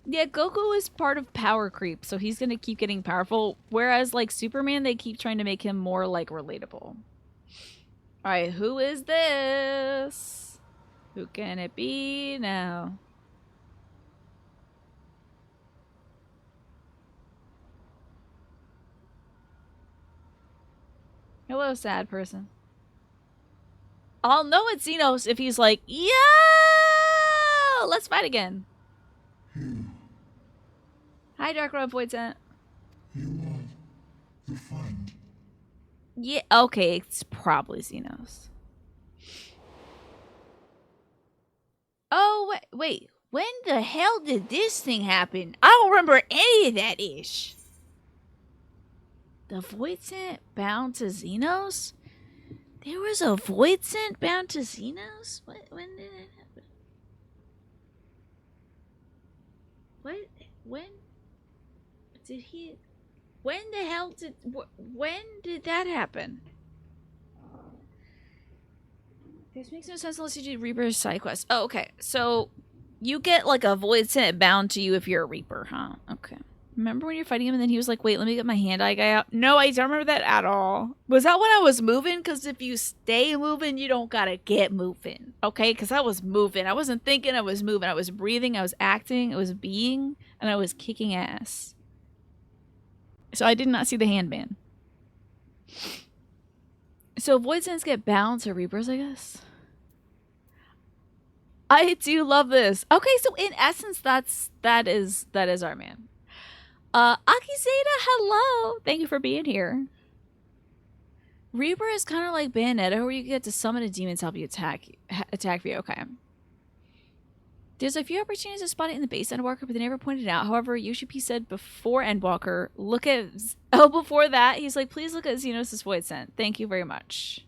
Yeah, Goku is part of power creep, so he's gonna keep getting powerful. Whereas like Superman, they keep trying to make him more like relatable. Alright, who is this? Who can it be now? Hello, sad person. I'll know it's Xenos if he's like, yo, let's fight again. Hi, Dark Road Void Sent. You want the fun? Yeah, okay, it's probably Xenos. Oh, wait. When the hell did this thing happen? I don't remember any of that ish. The Void Sent bound to Xenos? There was a Void Sent bound to Xenos? When did it happen? When did he... When the hell did... When did that happen? This makes no sense unless you do Reaper's side quest. Oh, okay. So, you get like a Void Sent bound to you if you're a Reaper, huh? Okay. Remember when you're fighting him and then he was like, wait, let me get my hand-eye guy out? No, I don't remember that at all. Was that when I was moving? Because if you stay moving, you don't gotta get moving. Okay? Because I was moving. I wasn't thinking, I was moving. I was breathing, I was acting, I was being, and I was kicking ass. So I did not see the handband. So Void Sents get bound to Reapers, I guess. I do love this. Okay, so in essence, that is our man. Akizeta, hello. Thank you for being here. Reaper is kind of like Bayonetta, where you get to summon a demon to help you attack you. Okay. There's a few opportunities to spot it in the base Endwalker, but they never pointed it out. However, Yoshi said before Endwalker, look at... Oh, before that, he's like, please look at Xenos' Void Sent. Thank you very much.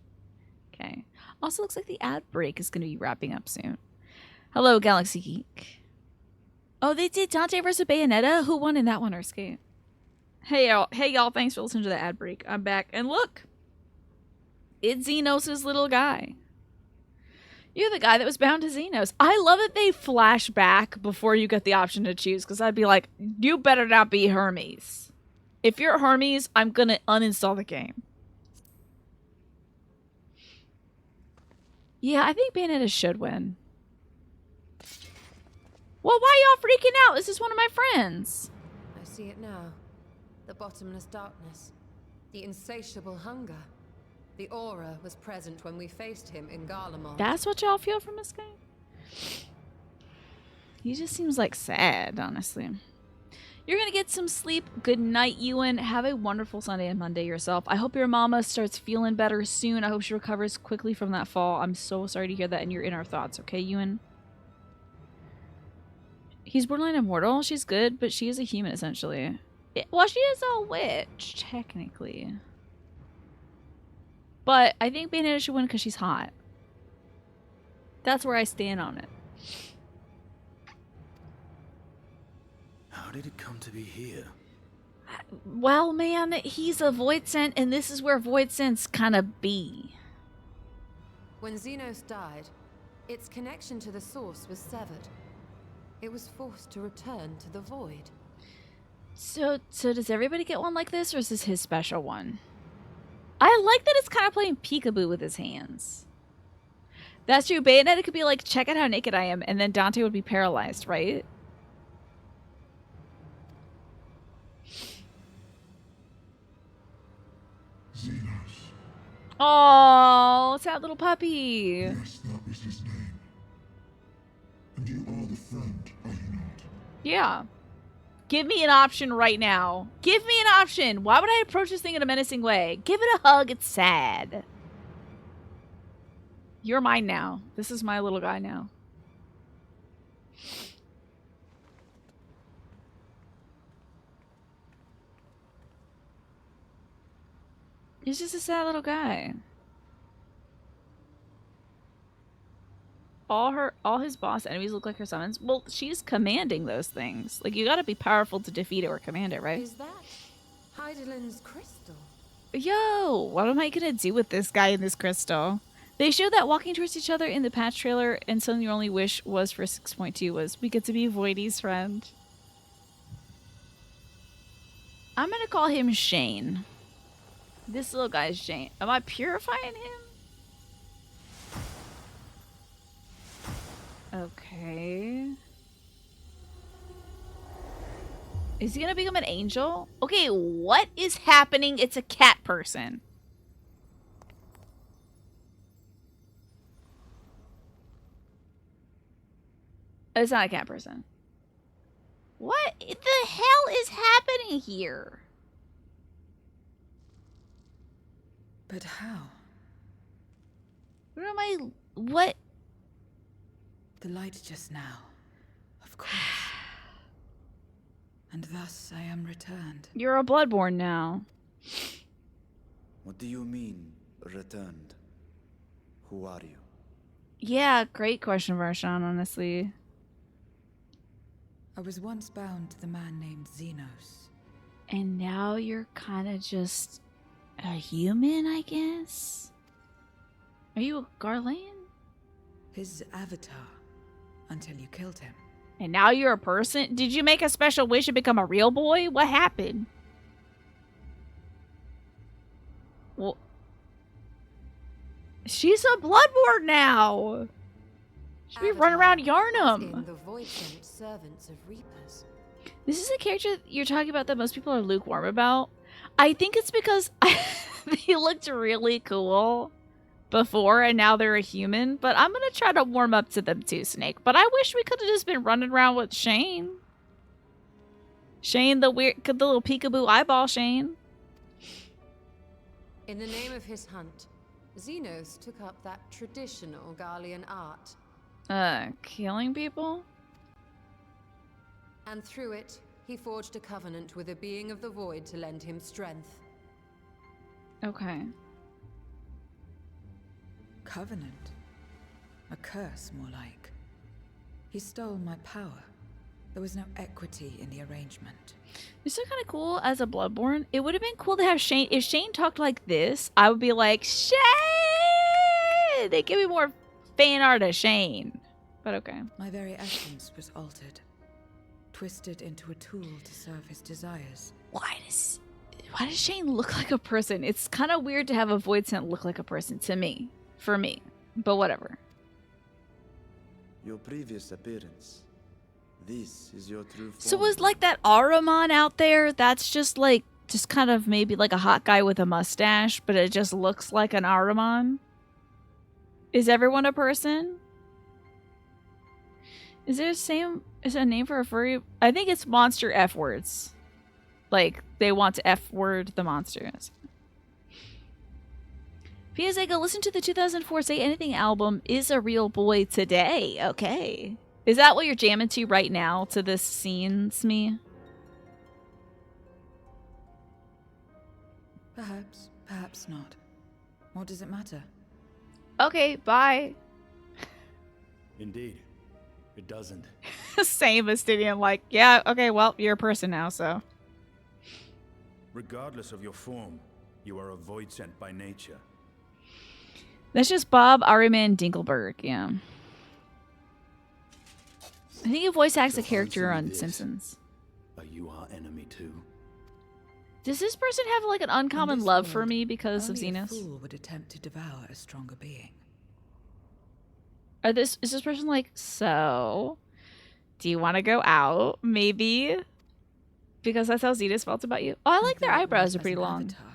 Okay. Also looks like the ad break is going to be wrapping up soon. Hello, Galaxy Geek. Oh, they did Dante versus Bayonetta? Who won in that one, Erscape? Hey, y'all. Thanks for listening to the ad break. I'm back. And look. It's Xenos' little guy. You're the guy that was bound to Xenos. I love that they flash back before you get the option to choose, because I'd be like, you better not be Hermes. If you're Hermes, I'm going to uninstall the game. Yeah, I think Bayonetta should win. Well, why y'all freaking out? This is one of my friends. I see it now. The bottomless darkness. The insatiable hunger. The aura was present when we faced him in Garlemald. That's what y'all feel from this guy? He just seems like sad, honestly. You're gonna get some sleep. Good night, Ewan. Have a wonderful Sunday and Monday yourself. I hope your mama starts feeling better soon. I hope she recovers quickly from that fall. I'm so sorry to hear that, and you're in our thoughts, okay, Ewan? He's borderline immortal. She's good, but she is a human, essentially. Well, she is a witch, technically. But I think Bayonetta should win because she's hot. That's where I stand on it. How did it come to be here? Well, man, he's a Void Sent, and this is where Void Sents kind of be. When Xenos died, Its connection to the source was severed. It was forced to return to the void. So does everybody get one like this, or is this his special one? I like that it's kind of playing peekaboo with his hands. That's true. Bayonetta could be like, check out how naked I am, and then Dante would be paralyzed, right? Xenos. Oh, sad little puppy. Yes, that was his name. And you are the friend, are you not? Yeah. Give me an option right now. Give me an option. Why would I approach this thing in a menacing way? Give it a hug. It's sad. You're mine now. This is my little guy now. He's just a sad little guy. All his boss enemies look like her summons. Well, she's commanding those things. Like, you gotta be powerful to defeat it or command it, right? Is that Heidelin's crystal? Yo, what am I gonna do with this guy and this crystal? They showed that walking towards each other in the patch trailer, and something your only wish was for 6.2 was we get to be Voidy's friend. I'm gonna call him Shane. This little guy's Shane. Am I purifying him? Okay. Is he gonna become an angel? Okay, what is happening? It's a cat person. It's not a cat person. What the hell is happening here? But how? What am I... What? The light just now. Of course. And thus I am returned. You're a Bloodborne now. What do you mean, returned? Who are you? Yeah, great question, Varshan, honestly. I was once bound to the man named Xenos. And now you're kind of just a human, I guess? Are you a Garlean? His avatar. Until you killed him. And now you're a person? Did you make a special wish and become a real boy? What happened? Well, she's a Bloodborne now. Should we run around Yarnum? In the void-sent servants of Reapers. This is a character you're talking about that most people are lukewarm about. I think it's because they looked really cool before and now they're a human, but I'm gonna try to warm up to them too, Snake. But I wish we could have just been running around with Shane. Shane, the little peekaboo eyeball Shane. In the name of his hunt, Xenos took up that traditional Garlean art. Killing people? And through it, he forged a covenant with a being of the void to lend him strength. Okay. Covenant? A curse, more like. He stole my power. There was no equity in the arrangement. It's still kind of cool as a Bloodborne. It would have been cool to have Shane. If Shane talked like this, I would be like, Shane! They give me more fan art of Shane. But okay. My very essence was altered. Twisted into a tool to serve his desires. Why does Shane look like a person? It's kind of weird to have a void scent look like a person to me. For me. But whatever. Your previous appearance. This is your true form. So was like that Ahriman out there? That's just like, just kind of maybe like a hot guy with a mustache, but it just looks like an Ahriman? Is everyone a person? Is there a name for a furry? I think it's monster F words. Like, they want to F word the monsters. PSA, go listen to the 2004 Say Anything album, Is a Real Boy Today. Okay. Is that what you're jamming to right now, to this scene, Smee? Perhaps, perhaps not. What does it matter? Okay, bye. Indeed. It doesn't. Same as Stidian, like, yeah, okay, well, you're a person now, so. Regardless of your form, you are a void sent by nature. That's just Bob Ahriman Dinkelberg, yeah. I think he voice acts a So character answer me on this. Simpsons. Are you our enemy too? Does this person have like an In uncommon this love for world, me because of only a Xenos? fool would attempt to devour a stronger being. Is this person like, so do you want to go out? Maybe because that's how Xenos felt about you. Oh, I like their Though it eyebrows was are as pretty an long. avatar,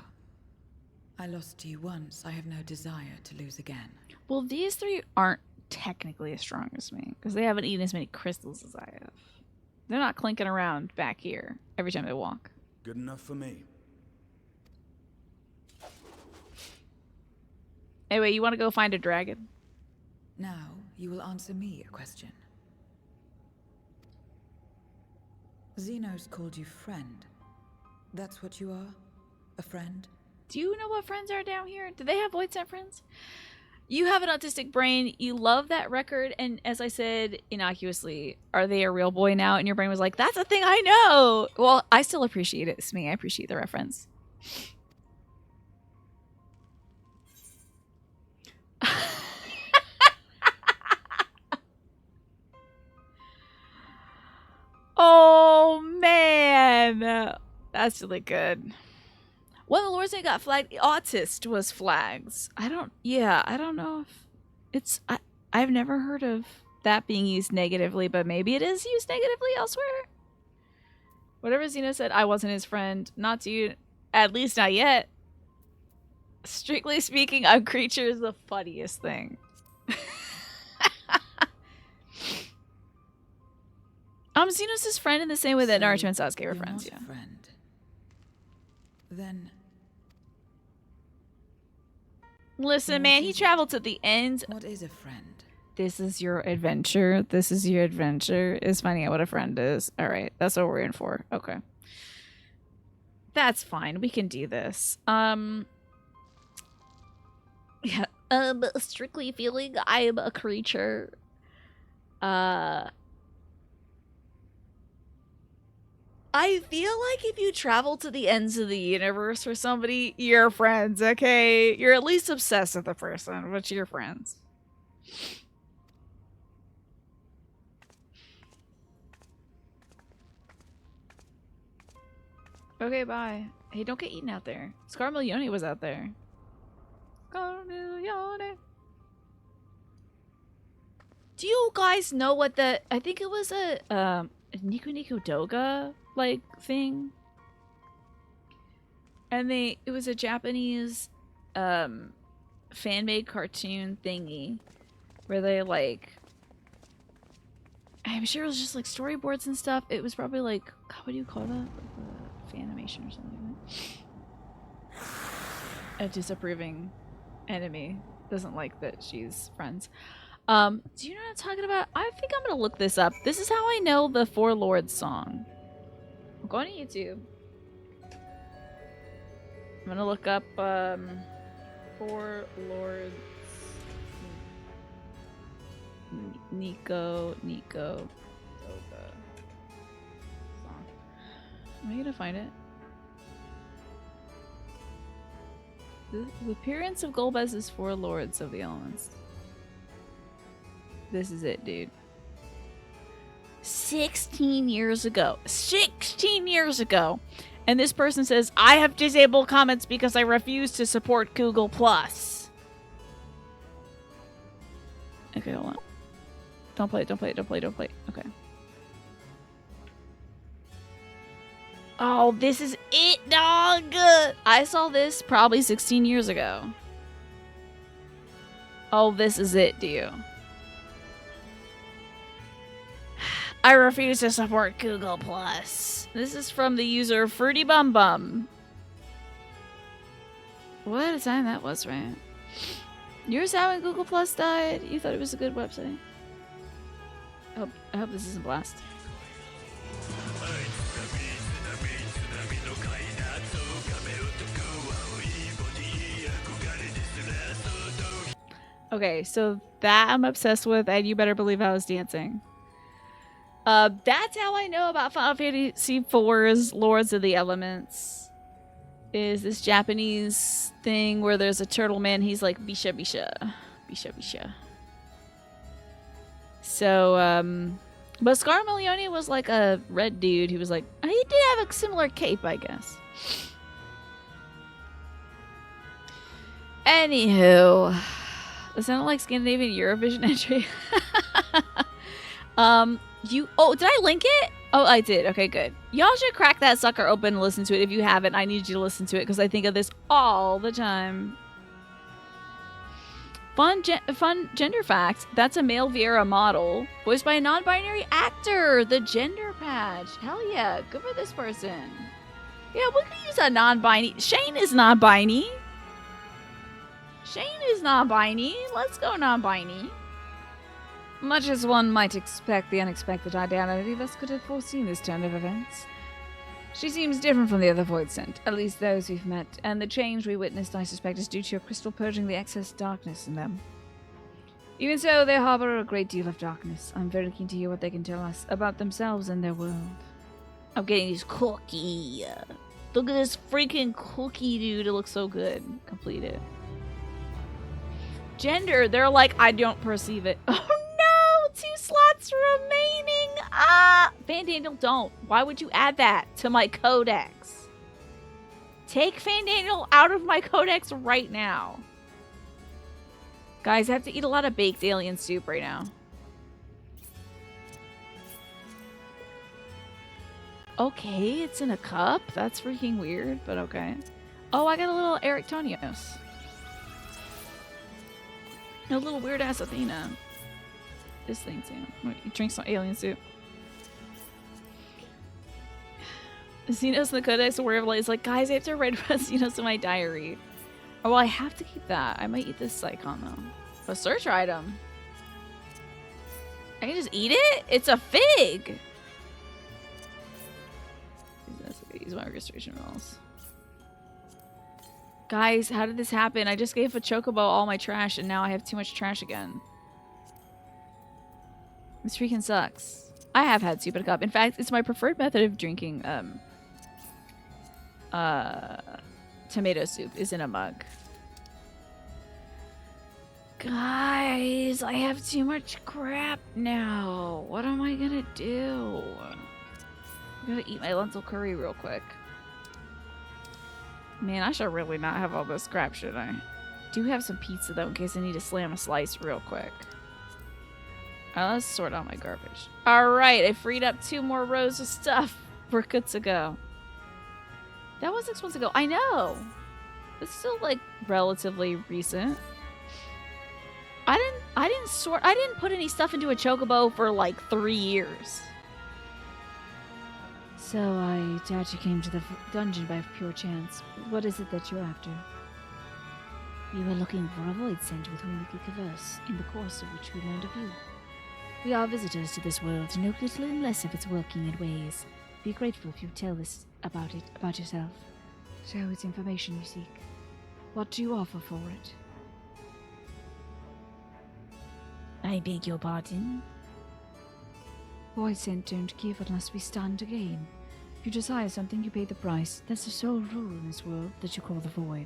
I lost to you once. I have no desire to lose again. Well, these three aren't technically as strong as me because they haven't eaten as many crystals as I have. They're not clinking around back here every time they walk. Good enough for me. Anyway, you want to go find a dragon? Now, you will answer me a question. Xenos called you friend. That's what you are? A friend? Do you know what friends are down here? Do they have void set friends? You have an autistic brain. You love that record. And as I said innocuously, are they a real boy now? And your brain was like, that's a thing I know. Well, I still appreciate it. It's me. I appreciate the reference. Oh, man. That's really good. One of the lords that got flagged, autist was flags. I don't know if it's, I've never heard of that being used negatively, but maybe it is used negatively elsewhere. Whatever Xeno said, I wasn't his friend. Not to you, at least not yet. Strictly speaking, a creature is the funniest thing. Xenos his friend in the same way that Naruto and Sasuke were You're friends, not yeah. a friend. Then Listen, man, he traveled to the ends. what is a friend? This is your adventure. This is your adventure. Is finding out what a friend is. All right, that's what we're in for. Okay, that's fine. We can do this. Yeah. Strictly feeling I am a creature. I feel like if you travel to the ends of the universe for somebody, you're friends, okay? You're at least obsessed with the person, but you're friends. Okay, bye. Hey, don't get eaten out there. Scarmiglione was out there. Scarmiglione. Do you guys know what the... I think it was a Niku Niku Doga like thing. And it was a Japanese fan-made cartoon thingy where they like, I'm sure it was just like storyboards and stuff. It was probably like, God, what do you call that? Like fan animation or something like that. A disapproving enemy doesn't like that she's friends. Do you know what I'm talking about? I think I'm gonna look this up. This is how I know the Four Lords song. I'm going to YouTube. I'm gonna look up Four Lords Nico Doga song. Am I gonna find it? The appearance of Golbez's Four Lords of the Elements. This is it, dude. 16 years ago. 16 years ago. And this person says, I have disabled comments because I refuse to support Google+. Okay, hold on. Don't play it. Okay. Oh, this is it, dog! I saw this probably 16 years ago. Oh, this is it, do you? I refuse to support Google+. This is from the user Fruity Bum Bum. What a time that was, right? You were sad when Google Plus died? You thought it was a good website? I hope this isn't blast. Okay, so that I'm obsessed with, and you better believe I was dancing. That's how I know about Final Fantasy IV's Lords of the Elements. Is this Japanese thing where there's a turtle man, he's like Bisha Bisha. Bisha Bisha. So, But Scarmalione was like a red dude who was like, he did have a similar cape, I guess. Anywho, it sounded like Scandinavian Eurovision entry. Did I link it? Oh, I did. Okay, good. Y'all should crack that sucker open and listen to it. If you haven't, I need you to listen to it because I think of this all the time. Fun gender fact. That's a male Viera model, voiced by a non-binary actor. The gender patch. Hell yeah. Good for this person. Yeah, we could use a non-binary. Shane is non-binary. Shane is non-binary. Let's go non-binary. Much as one might expect the unexpected, none of us could have foreseen this turn of events. She seems different from the other Void Sent, at least those we've met, and the change we witnessed, I suspect, is due to your crystal purging the excess darkness in them. Even so, they harbor a great deal of darkness. I'm very keen to hear what they can tell us about themselves and their world. I'm getting these cookie. Look at this freaking cookie, dude. It looks so good. Complete it. Gender, they're like, I don't perceive it. Oh no! 2 slots remaining! Ah! Van Daniel, don't. Why would you add that to my codex? Take Van Daniel out of my codex right now. Guys, I have to eat a lot of baked alien soup right now. Okay, it's in a cup? That's freaking weird, but okay. Oh, I got a little Eric Tonios. A little weird-ass Athena. This thing, too. He drinks some alien soup. Xenos in the Codex aware of light is like, guys, I have to write about Xenos in my diary. Oh, well, I have to keep that. I might eat this Psychon, though. A search item. I can just eat it? It's a fig! Use my registration rules. Guys, how did this happen? I just gave a chocobo all my trash and now I have too much trash again. This freaking sucks. I have had soup in a cup. In fact, it's my preferred method of drinking tomato soup is in a mug. Guys, I have too much crap now. What am I gonna do? I'm gonna eat my lentil curry real quick. Man, I should really not have all this crap, should I? Do have some pizza, though, in case I need to slam a slice real quick. Alright, let's sort out my garbage. Alright, I freed up 2 more rows of stuff. We're good to go. That was 6 months ago. I know! It's still, like, relatively recent. I didn't put any stuff into a chocobo for, like, 3 years. So I doubt you came to the dungeon by pure chance. What is it that you're after? We were looking for a void sent with whom we could converse, in the course of which we learned of you. We are visitors to this world, know little unless of its working and ways. Be grateful if you tell us about yourself. Show its information you seek. What do you offer for it? I beg your pardon? Void sent don't give unless we stand to gain. If you desire something, you pay the price. That's the sole rule in this world that you call the void.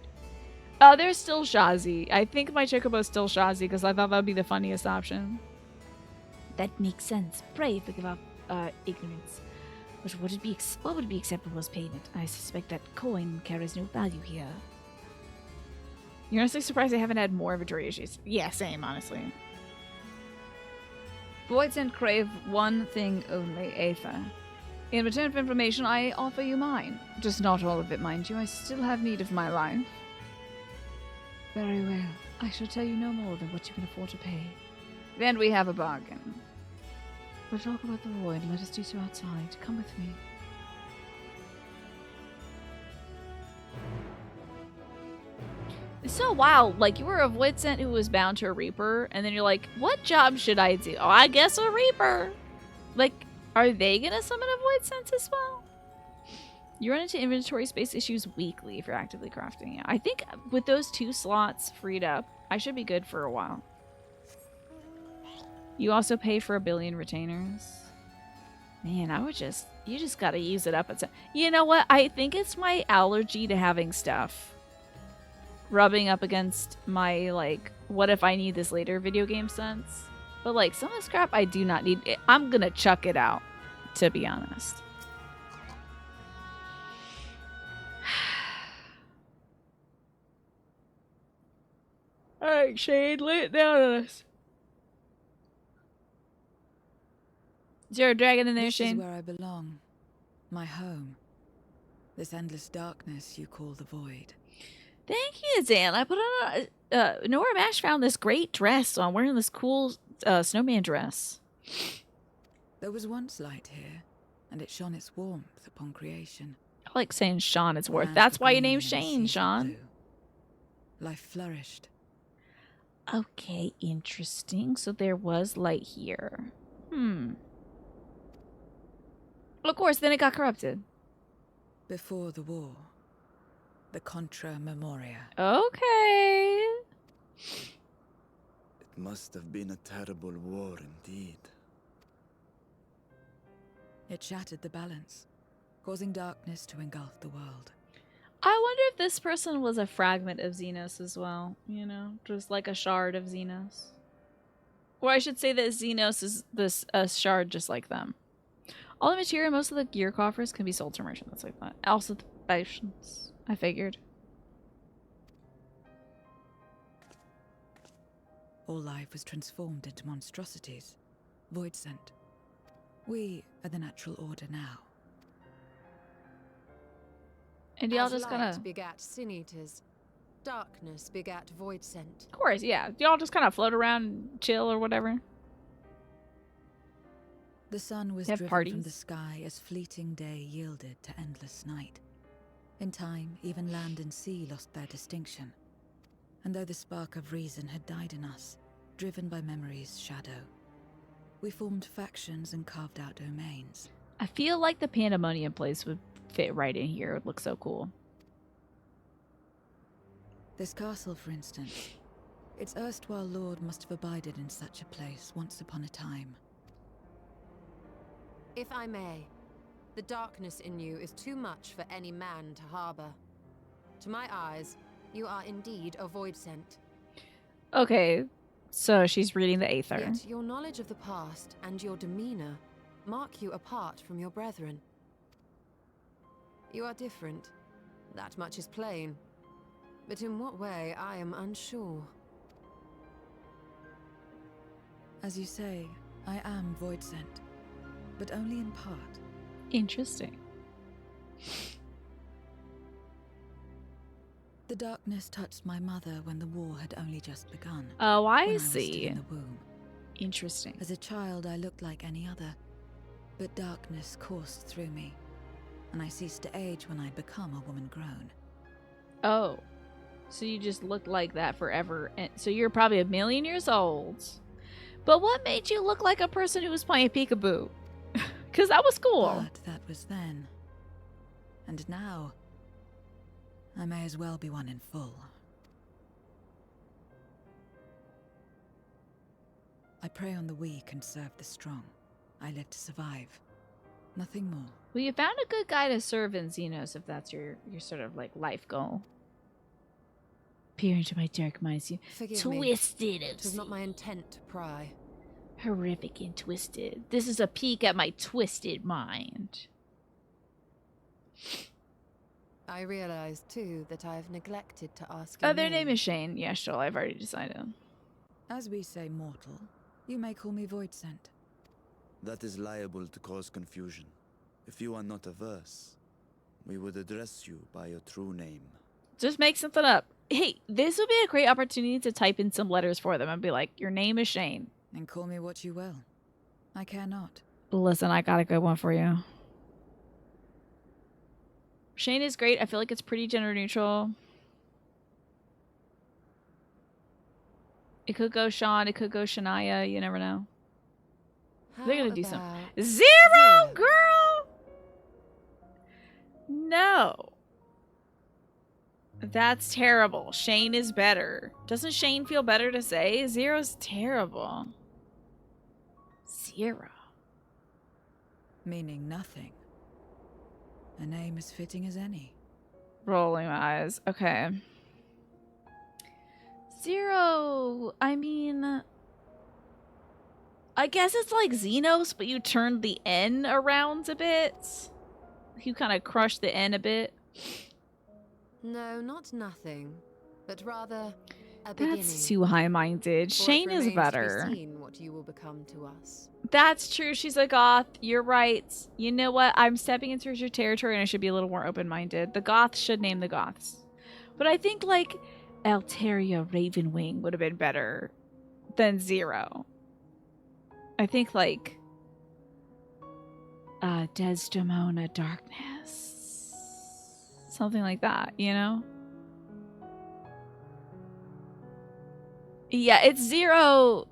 Oh, there's still Shazi. I think my chocobo's still Shazi because I thought that would be the funniest option. That makes sense. Pray forgive our ignorance. But what would be acceptable as payment? I suspect that coin carries no value here. You're honestly surprised I haven't had more inventory issues. Yeah, same, honestly. Voids and crave one thing only, Aether. In return for information, I offer you mine. Just not all of it, mind you. I still have need of my life. Very well. I shall tell you no more than what you can afford to pay. Then we have a bargain. We'll talk about the void. Let us do so outside. Come with me. It's so wild. Like, you were a void sent who was bound to a reaper, and then you're like, what job should I do? Oh, I guess a reaper. Like, are they gonna summon a void sent as well? You run into inventory space issues weekly if you're actively crafting it. I think with those 2 slots freed up, I should be good for a while. You also pay for 1 billion retainers. Man, you just gotta use it up. You know what? I think it's my allergy to having stuff rubbing up against my, like, what if I need this later video game sense. But like some of the scrap I do not need. I'm gonna chuck it out, to be honest. Alright, Shane, lay it down on us. Is there a dragon in there, This Shane? is where I belong. My home. This endless darkness you call the void. Thank you, Dan. I put on a... Nora Mash found this great dress, so I'm wearing this cool snowman dress. There was once light here, and it shone its warmth upon creation. I like saying Sean is worth. Lands That's were why your green name's and Shane, seas were Sean. blue. Life flourished. Okay, interesting. So there was light here. Of course, then it got corrupted. Before the war. The Contra Memoria. Okay. It must have been a terrible war indeed. It shattered the balance, causing darkness to engulf the world. I wonder if this person was a fragment of Xenos as well. You know, just like a shard of Xenos. Or I should say that Xenos is a shard just like them. All the material, most of the gear coffers can be sold to merchants like that. Also the potions, I figured. All life was transformed into monstrosities, void sent. We are the natural order now. And y'all As just light kind of... begat sin eaters, darkness begat void scent. Of course, yeah. Y'all just kind of float around and chill or whatever. The sun was Have driven parties? from the sky as fleeting day yielded to endless night. In time, even land and sea lost their distinction. And though the spark of reason had died in us, driven by memory's shadow, we formed factions and carved out domains. I feel like the Pandemonium place would fit right in here. It would look so cool. This castle, for instance. Its erstwhile lord must have abided in such a place once upon a time. If I may, the darkness in you is too much for any man to harbor. To my eyes, you are indeed a void scent. Okay, so she's reading the Aether. Yet your knowledge of the past and your demeanor mark you apart from your brethren. You are different. That much is plain. But in what way, I am unsure. As you say, I am void sent, but only in part. Interesting. The darkness touched my mother when the war had only just begun. Oh, I when I was still see. in the womb. Interesting. As a child, I looked like any other, but darkness coursed through me, and I ceased to age when I'd become a woman grown. Oh, so you just looked like that forever. And so you're probably a million years old. But what made you look like a person who was playing peekaboo? Because that was cool. But that was then. And now, I may as well be one in full. I prey on the weak and serve the strong. I live to survive. Nothing more. Well, you found a good guy to serve in Xenos if that's your sort of like life goal. Peer into my dark minds, you Forgive me. twisted. It was not my intent to pry. Horrific and twisted. This is a peek at my twisted mind. I realize, too, that I have neglected to ask Oh, your their name is Shane. Yeah, sure, I've already decided. As we say mortal, you may call me void sent. That is liable to cause confusion. If you are not averse, we would address you by your true name. Just make something up. Hey, this would be a great opportunity to type in some letters for them and be like, your name is Shane. And call me what you will. I care not. Listen, I got a good one for you. Shane is great. I feel like it's pretty gender neutral. It could go Sean. It could go Shania. You never know. They're gonna do something. about Zero, girl! No. That's terrible. Shane is better. Doesn't Shane feel better to say? Zero's terrible. Zero. Meaning nothing. A name as fitting as any. Rolling my eyes. Okay. Zero. I mean, I guess it's like Xenos, but you turned the N around a bit. You kind of crushed the N a bit. No, not nothing, but rather a beginning. That's too high-minded. For it Shane is remains better. to be seen what you will become to us. That's true. She's a goth. You're right. You know what? I'm stepping into your territory and I should be a little more open-minded. The goths should name the goths. But I think, like, Alteria Ravenwing would have been better than Zero. I think, like, Desdemona Darkness. Something like that, you know? Yeah, it's Zero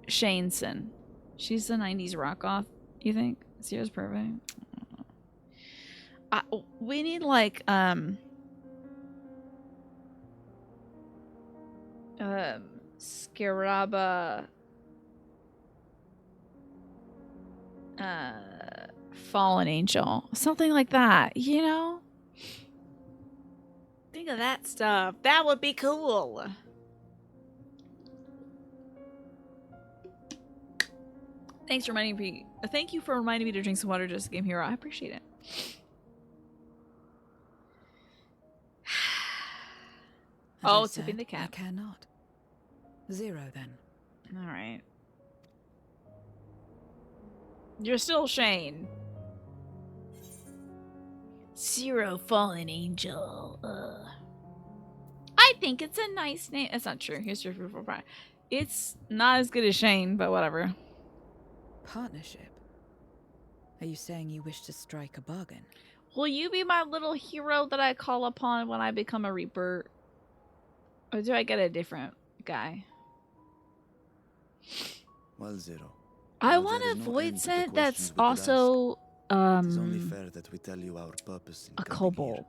Shaneson. She's the 90s rock goth, you think? Zero's perfect. We need, like, Scaraba, Fallen Angel. Something like that, you know? Think of that stuff. That would be cool. Thanks for reminding me. Thank you for reminding me to drink some water, just a game hero. I appreciate it. As I tipping the said, I cap. care not. Zero, then. All right. You're still Shane. Zero Fallen Angel. I think it's a nice name. That's not true. Here's your fruitful pride. It's not as good as Shane, but whatever. Partnership? Are you saying you wish to strike a bargain? Will you be my little hero that I call upon when I become a Reaper? Or do I get a different guy? Well, Zero. I though want there a is no void end to the scent questions that's we could also ask. It is only fair that we tell you our purpose in a coming here. kobold.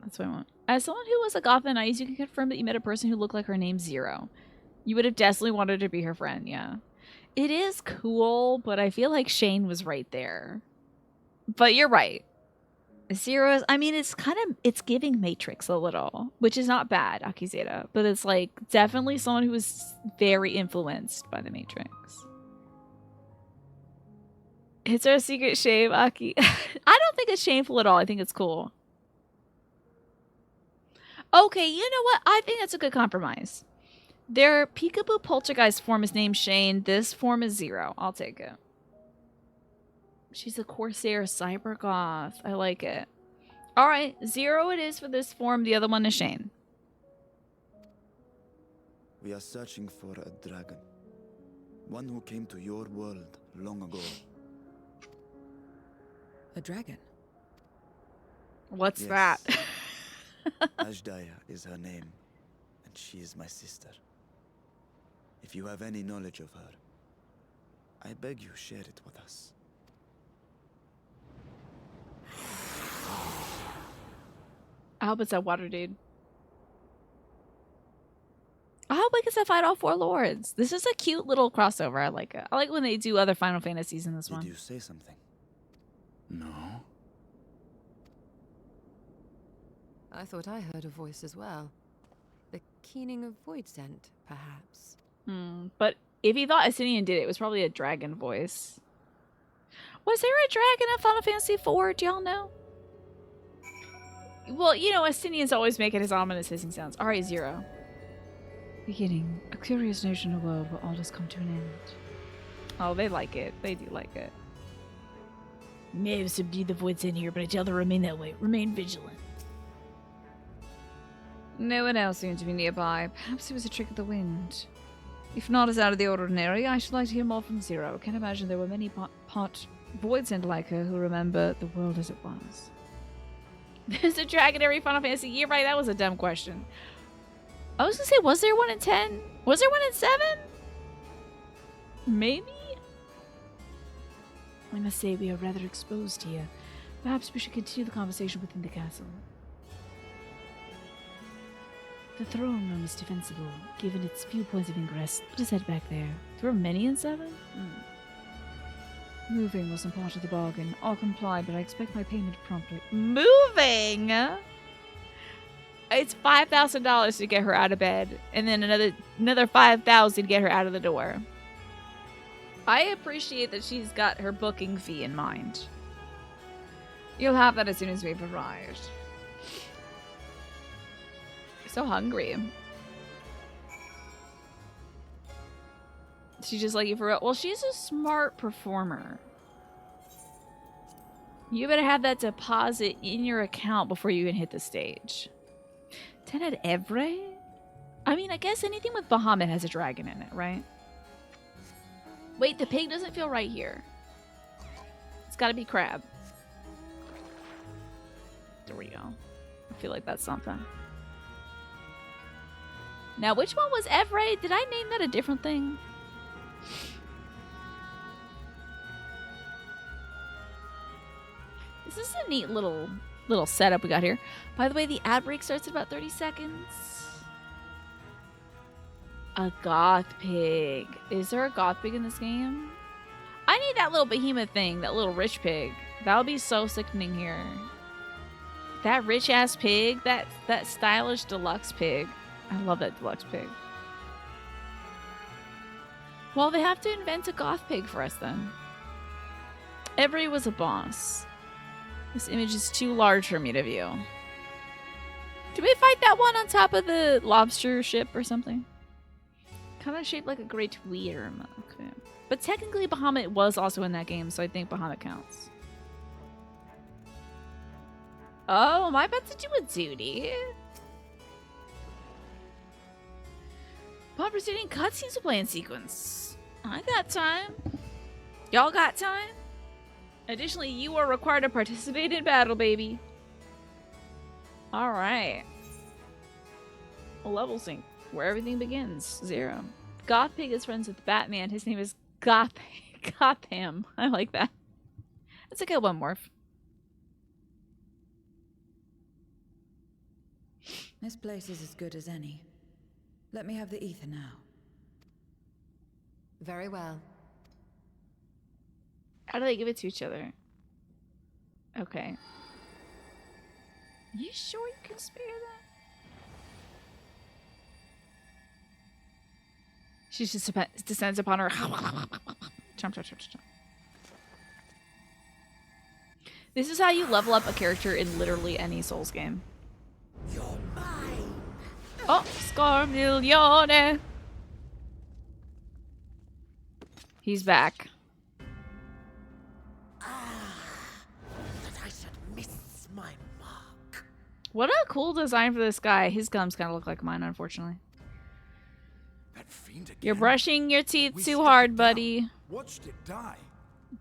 That's what I want. As someone who was a goth and nice, you can confirm that you met a person who looked like her name Zero. You would have definitely wanted to be her friend, yeah. It is cool, but I feel like Shane was right there. But you're right. Zero is, I mean, it's giving Matrix a little, which is not bad, Akizeta, but it's like definitely someone who was very influenced by the Matrix. It's our secret shame, Aki. I don't think it's shameful at all. I think it's cool. Okay, you know what? I think that's a good compromise. Their Peekaboo Poltergeist form is named Shane. This form is Zero. I'll take it. She's a Corsair Cyber Goth. I like it. Alright, Zero it is for this form. The other one is Shane. We are searching for a dragon. One who came to your world long ago. A dragon? What's Yes. that? Ashdaya is her name, and she is my sister. If you have any knowledge of her, I beg you share it with us. I hope it's that water dude. I hope we get to fight all four lords. This is a cute little crossover. I like it. I like when they do other Final Fantasies in this one. Did you say something? No? I thought I heard a voice as well. The keening of void scent, perhaps. But if you thought Asinian did it, it was probably a dragon voice. Was there a dragon in Final Fantasy IV? Do y'all know? Well, you know, Asinian's always making his ominous hissing sounds. Alright, Zero. Beginning. A curious notion of a world where all has come to an end. Oh, they like it. They do like it. You may have subdued the voids in here, but I tell them to remain that way. Remain vigilant. No one else seemed to be nearby. Perhaps it was a trick of the wind. If not as out of the ordinary, I should like to hear more from Zero. I can imagine there were many pot voids and like her who remember the world as it was. There's a dragon every Final Fantasy. You're right, that was a dumb question. I was gonna say, was there one in 10? Was there one in 7? Maybe? I must say we are rather exposed here. Perhaps we should continue the conversation within the castle. The throne room is defensible, given its few points of ingress. Let us head back there. There were many in 7? Moving wasn't part of the bargain. I'll comply, but I expect my payment promptly. Moving? It's $5,000 to get her out of bed, and then another $5,000 to get her out of the door. I appreciate that she's got her booking fee in mind. You'll have that as soon as we've arrived. So hungry. She just like you for real. Well, she's a smart performer. You better have that deposit in your account before you can hit the stage. 10 at every? I mean, I guess anything with Bahamut has a dragon in it, right? Wait, the pig doesn't feel right here. It's gotta be crab. There we go. I feel like that's something. Now, which one was Evray? Did I name that a different thing? This is a neat little setup we got here. By the way, the ad break starts in about 30 seconds. A goth pig. Is there a goth pig in this game? I need that little behemoth thing, that little rich pig. That would be so sickening here. That rich ass pig, that stylish deluxe pig. I love that deluxe pig. Well, they have to invent a goth pig for us then. Every was a boss. This image is too large for me to view. Did we fight that one on top of the lobster ship or something? Kind of shaped like a great worm. Okay. But technically Bahamut was also in that game, so I think Bahamut counts. Oh, am I about to do a duty? Upon proceeding cutscenes to play in sequence. I got time. Y'all got time? Additionally, you are required to participate in battle, baby. Alright. Level sync. Where everything begins. 0. Goth Pig is friends with Batman. His name is Gotham. I like that. That's a good one, Morph. This place is as good as any. Let me have the ether now. Very well. How do they give it to each other? Okay. You sure you can spare that? She just descends upon her. Chomp, chomp, chomp, chomp. This is how you level up a character in literally any Souls game. You're mine. Oh, Scarmiglione. He's back. That I should miss my mark. What a cool design for this guy. His gums kind of look like mine, unfortunately. That fiend again. You're brushing your teeth We too struck hard, it down, buddy. Watched it die.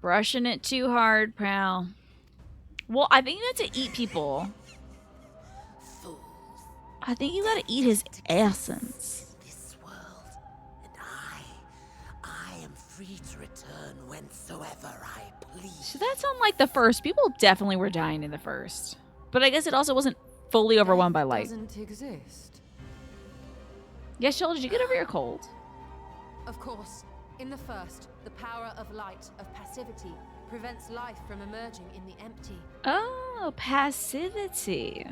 Brushing it too hard, pal. Well, I think you have to eat people. Fools. I think you gotta eat his essence. This world, and I am free to return whensoever I please. Should that sound like the first? People definitely were dying in the first. But I guess it also wasn't fully overwhelmed by light. Doesn't exist. Yes, Joel, did you get over your cold? Of course. In the first, the power of light, of passivity, prevents life from emerging in the empty. Oh, passivity.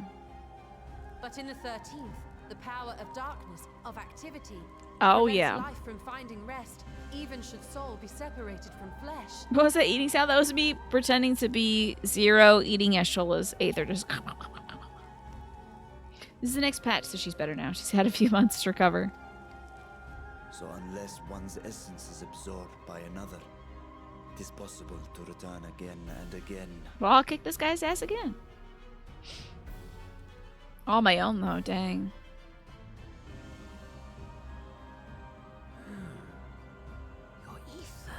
But in the 13th, the power of darkness, of activity, Oh, prevents yeah. life from finding rest, even should soul be separated from flesh. What was that eating sound? That was me pretending to be Zero eating Yeshola's Aether. Just. This is the next patch, so she's better now. She's had a few months to recover. So unless one's essence is absorbed by another, it is possible to return again and again. Well, I'll kick this guy's ass again. All my own, though. Dang. Your ether.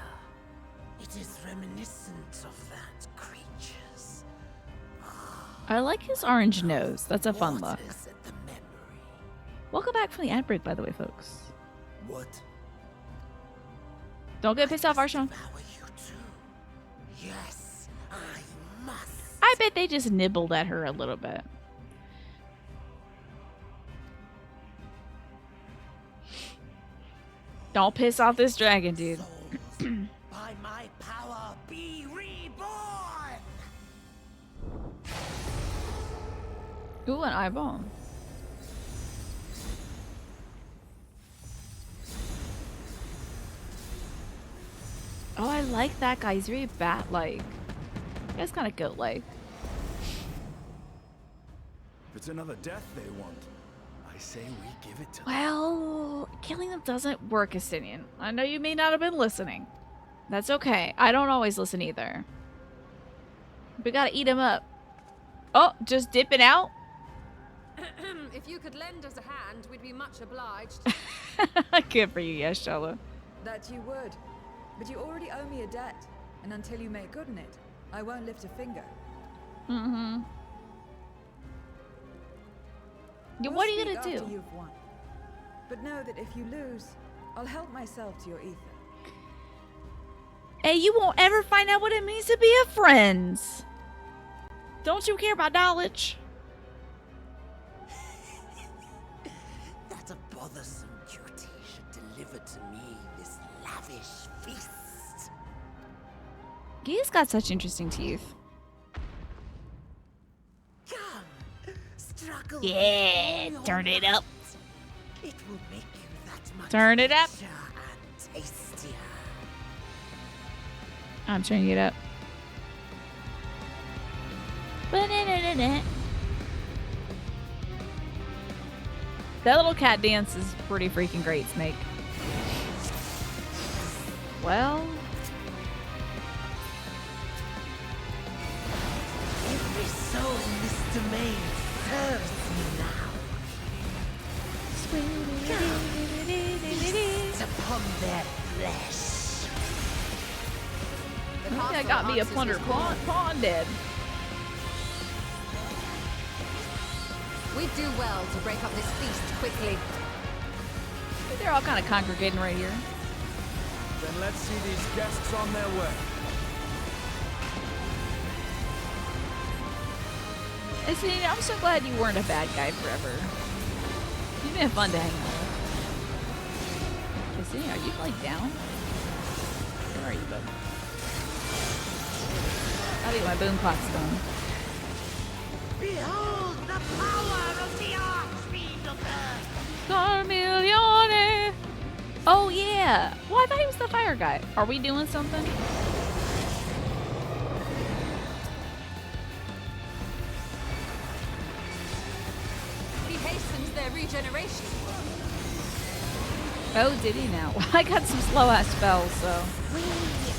It is reminiscent of that creature's. I like his orange nose. That's a fun look. Waters at the memory. Welcome back from the ad break, by the way, folks. What? Don't get pissed off, Arshawn. Devour you too. Yes, I must. I bet they just nibbled at her a little bit. Don't piss off this dragon, dude. Souls, by my power, be reborn. Ooh, an eyeball. Oh, I like that guy. He's very bat-like. That's kind of goat-like. If it's another death they want, I say we give it to them. Well, killing them doesn't work, Estinian. I know you may not have been listening. That's okay. I don't always listen either. We gotta eat him up. Oh, just dipping out? If you could lend us a hand, we'd be much obliged. Good for you, yes, Shala. That you would. But you already owe me a debt, and until you make good on it, I won't lift a finger. Mm-hmm. Yeah, We'll what are you speak gonna do? after you've won. But know that if you lose, I'll help myself to your ether. Hey, you won't ever find out what it means to be a friend. Don't you care about knowledge? That a bothersome duty should deliver to me this lavish feast. He's got such interesting teeth. Come, struggle. Yeah, with all turn your it up. might. It will make you that much Turn it up. richer and tastier. I'm turning it up. Ba-da-da-da-da. That little cat dance is pretty freaking great, Snake. Well, Every soul in this domain serves me now. Feast upon their flesh. The I think I castle got me a answers plunder his call. pawn dead. We'd do well to break up this feast quickly. They're all kind of congregating right here. Then let's see these guests on their way. And see, I'm so glad you weren't a bad guy forever. You've been fun to hang out with. See, are you like down? Where are you, bud? I'll get my boom clocks done. Behold the power of the Archfiend of Earth! Carmelione! Oh yeah! Well, I thought he was the fire guy. Are we doing something? He hastens their regeneration. Oh, did he now? I got some slow ass spells, so. We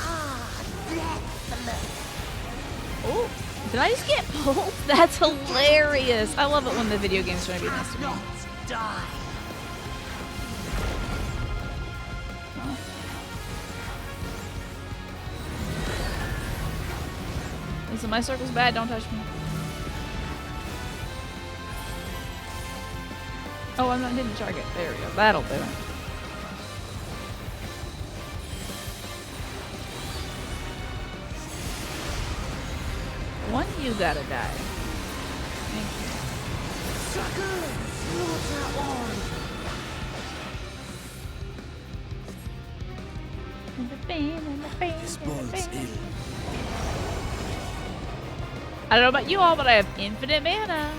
are deathless! Oh, did I just get pulled? That's hilarious. I love it when the video game's trying to be nice to me. Not die! Listen, my circle's bad. Don't touch me. Oh, I'm not hitting the target. There we go. That'll do it. One, you gotta die. Thank you. I don't know about you all, but I have infinite mana.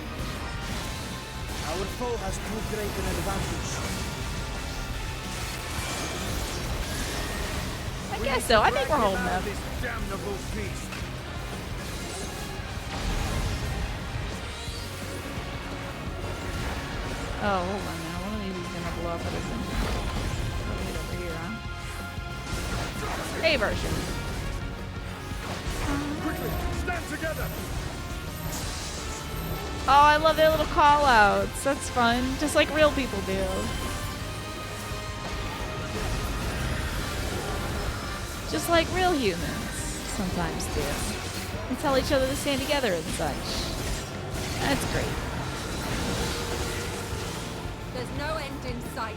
Our foe has too great an advantage. I guess so. I think we're holding up. This damnable feast. Oh, hold on now. One of these is gonna blow up at us. Right over here, huh? Hey, version. Quickly, stand together. Oh, I love their little call outs. That's fun. Just like real people do. Just like real humans sometimes do. They tell each other to stand together and such. That's great. There's no end in sight.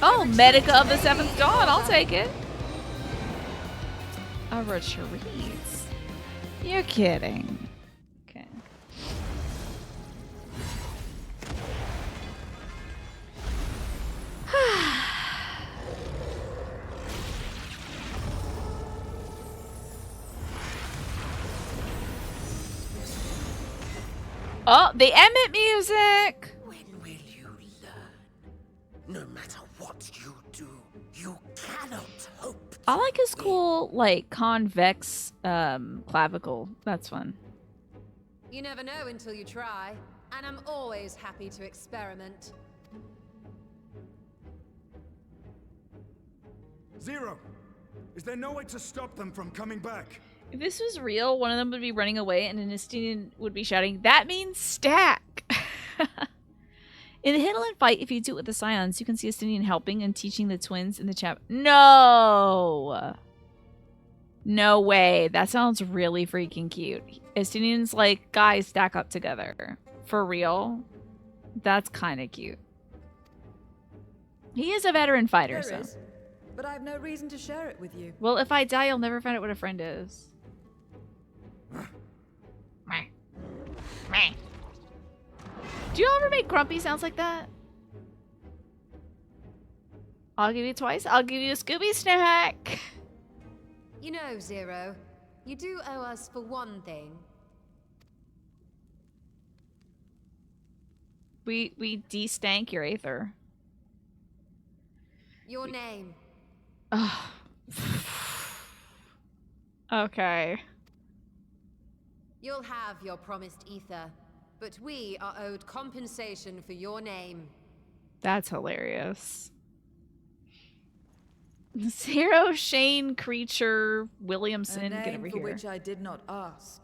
Oh, Medica of the Seventh Dawn. I'll take it. A retreat. You're kidding. Okay. Oh, the Emmett music! When will you learn? No matter what do, you cannot hope. I like his cool, like, convex clavicle. That's fun. You never know until you try, and I'm always happy to experiment. Zero! Is there no way to stop them from coming back? If this was real, one of them would be running away and an Estinian would be shouting, "That means stack!" In the Hidden fight, if you do it with the Scions, you can see Estinian helping and teaching the twins in the chat. No! No way. That sounds really freaking cute. Estinian's like, guys, stack up together. For real? That's kind of cute. He is a veteran fighter, There so. is, but I have no reason to share it with you. Well, if I die, you'll never find out what a friend is. Do you ever make grumpy sounds like that? I'll give you twice. I'll give you a Scooby snack. You know, Zero, you do owe us for one thing. We de-stank your aether. Your name. Ugh. Okay. You'll have your promised ether, but we are owed compensation for your name. That's hilarious. Zero Shane Creature Williamson, A get name over for here. which I did not ask,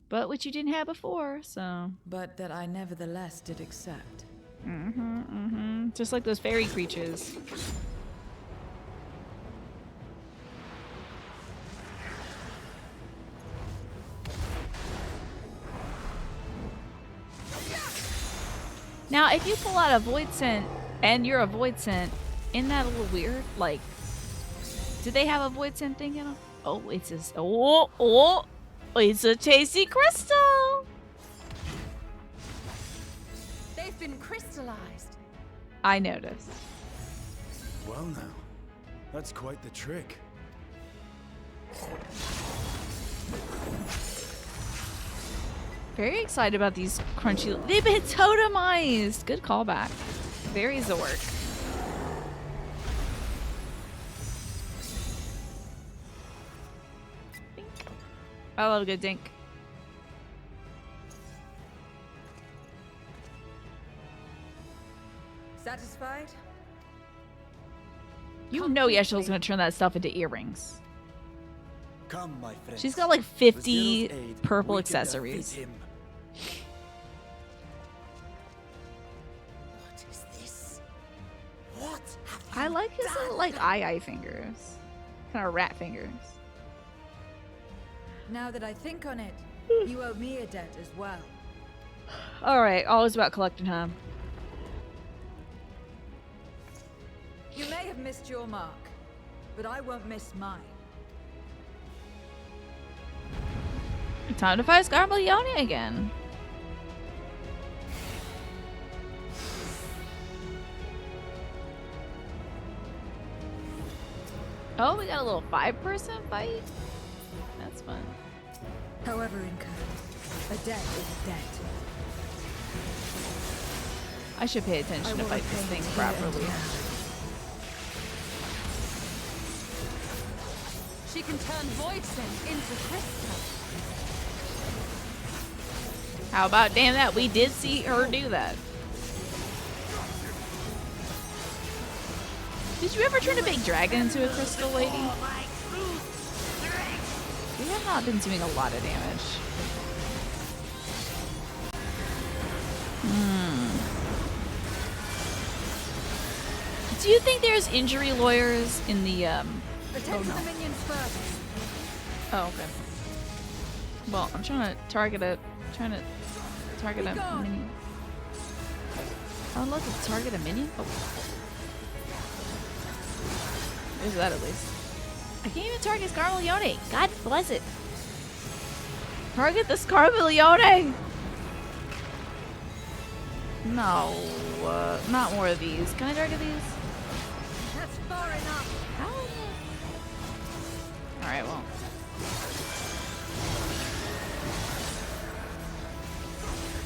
But which you didn't have before, so. but that I nevertheless did accept. Just like those fairy creatures. Now, if you pull out a Void Scent and you're a Void Scent, isn't that a little weird? Like, did they have a Void Scent thing in them? Oh, it's a, it's a tasty crystal. They've been crystallized. I noticed. Well now, that's quite the trick. Very excited about these crunchy. They've been totemized. Good callback. Very Zork. Dink. I love a good dink. Satisfied? You know Yeshel's gonna turn that stuff into earrings. Come, my friends. She's got like With 50 Zero's aid, purple we can defeat accessories. him. What is this? What have you I like his done? little like eye fingers. Kind of rat fingers. Now that I think on it, you owe me a debt as well. Alright, always about collecting, huh? You may have missed your mark, but I won't miss mine. Time to fight Scarblione again. Oh, we got a little 5-person fight? That's fun. However incurred, a debt is a debt. I should pay attention to fight this thing properly. She can turn Void Scent into crystal. How about damn that? We did see her do that. Did you ever turn a big dragon into a crystal lady? We have not been doing a lot of damage. Do you think there's injury lawyers in the Attend to the minions first. Oh, okay. Well, I'm trying to target a minion. I would love to target a minion. Oh. There's that at least. I can't even target Scarblione. God bless it. Target the Scarblione. No, not more of these. Can I target these? That's far enough. How? All right, well.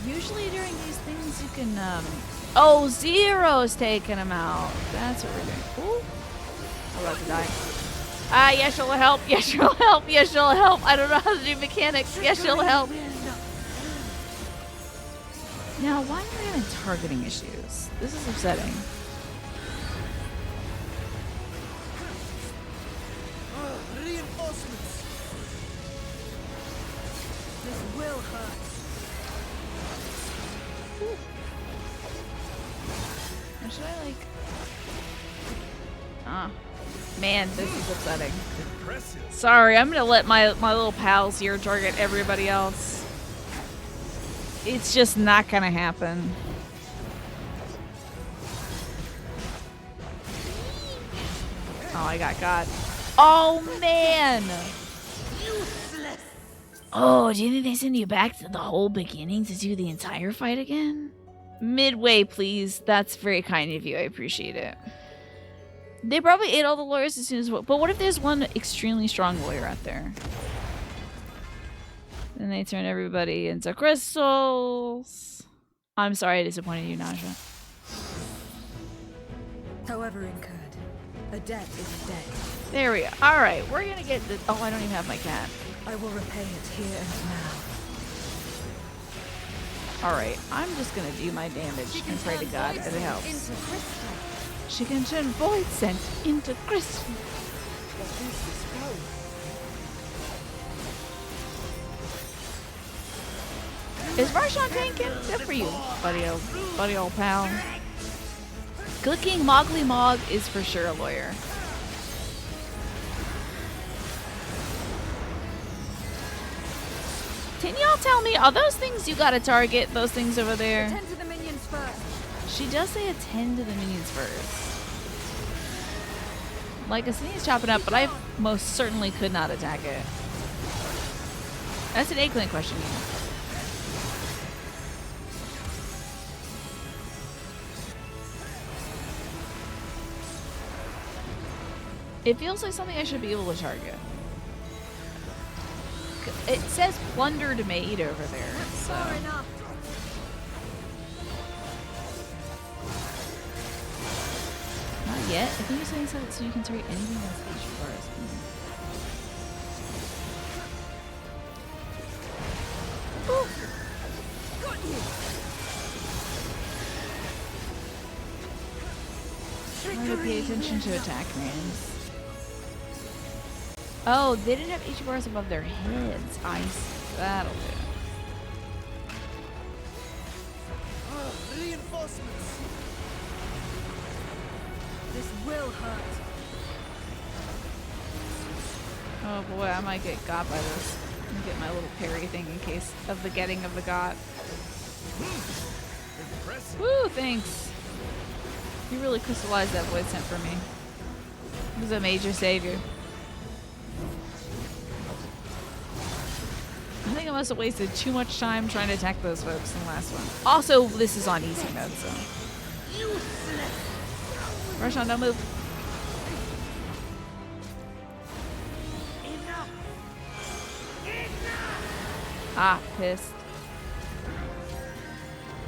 Usually during these things you can, oh, Zero's taking him out. That's what we're doing. Ooh. I'm about to die. Ah, yes, she'll help. Yes, she'll help. Yes, she'll help. I don't know how to do mechanics. Yes, she'll help. Now, why am I having targeting issues? This is upsetting. Reinforcements. This will hurt. Or should I, like... Ah. Man, this is upsetting. Impressive. Sorry, I'm gonna let my little pals here target everybody else. It's just not gonna happen. Oh, I got. Oh, man! Oh, do you think they send you back to the whole beginning to do the entire fight again? Midway, please. That's very kind of you. I appreciate it. They probably ate all the lawyers as soon as... But what if there's one extremely strong lawyer out there? Then they turn everybody into crystals. I'm sorry I disappointed you, Naja. However incurred, a debt is a debt. There we go. Alright, we're gonna get the... Oh, I don't even have my cat. I will repay it here and now. Alright, I'm just gonna do my damage and pray to God that it helps. She can turn void scent into crystal. Is Marshawn tanking? Good for you, buddy old pal. Good King Moggly Mog is for sure a lawyer. Can y'all tell me, are those things you gotta target, those things over there? Attend to the minions first. She does say attend to the minions first. Like, Asini's chopping up, but I most certainly could not attack it. That's an eggplant question. It feels like something I should be able to target. It says plundered maid over there, so... Far enough. Not yet. I think you're saying so you can target anything that's HP bars. Try to pay attention to attack names. Oh, they didn't have HP bars above their heads. I see. That'll do. Reinforcements. This will hurt. Oh boy, I might get got by this. Let me get my little parry thing in case of the getting of the got. Woo, thanks. You really crystallized that void scent for me. It was a major savior. I think I must have wasted too much time trying to attack those folks in the last one. Also, this is on easy mode, so. Rush on, don't move. Ah, pissed.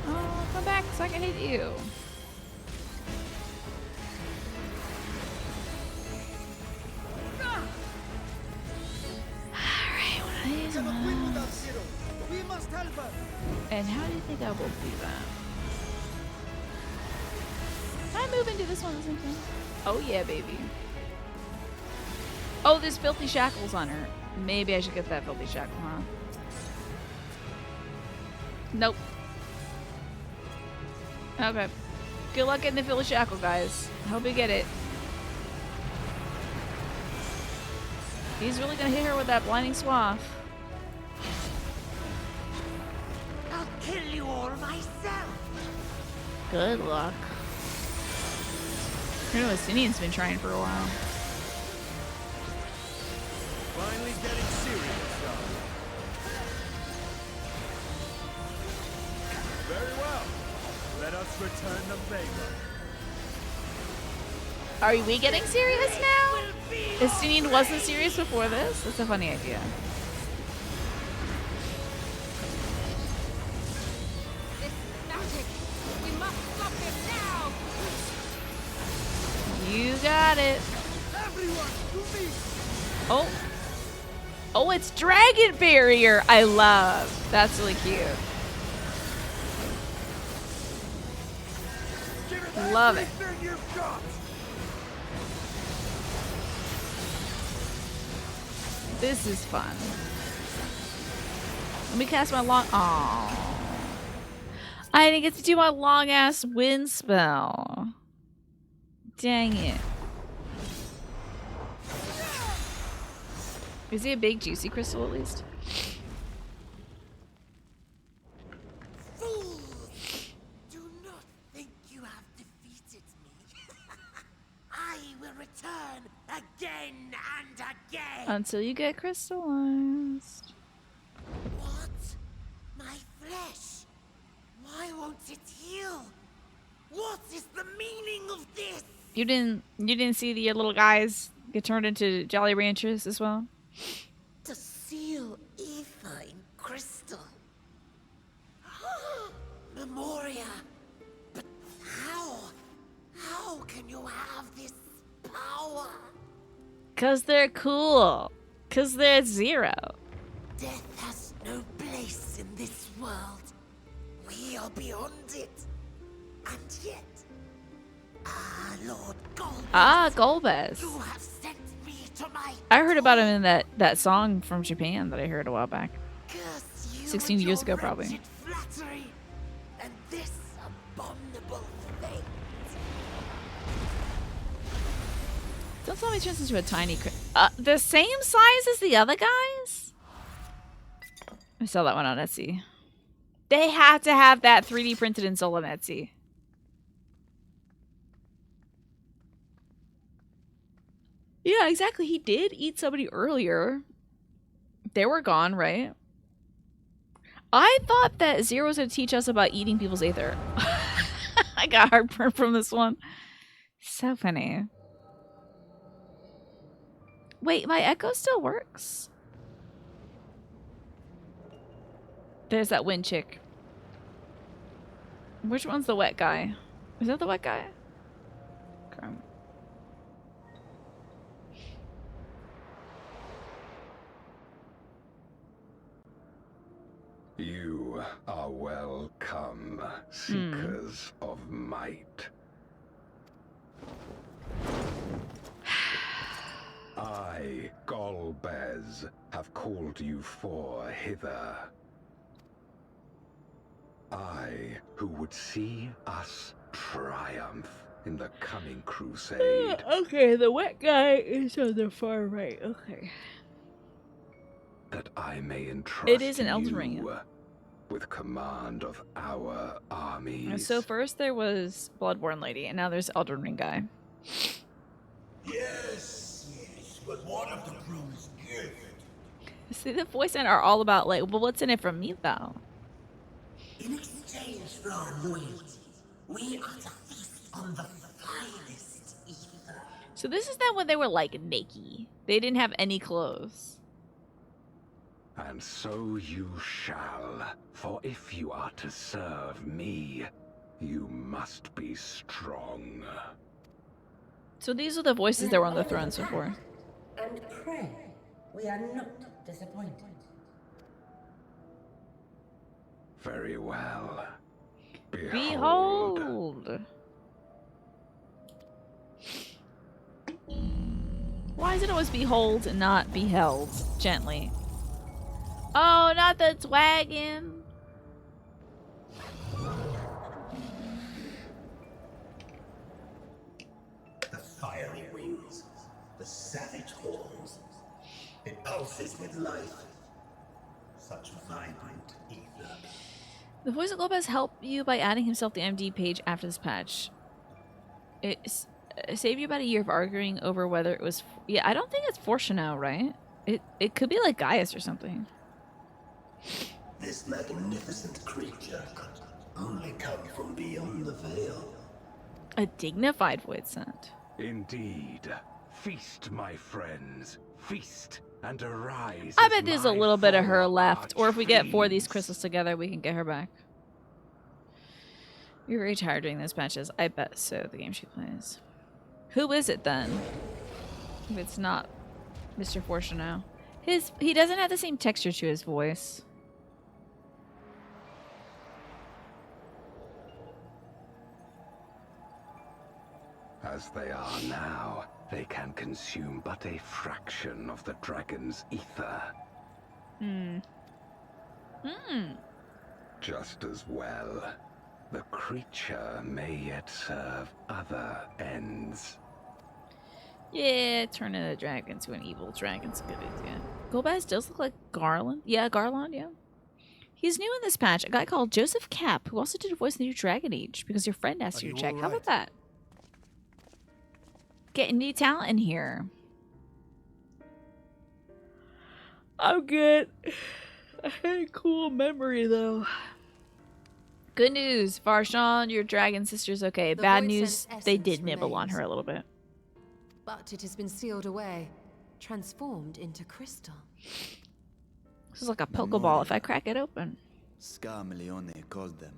Oh, come back so I can hit you. And how do you think I will do that? Can I move into this one at the same time? Oh yeah, baby. Oh, there's filthy shackles on her. Maybe I should get that filthy shackle, huh? Nope. Okay. Good luck getting the filthy shackle, guys. I hope you get it. He's really gonna hit her with that blinding swath. I'll kill you all myself. Good luck. I know Asinian's been trying for a while. Finally getting serious, y'all. Very well. Let us return the favor. Are we getting serious now? Asinian wasn't serious before this? That's a funny idea. got it. Everyone, to me! Oh. Oh, it's Dragon Barrier. I love. That's really cute. Give it Love it. everything you've got! This is fun. Let me cast my long. Aww. I didn't get to do my long ass wind spell. Dang it. Is he a big juicy crystal at least? Fools! Do not think you have defeated me. I will return again and again. Until you get crystallized. What? My flesh? Why won't it heal? What is the meaning of this? You didn't see your little guys get turned into Jolly Ranchers as well? To seal ether in crystal. Memoria. But how? How can you have this power? 'Cause they're cool. 'Cause they're Zero. Death has no place in this world. We are beyond it. And yet, Lord Golbez. Ah, Golbez. You have sent me to my I heard about him in that song from Japan that I heard a while back. curse you 16 and years your ago, probably. wretched flattery, and this abominable fate. Don't tell me it turns into a tiny the same size as the other guys? I saw that one on Etsy. They have to have that 3D printed and sold on Etsy. Yeah, exactly. He did eat somebody earlier. They were gone, right? I thought that Zero was going to teach us about eating people's aether. I got heartburn from this one. So funny. Wait, my echo still works? There's that wind chick. Which one's the wet guy? Is that the wet guy? Okay. You are welcome, seekers of might. I, Golbez, have called you four hither. I, who would see us triumph in the coming crusade. Okay, the wet guy is on the far right. Okay. That I may entrust It is an Elden Ring. you with command of our armies. So first there was Bloodborne Lady, and now there's Elden Ring guy. Yes, yes, but what of the promised gift? See, the voice and are all about like, well, what's in it for me though? In exchange for our loyalty, we are to feast on the finest ether. So this is that when they were like naked. They didn't have any clothes. And so you shall, for if you are to serve me, you must be strong. So these are the voices that were on the thrones before. And pray, we are not disappointed. Very well. Behold! Why is it always behold and not beheld gently? Oh, not the wagon. The fiery wings, the savage horns. It pulses with life. Such vibrant ether. The voice of Lopez helped you by adding himself to the MD page after this patch. It saved you about a year of arguing over whether it was... Yeah, I don't think it's Fortune now, right? It could be like Gaius or something. This magnificent creature could only come from beyond the veil. A dignified void scent. Indeed. Feast, my friends. Feast and arise. I as bet there's a my little bit of her four left. Or if we get 4 of these archfiends. crystals together, we can get her back. You're very tired doing those patches. I bet so, the game she plays. Who is it then? If it's not Mr. Fortuneau. He doesn't have the same texture to his voice. As they are now, they can consume but a fraction of the dragon's ether. Just as well, the creature may yet serve other ends. Yeah, turning a dragon to an evil dragon's a good idea. Golbaz does look like Garland. Yeah, Garland, yeah. He's new in this patch. A guy called Joseph Cap, who also did a voice in the new Dragon Age, because your friend asked you to check. How about that? Getting new talent in here. I'm good. I had a cool memory, though. Good news, Varshan, your dragon sister's okay. Bad news, they did nibble on her a little bit. But it has been sealed away, transformed into crystal. This is like a Pokeball if I crack it open. Scarmelione called them.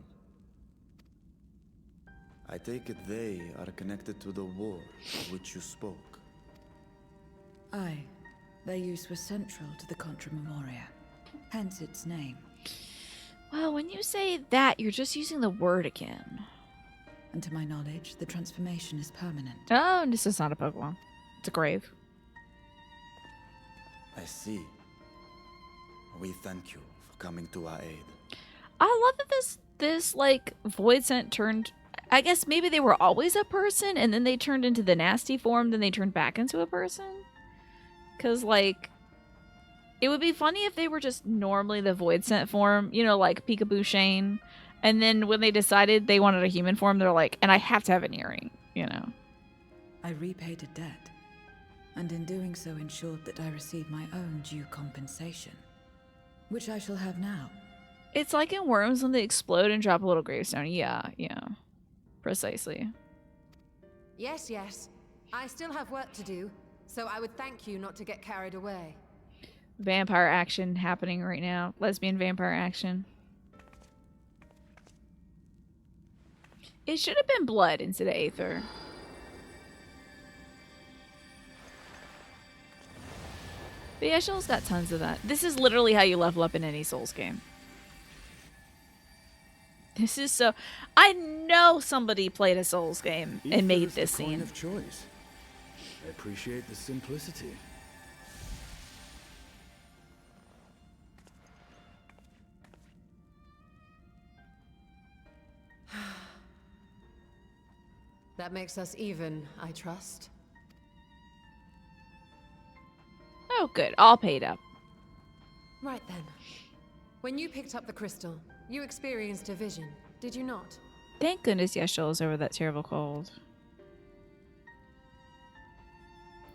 I take it they are connected to the war of which you spoke. Aye. Their use was central to the Contra Memoria, hence its name. Well, when you say that, you're just using the word again. And to my knowledge, the transformation is permanent. Oh, this is not a Pokemon. It's a grave. I see. We thank you for coming to our aid. I love that this like Void Scent turned. I guess maybe they were always a person, and then they turned into the nasty form, then they turned back into a person. Cause like, it would be funny if they were just normally the Void Scent form, you know, like Peekaboo Shane. And then when they decided they wanted a human form, they're like, and I have to have an earring, you know. I repaid a debt, and in doing so ensured that I received my own due compensation, which I shall have now. It's like in Worms when they explode and drop a little gravestone. Yeah, yeah. Precisely. Yes, yes. I still have work to do, so I would thank you not to get carried away. Vampire action happening right now. Lesbian vampire action. It should have been blood instead of Aether. But yeah, Shell's got tons of that. This is literally how you level up in any Souls game. This is so... I know somebody played a Souls game and made this scene. Of choice. I appreciate the simplicity. That makes us even, I trust. Oh, good. All paid up. Right then. When you picked up the crystal, you experienced a vision, did you not? Thank goodness Yeshel is over that terrible cold.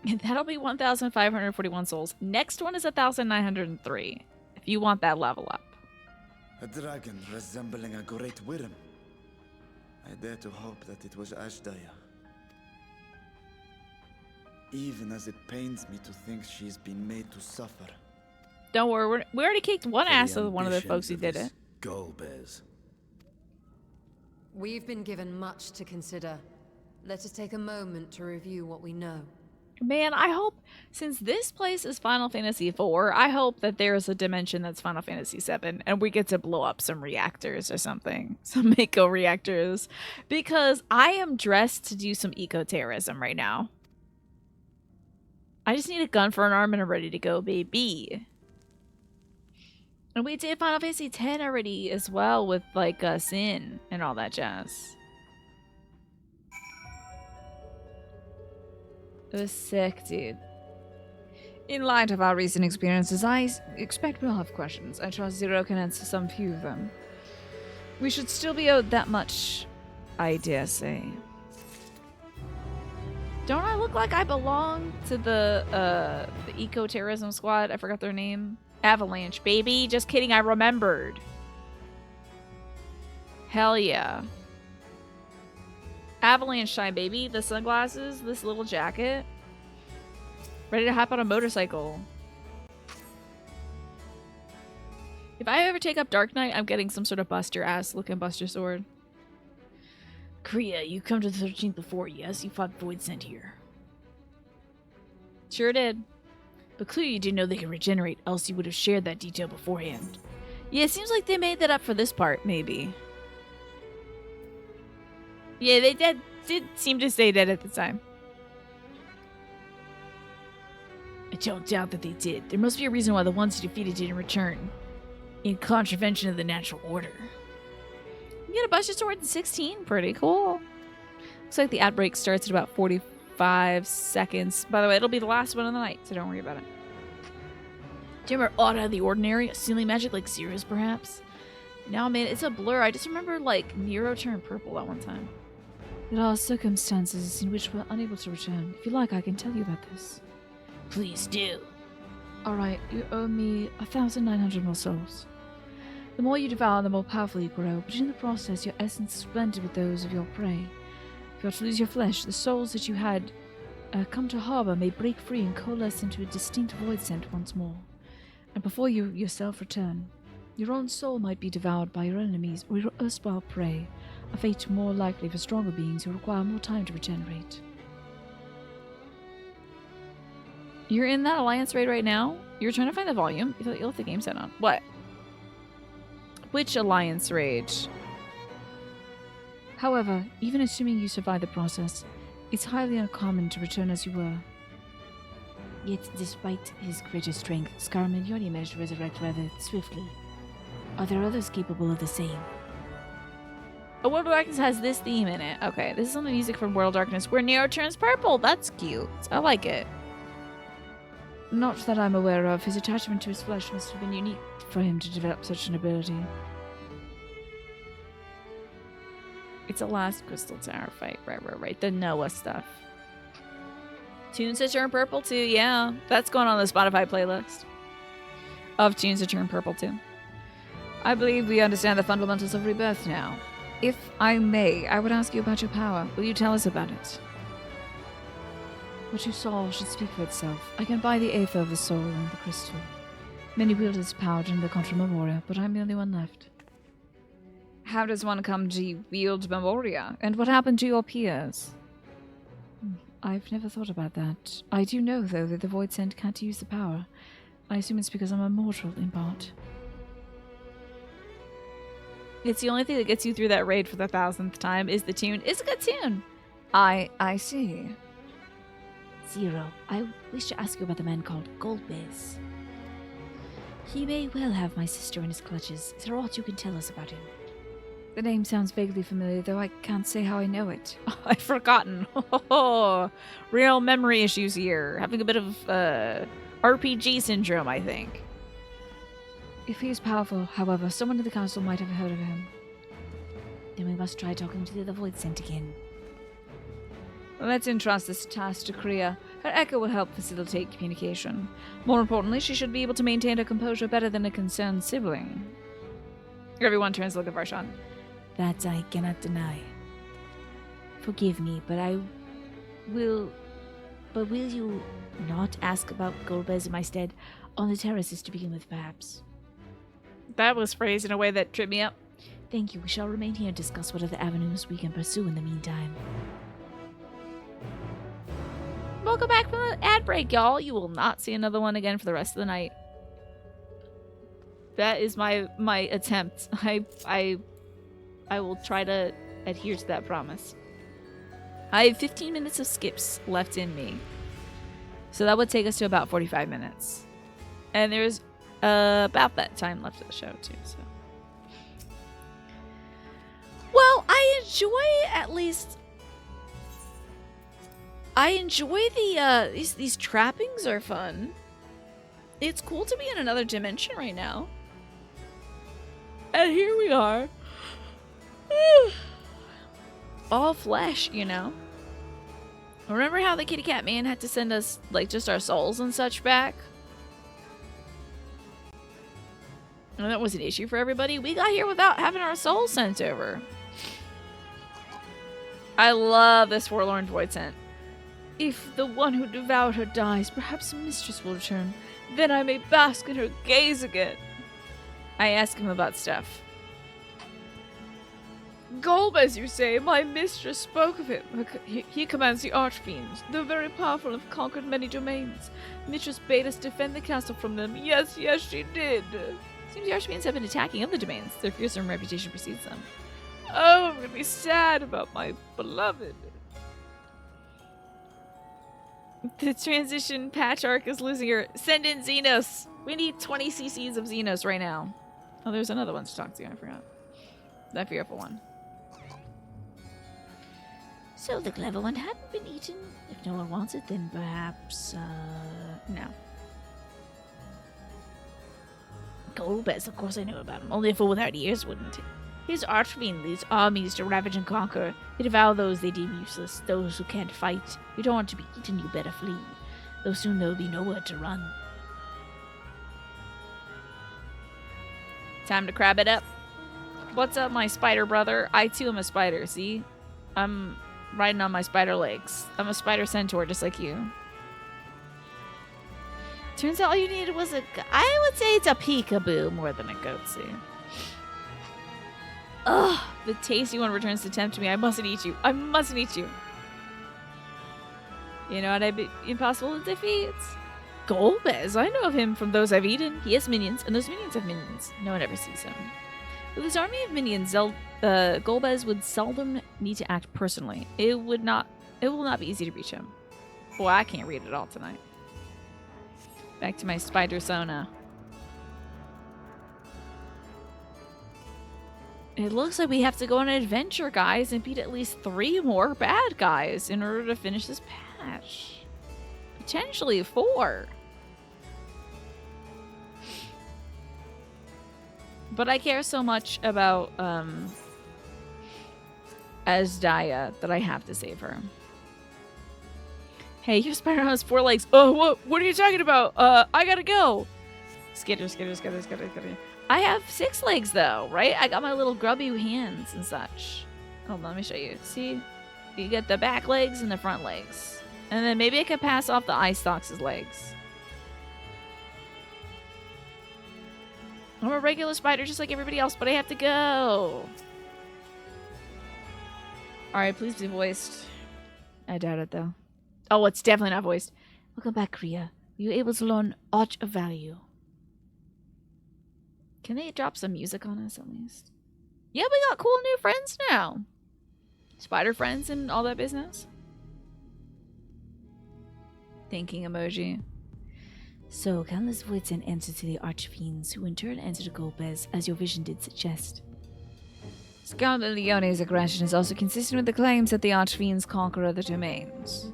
And that'll be 1,541 souls. Next one is 1,903. If you want that level up. A dragon resembling a great wyrm. I dare to hope that it was Ashdaya. Even as it pains me to think she's been made to suffer. Don't worry, we already kicked one For ass the of one of the ambitions folks who of did this it. Golbez. We've been given much to consider. Let us take a moment to review what we know. Man, I hope, since this place is Final Fantasy IV, I hope that there's a dimension that's Final Fantasy VII, and we get to blow up some reactors or something. Some Mako reactors. Because I am dressed to do some eco-terrorism right now. I just need a gun for an arm and I'm ready to go, baby. And we did Final Fantasy X already as well with, like, Sin and all that jazz. It was sick, dude. In light of our recent experiences, I expect we'll have questions. I trust Zero can answer some few of them. We should still be owed that much, I dare say. Don't I look like I belong to the eco-terrorism squad? I forgot their name. Avalanche, baby. Just kidding, I remembered. Hell yeah. Avalanche shine, baby. The sunglasses, this little jacket. Ready to hop on a motorcycle. If I ever take up Dark Knight, I'm getting some sort of Buster ass looking Buster sword. Kriya, you come to the 13th before, yes? You fought Void Sent here. Sure did. But clearly you didn't know they could regenerate, else you would have shared that detail beforehand. Yeah, it seems like they made that up for this part, maybe. Yeah, they did seem to say that at the time. I don't doubt that they did. There must be a reason why the ones you defeated didn't return. In contravention of the natural order. You get a Buster Sword in 16. Pretty cool. Looks like the ad break starts at about 45 seconds. By the way, it'll be the last one of the night, so don't worry about it. Do you remember Odd Out of the Ordinary? A sealing magic like Zero's, perhaps? No, man, it's a blur. I just remember, like, Nero turned purple that one time. There are circumstances in which we're unable to return. If you like, I can tell you about this. Please do. Alright, you owe me 1,900 more souls. The more you devour, the more powerful you grow, but in the process, your essence is blended with those of your prey. If you are to lose your flesh, the souls that you had come to harbor may break free and coalesce into a distinct void scent once more. And before you yourself return, your own soul might be devoured by your enemies or your erstwhile prey, a fate more likely for stronger beings who require more time to regenerate. You're in that alliance raid right now? You're trying to find the volume? You left the game set on. What? Which alliance raid? However, even assuming you survive the process, it's highly uncommon to return as you were. Yet, despite his greater strength, Scarman only managed to resurrect rather swiftly. Are there others capable of the same? Oh, World of Darkness has this theme in it. Okay, this is on the music from World of Darkness where Nero turns purple. That's cute. I like it. Not that I'm aware of. His attachment to his flesh must have been unique for him to develop such an ability. It's a last Crystal Tower fight. Right. The Noah stuff. Tunes that turn purple too. Yeah, that's going on the Spotify playlist of tunes that turn purple too. I believe we understand the fundamentals of rebirth now. If I may, I would ask you about your power. Will you tell us about it? What you saw should speak for itself. I can buy the Aether of the Soul and the Crystal. Many wield its power in the Contra Memoria, but I'm the only one left. How does one come to wield Memoria? And what happened to your peers? I've never thought about that. I do know, though, that the Void Sent can't use the power. I assume it's because I'm immortal, in part. It's the only thing that gets you through that raid for the 1,000th time is the tune. It's a good tune. I see. Zero, I wish to ask you about the man called Goldbase. He may well have my sister in his clutches. Is there aught you can tell us about him? The name sounds vaguely familiar, though I can't say how I know it. I've forgotten. Real memory issues here. Having a bit of RPG syndrome, I think. If he is powerful, however, someone in the council might have heard of him. Then we must try talking to the other Void Sent again. Let's entrust this task to Kriya. Her echo will help facilitate communication. More importantly, she should be able to maintain her composure better than a concerned sibling. Everyone turns to look at Varshan. That I cannot deny. Forgive me, but will you not ask about Golbez in my stead? On the terraces to begin with, perhaps. That was phrased in a way that tripped me up. Thank you. We shall remain here and discuss what other avenues we can pursue in the meantime. Welcome back from the ad break, y'all. You will not see another one again for the rest of the night. That is my attempt. I will try to adhere to that promise. I have 15 minutes of skips left in me. So that would take us to about 45 minutes. And there's about that time left of the show, too. So, well, I enjoy the these trappings are fun. It's cool to be in another dimension right now. And here we are. All flesh, you know. Remember how the kitty cat man had to send us like just our souls and such back? And that was an issue for everybody. We got here without having our souls sent over. I love this forlorn void scent. If the one who devoured her dies, perhaps a mistress will return. Then I may bask in her gaze again. I ask him about stuff. Golbez, you say? My mistress spoke of him. He commands the Archfiends. They're very powerful and have conquered many domains. Mistress bade us defend the castle from them. Yes, she did. Seems the Archfiends have been attacking other domains. Their fearsome reputation precedes them. Oh, I'm gonna be sad about my beloved. The transition patch arc is losing her. Send in Xenos. We need 20 cc's of Xenos right now. Oh, there's another one to talk to. I forgot. That fearful one. So the clever one hadn't been eaten. If no one wants it, then perhaps, No. Golbez, of course I know about him. Only a fool without ears wouldn't. His archfiend leads armies to ravage and conquer. They devour those they deem useless, those who can't fight. You don't want to be eaten, you better flee. Though soon there will be nowhere to run. Time to crab it up. What's up, my spider brother? I too am a spider, see? I'm riding on my spider legs. I'm a spider centaur just like you. Turns out all you needed was I would say it's a peekaboo more than a goatsy. Ugh, the tasty one returns to tempt me. I mustn't eat you. I mustn't eat you. You know what I'd be impossible to defeat? Golbez. I know of him from those I've eaten. He has minions, and those minions have minions. No one ever sees him. With his army of minions, Golbez would seldom need to act personally. It will not be easy to reach him. Boy, I can't read it all tonight. Back to my spider sona. It looks like we have to go on an adventure, guys, and beat at least 3 more bad guys in order to finish this patch. Potentially 4. But I care so much about Asdaya that I have to save her. Hey, your spider has 4 legs. Oh, what are you talking about? I gotta go. Skitter. I have 6 legs though, right? I got my little grubby hands and such. Hold on, let me show you. See? You get the back legs and the front legs. And then maybe I could pass off the eye stalks as legs. I'm a regular spider just like everybody else, but I have to go. Alright, please be voiced. I doubt it though. Oh, it's definitely not voiced. Welcome back, Kriya. Were you able to learn aught of value? Can they drop some music on us at least? Yeah, we got cool new friends now. Spider friends and all that business. Thinking emoji. So, countless voids and answer to the Archfiends, who in turn answer to Golbez, as your vision did suggest. Scoundrel Leone's aggression is also consistent with the claims that the Archfiends conquer other domains.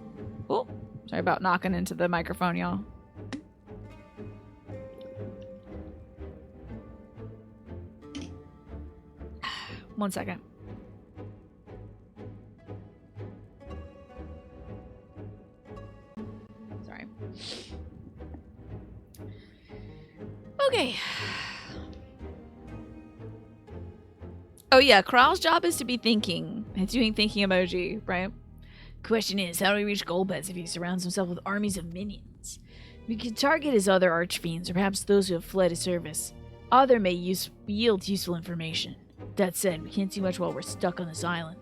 Oh, sorry about knocking into the microphone, y'all. One second. Sorry. Okay. Oh yeah, Kral's job is to be thinking. It's doing thinking emoji, right? Question is, how do we reach Golbez if he surrounds himself with armies of minions? We could target his other archfiends, or perhaps those who have fled his service. Other may yield useful information. That said, we can't do much while we're stuck on this island.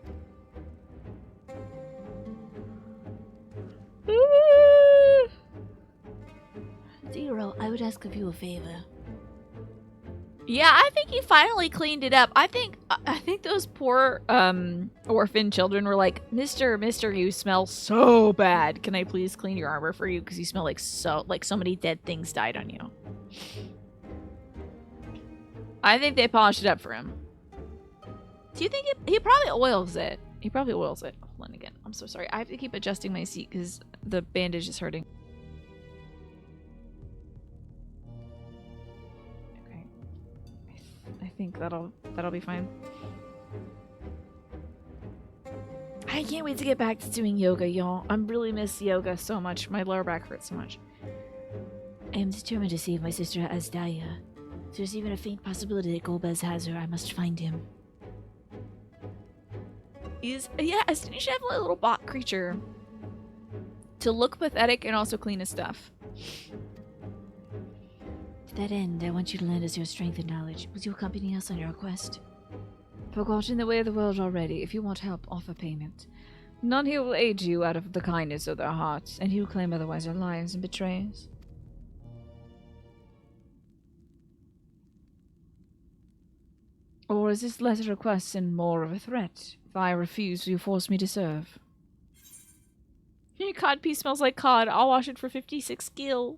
Zero, I would ask of you a favor. Yeah, I think he finally cleaned it up. I think those poor orphan children were like, Mister, you smell so bad. Can I please clean your armor for you? Because you smell like so many dead things died on you. I think they polished it up for him. Do you think he probably oils it? He probably oils it. Hold on again. I'm so sorry. I have to keep adjusting my seat because the bandage is hurting. Okay. I think that'll be fine. I can't wait to get back to doing yoga, y'all. I really miss yoga so much. My lower back hurts so much. I am determined to save my sister Asdaya. If there's even a faint possibility that Golbez has her, I must find him. Yes, you should have a little bot creature to look pathetic and also clean his stuff. To that end, I want you to lend us your strength and knowledge. Will you accompany us on your quest? Forgotten the way of the world already. If you want help, offer payment. None here will aid you out of the kindness of their hearts, and he who claim otherwise are liars and betrayers. Or is this less a request and more of a threat? If I refuse, will you force me to serve? Your codpiece smells like cod. I'll wash it for 56 gil.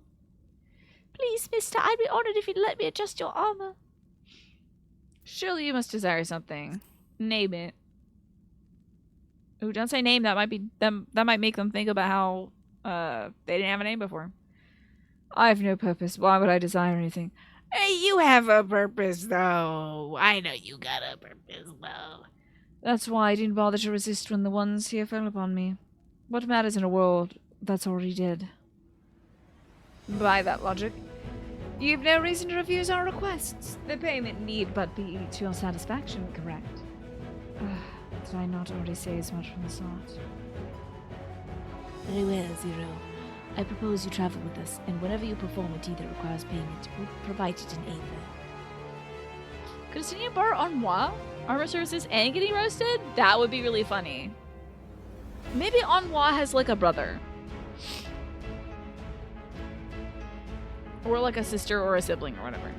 Please, mister, I'd be honored if you'd let me adjust your armor. Surely you must desire something. Name it. Ooh, don't say name. That might be them. That might make them think about how they didn't have a name before. I have no purpose. Why would I desire anything? Hey, you have a purpose, though. I know you got a purpose, though. That's why I didn't bother to resist when the ones here fell upon me. What matters in a world that's already dead? By that logic, you've no reason to refuse our requests. The payment need but be to your satisfaction, correct? Did I not already say as much from the start? Very well, Zero. I propose you travel with us, and whenever you perform a deed that requires payment, we'll provide it in Aether. Continue bar on moi? Armor services and getting roasted? That would be really funny. Maybe Anwa has like a brother. Or like a sister or a sibling or whatever.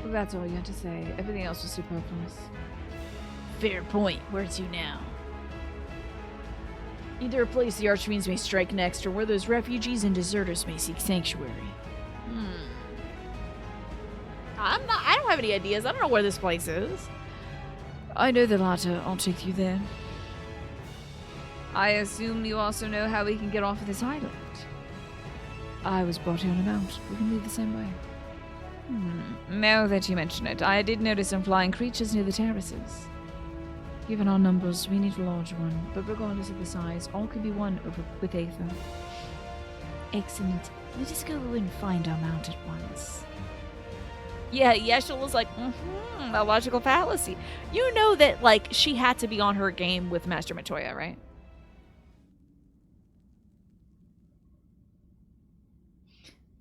That's all you had to say. Everything else was superfluous. Fair point. Where to now? Either a place the Archfiends may strike next, or where those refugees and deserters may seek sanctuary. I don't have any ideas. I don't know where this place is. I know the latter. I'll take you there. I assume you also know how we can get off of this island. I was brought here on a mount. We can leave the same way. Now that you mention it, I did notice some flying creatures near the terraces. Given our numbers, we need a large one, but regardless of the size, all can be won over with Aether. Excellent. Let us go and find our mount at once. Yeah, Yeshua was like, a logical fallacy. You know that, like, she had to be on her game with Master Matoya, right?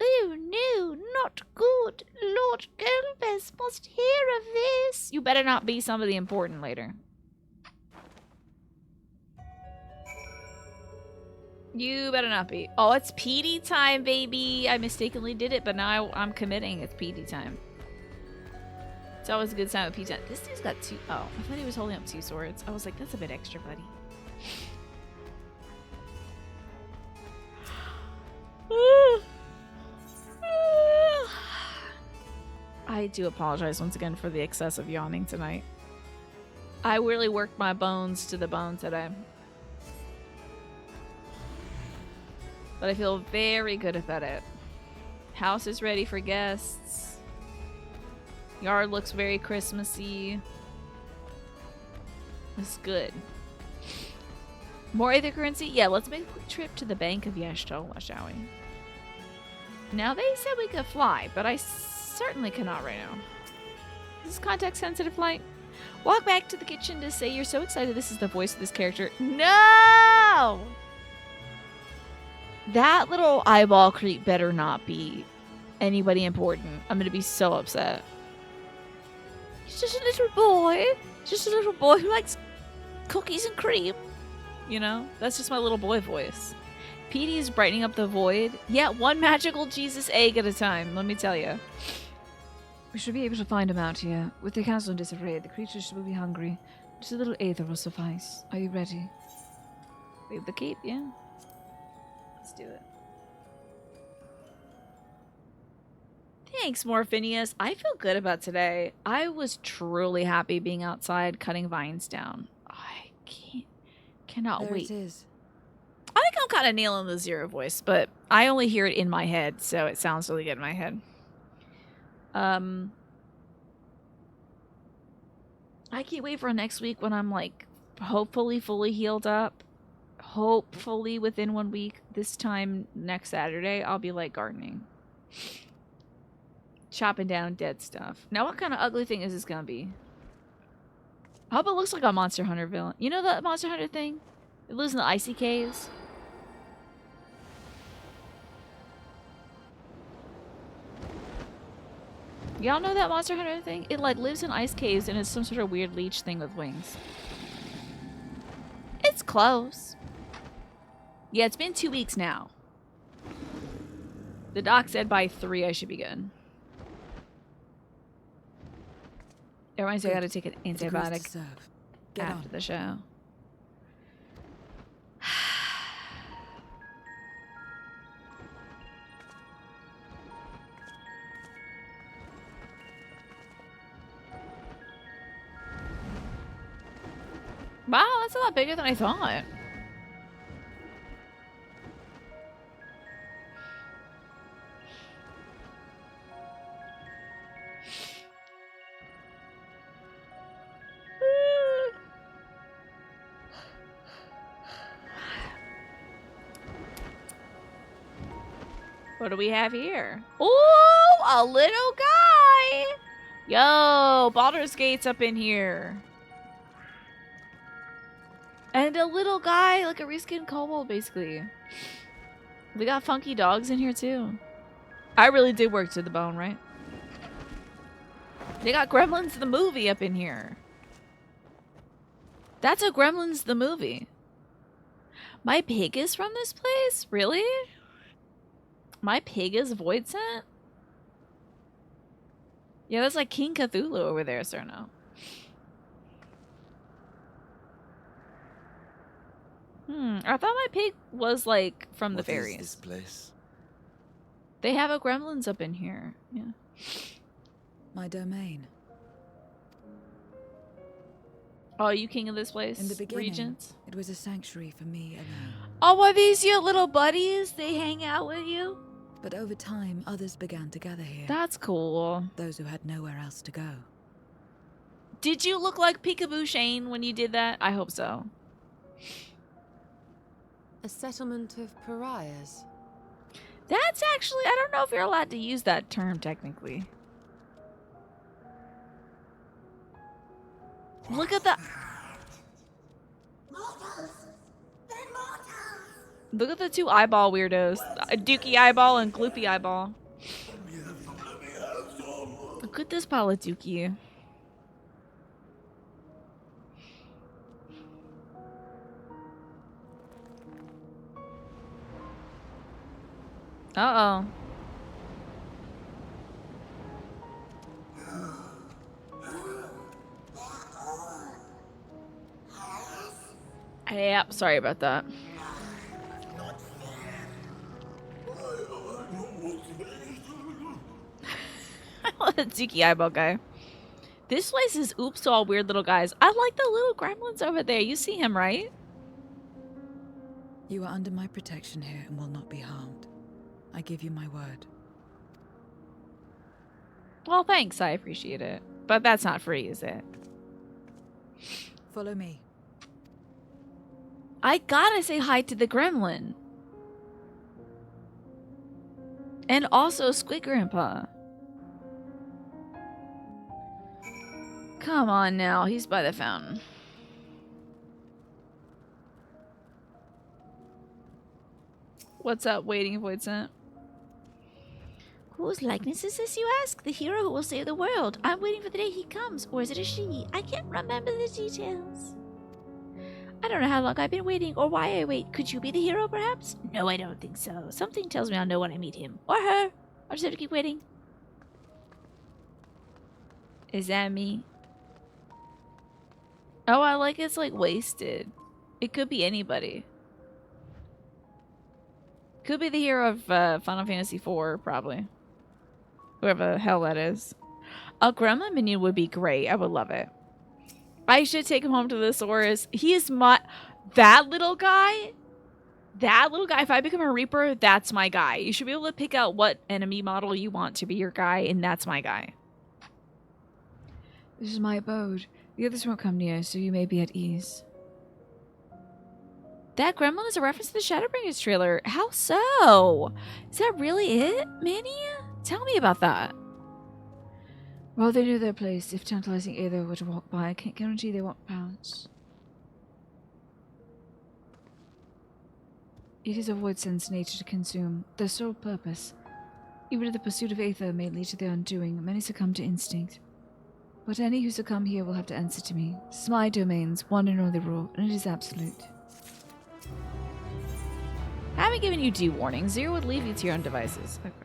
Oh no, not good. Lord Golbez must hear of this. You better not be somebody important later. You better not be. Oh, it's PD time, baby. I mistakenly did it, but now I'm committing. It's PD time. It's always a good sign with PD time. This dude's got two. Oh, I thought he was holding up two swords. I was like, that's a bit extra, buddy. I do apologize once again for the excessive yawning tonight. I really worked my bones to the bone today. But I feel very good about it. House is ready for guests. Yard looks very Christmassy. It's good. More Aether currency? Yeah, let's make a quick trip to the Bank of Yeshtola, shall we? Now, they said we could fly, but I certainly cannot right now. Is this context-sensitive flight? Walk back to the kitchen to say you're so excited this is the voice of this character. No! That little eyeball creep better not be anybody important. I'm gonna be so upset. He's just a little boy. Just a little boy who likes cookies and cream. You know? That's just my little boy voice. Petey is brightening up the void. Yeah, one magical Jesus egg at a time, let me tell you. We should be able to find him out here. With the castle in disarray, the creatures will be hungry. Just a little Aether will suffice. Are you ready? Leave the keep, yeah? Let's do it. Thanks, Morphinius. I feel good about today. I was truly happy being outside cutting vines down. I cannot There wait. it is. I think I'm kind of nailing the Zero voice, but I only hear it in my head, so it sounds really good in my head. I can't wait for next week when I'm like hopefully fully healed up. Hopefully within 1 week. This time next Saturday, I'll be like gardening. Chopping down dead stuff. Now what kind of ugly thing is this gonna be? I hope it looks like a Monster Hunter villain. You know that Monster Hunter thing? It lives in the icy caves. Y'all know that Monster Hunter thing? It like lives in ice caves and is some sort of weird leech thing with wings. It's close. Yeah, it's been 2 weeks now. The doc said by 3 I should be good. It reminds me I gotta take an antibiotic after the show. Wow, that's a lot bigger than I thought. What do we have here? Ooh, a little guy! Yo, Baldur's Gate's up in here. And a little guy, like a reskinned kobold, basically. We got funky dogs in here, too. I really did work to the bone, right? They got Gremlins the movie up in here. That's a Gremlins the movie. My pig is from this place? Really? My pig is Void Scent? Yeah, that's like King Cthulhu over there, Cerno. I thought my pig was like from the fairies. What is this place? They have a Gremlins up in here. Yeah. My domain. Oh, are you king of this place? In the beginning, Regents? it was a sanctuary for me alone. Oh, are these your little buddies? They hang out with you? But over time, others began to gather here. That's cool. Those who had nowhere else to go. Did you look like Peekaboo Shane when you did that? I hope so. A settlement of pariahs. That's actually, I don't know if you're allowed to use that term technically. Look at the... Look at the two eyeball weirdos. Dookie eyeball and Gloopy eyeball. Look at this pile of Dookie. Uh-oh. Yeah, sorry about that. The Dookie eyeball guy. This place is oops to all weird little guys. I like the little gremlins over there. You see him, right? You are under my protection here and will not be harmed. I give you my word. Well, thanks. I appreciate it. But that's not free, is it? Follow me. I gotta say hi to the gremlin. And also Squid Grandpa. Come on now, he's by the fountain. What's up, waiting Void Scent? Whose likeness is this, you ask? The hero who will save the world. I'm waiting for the day he comes. Or is it a she? I can't remember the details. I don't know how long I've been waiting or why I wait. Could you be the hero, perhaps? No, I don't think so. Something tells me I'll know when I meet him. Or her. I'll just have to keep waiting. Is that me? Oh, I like it's like wasted. It could be anybody. Could be the hero of Final Fantasy IV, probably. Whoever the hell that is. A gremlin minion would be great. I would love it. I should take him home to the Saurus. He is my... That little guy? That little guy, if I become a Reaper, that's my guy. You should be able to pick out what enemy model you want to be your guy, and that's my guy. This is my abode. The others won't come near, so you may be at ease. That gremlin is a reference to the Shadowbringers trailer. How so? Is that really it, Manny? Tell me about that. Well, they knew their place. If tantalizing either were to walk by, I can't guarantee they won't pounce. It is a Void Scent's nature to consume. Their sole purpose Even if the pursuit of Aether may lead to their undoing, many succumb to instinct. But any who succumb here will have to answer to me. This is my domains, one and only rule, and it is absolute. I haven't given you due warning. Zero would leave you to your own devices. Okay.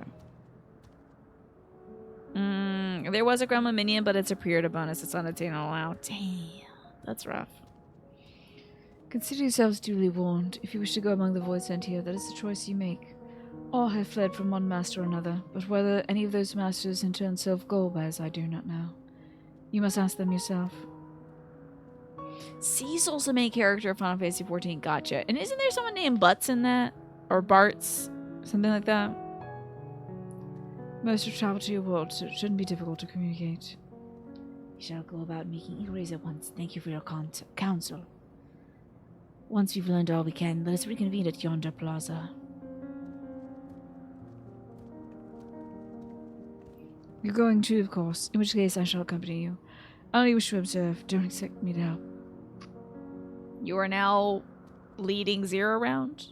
There was a gremlin minion, but it's a pre-order bonus. It's unattainable now. Damn. That's rough. Consider yourselves duly warned. If you wish to go among the void sent here, that is the choice you make. All have fled from one master or another, but whether any of those masters in turn serve Golbez, I do not know. You must ask them yourself. Cecil's the main character of Final Fantasy XIV. Gotcha. And isn't there someone named Butts in that? Or Barts? Something like that? Most have traveled to your world, so it shouldn't be difficult to communicate. We shall go about making inquiries at once. Thank you for your counsel. Once we've learned all we can, let us reconvene at yonder plaza. You're going too, of course, in which case I shall accompany you. I only wish to observe. Don't expect me to help. You are now leading Zero around?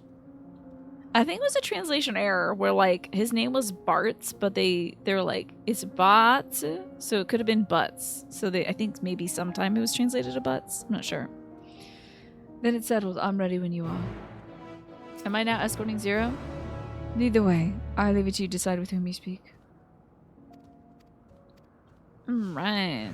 I think it was a translation error where, like, his name was Bartz, but they were like, it's Bats, so it could have been Butts. So I think maybe sometime it was translated to Butts. I'm not sure. Then it's settled. I'm ready when you are. Am I now escorting Zero? Neither way. I leave it to you to decide with whom you speak. Right.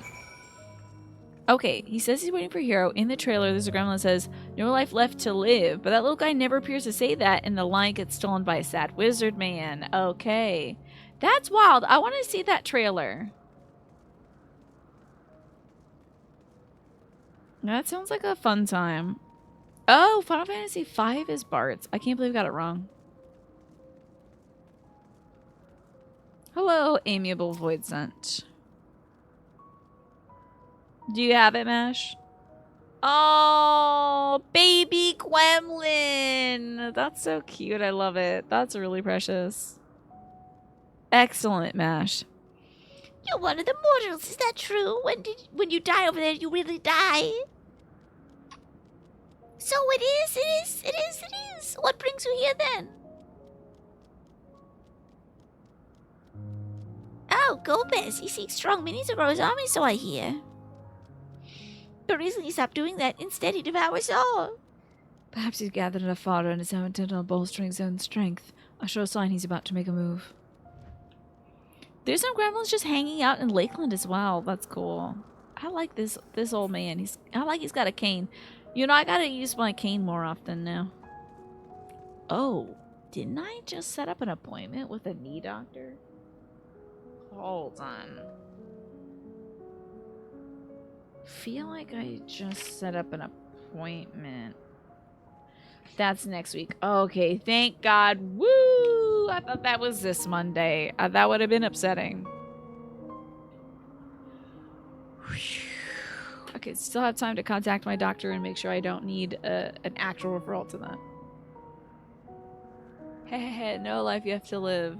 Okay, he says he's waiting for Hero. In the trailer, there's a gremlin that says, no life left to live. But that little guy never appears to say that, and the line gets stolen by a sad wizard man. Okay. That's wild. I want to see that trailer. That sounds like a fun time. Oh, Final Fantasy V is Bart's. I can't believe I got it wrong. Hello, amiable void scent. Do you have it, Mash? Oh, baby gremlin. That's so cute. I love it. That's really precious. Excellent, Mash. You're one of the mortals. Is that true? When you die over there, you really die? So it is. What brings you here then? Oh, Gomez. He seeks strong minis to grow his army, so I hear. But recently he stopped doing that. Instead, he devours all. Perhaps he's gathered enough fodder and is now intent on bolstering his own strength. A sure sign he's about to make a move. There's some gremlins just hanging out in Lakeland as well. That's cool. I like this old man. I like he's got a cane. You know, I gotta use my cane more often now. Oh, didn't I just set up an appointment with a knee doctor? Hold on. Feel like I just set up an appointment. That's next week. Okay, thank God. Woo! I thought that was this Monday. That would have been upsetting. Okay, still have time to contact my doctor and make sure I don't need an actual referral to that. Hey, no life you have to live.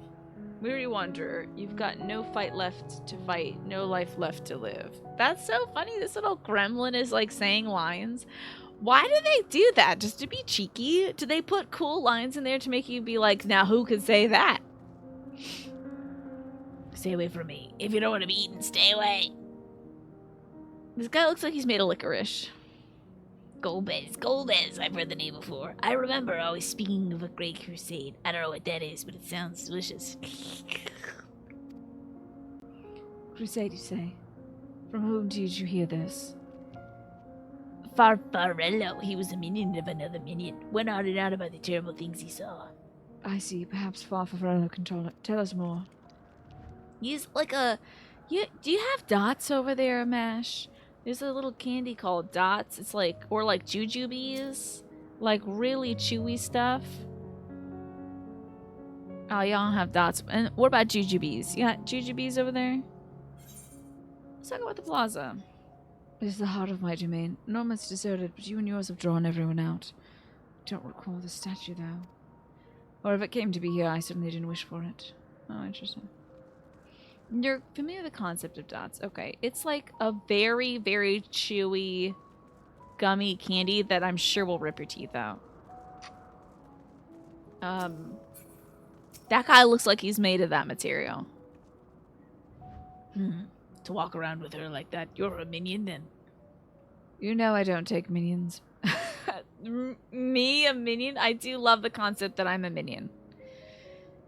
Weary wanderer, you've got no fight left to fight, no life left to live. That's so funny. This little gremlin is like saying lines. Why do they do that? Just to be cheeky? Do they put cool lines in there to make you be like, now who could say that? Stay away from me. If you don't want to be eaten, stay away. This guy looks like he's made of licorice. Golbez, I've heard the name before. I remember always speaking of a great crusade. I don't know what that is, but it sounds delicious. Crusade, you say? From whom did you hear this? Farfarello. He was a minion of another minion. Went on and on about the terrible things he saw. I see. Perhaps Farfarello can tell us more. He's like a... do you have dots over there, Mash? There's a little candy called Dots. It's like, or like jujubes. Like really chewy stuff. Oh, y'all don't have dots. And what about jujubes? You got jujubes over there? Let's talk about the plaza. It is the heart of my domain. Norman's deserted, but you and yours have drawn everyone out. I don't recall the statue, though. Or if it came to be here, I certainly didn't wish for it. Oh, interesting. You're familiar with the concept of dots. Okay. It's like a very, very chewy, gummy candy that I'm sure will rip your teeth out. That guy looks like he's made of that material. To walk around with her like that, you're a minion then. You know I don't take minions. Me, a minion? I do love the concept that I'm a minion.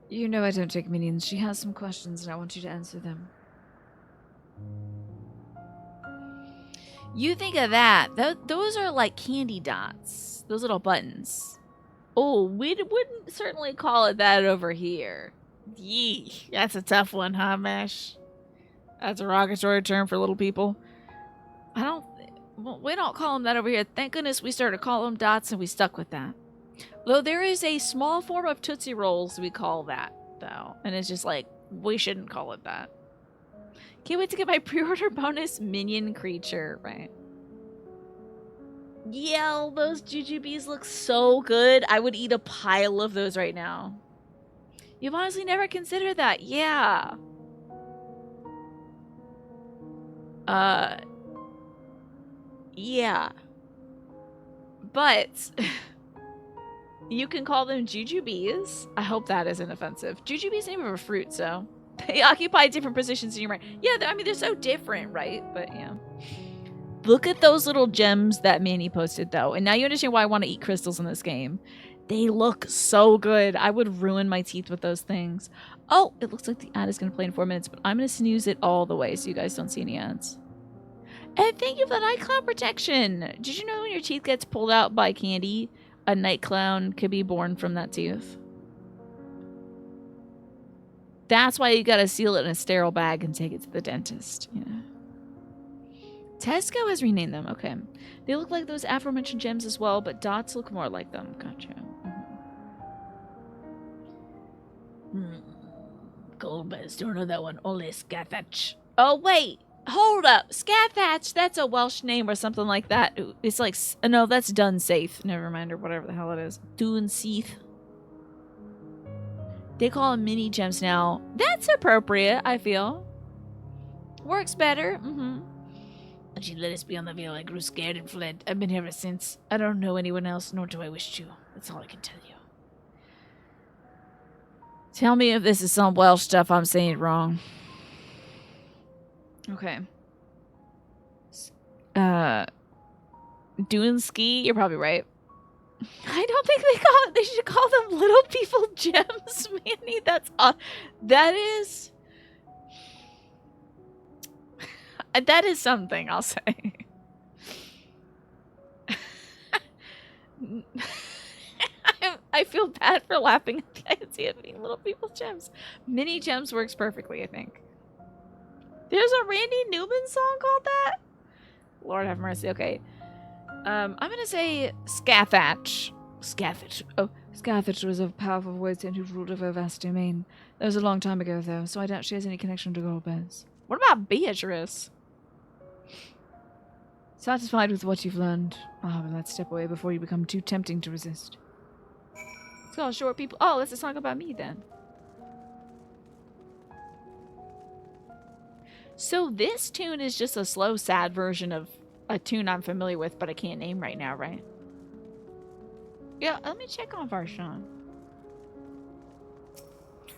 You know I don't take minions. She has some questions and I want you to answer them. You think of that. Those are like candy dots. Those little buttons. Oh, we wouldn't certainly call it that over here. Yee, that's a tough one, huh, Mash? That's a derogatory term for little people. We don't call them that over here. Thank goodness we started calling them dots and we stuck with that. Though there is a small form of Tootsie Rolls we call that, though. And it's just like, we shouldn't call it that. Can't wait to get my pre-order bonus minion creature, right? Yeah, those jujubes look so good. I would eat a pile of those right now. You've honestly never considered that. Yeah. Yeah. But you can call them jujubes. I hope that isn't offensive. Jujube's name of a fruit, so they occupy different positions in your brain. Yeah, I mean, they're so different, right? But yeah. Look at those little gems that Manny posted, though. And now you understand why I want to eat crystals in this game. They look so good. I would ruin my teeth with those things. Oh, it looks like the ad is going to play in 4 minutes, but I'm going to snooze it all the way so you guys don't see any ads. And thank you for the night clown protection. Did you know when your teeth gets pulled out by candy, a night clown could be born from that tooth? That's why you got to seal it in a sterile bag and take it to the dentist. Yeah. Tesco has renamed them. Okay. They look like those aforementioned gems as well, but dots look more like them. Gotcha. Golbez, don't know that one. Only Scathach. Oh, wait. Hold up. Scathach, that's a Welsh name or something like that. It's like, no, that's Dunsaith. Never mind, or whatever the hell it is. Dunseith. They call them mini gems now. That's appropriate, I feel. Works better. And she let us be on the veil. I grew scared and fled. I've been here ever since. I don't know anyone else, nor do I wish to. That's all I can tell you. Tell me if this is some Welsh stuff I'm saying wrong. Okay. Dune ski, you're probably right. I don't think they should call them little people gems, Manny. That is something, I'll say. I feel bad for laughing at the idea of being little people gems. Mini gems works perfectly, I think. There's a Randy Newman song called that? Lord have mercy. Okay. I'm gonna say Scathach. Scathach. Oh, Scathach was a powerful woodsman who ruled over a vast domain. That was a long time ago, though, so I doubt she has any connection to Golbez. What about Beatrice? Satisfied with what you've learned? Well, let's step away before you become too tempting to resist. It's called Short People. Oh, that's a song about me, then. So this tune is just a slow, sad version of a tune I'm familiar with, but I can't name right now, right? Yeah, let me check on Varshan.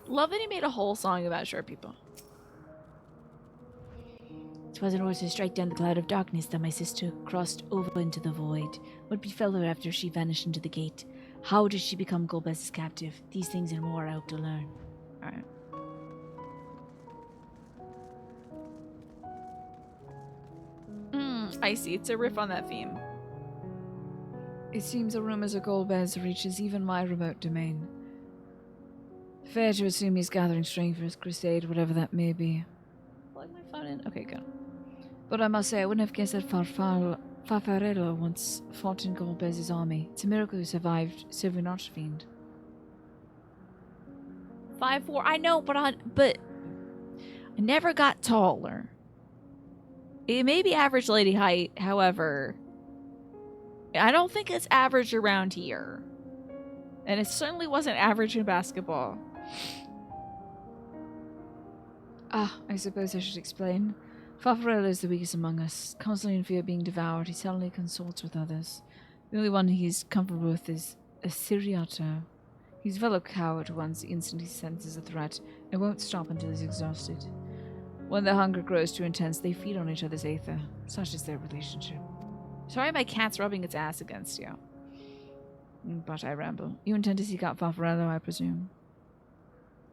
Love that he made a whole song about short people. 'Twas in order to strike down the cloud of darkness that my sister crossed over into the void. What befell her after she vanished into the gate? How did she become Golbez's captive? These things and more I hope to learn. Alright. I see. It's a riff on that theme. It seems the rumors of Golbez reaches even my remote domain. Fair to assume he's gathering strength for his crusade, whatever that may be. Plug my phone in? Okay, good. But I must say, I wouldn't have guessed that Farfarello once fought in Golbez's army. It's a miracle he survived serving Archfiend. 5'4". I know, but I never got taller. It may be average lady height, however, I don't think it's average around here. And it certainly wasn't average in basketball. I suppose I should explain. Farfarello is the weakest among us. Constantly in fear of being devoured, he suddenly consults with others. The only one he's comfortable with is Asiriato. He's a fellow coward who once the instant he senses a threat and won't stop until he's exhausted. When their hunger grows too intense, they feed on each other's aether. Such is their relationship. Sorry my cat's rubbing its ass against you. But I ramble. You intend to seek out Farfarello, I presume?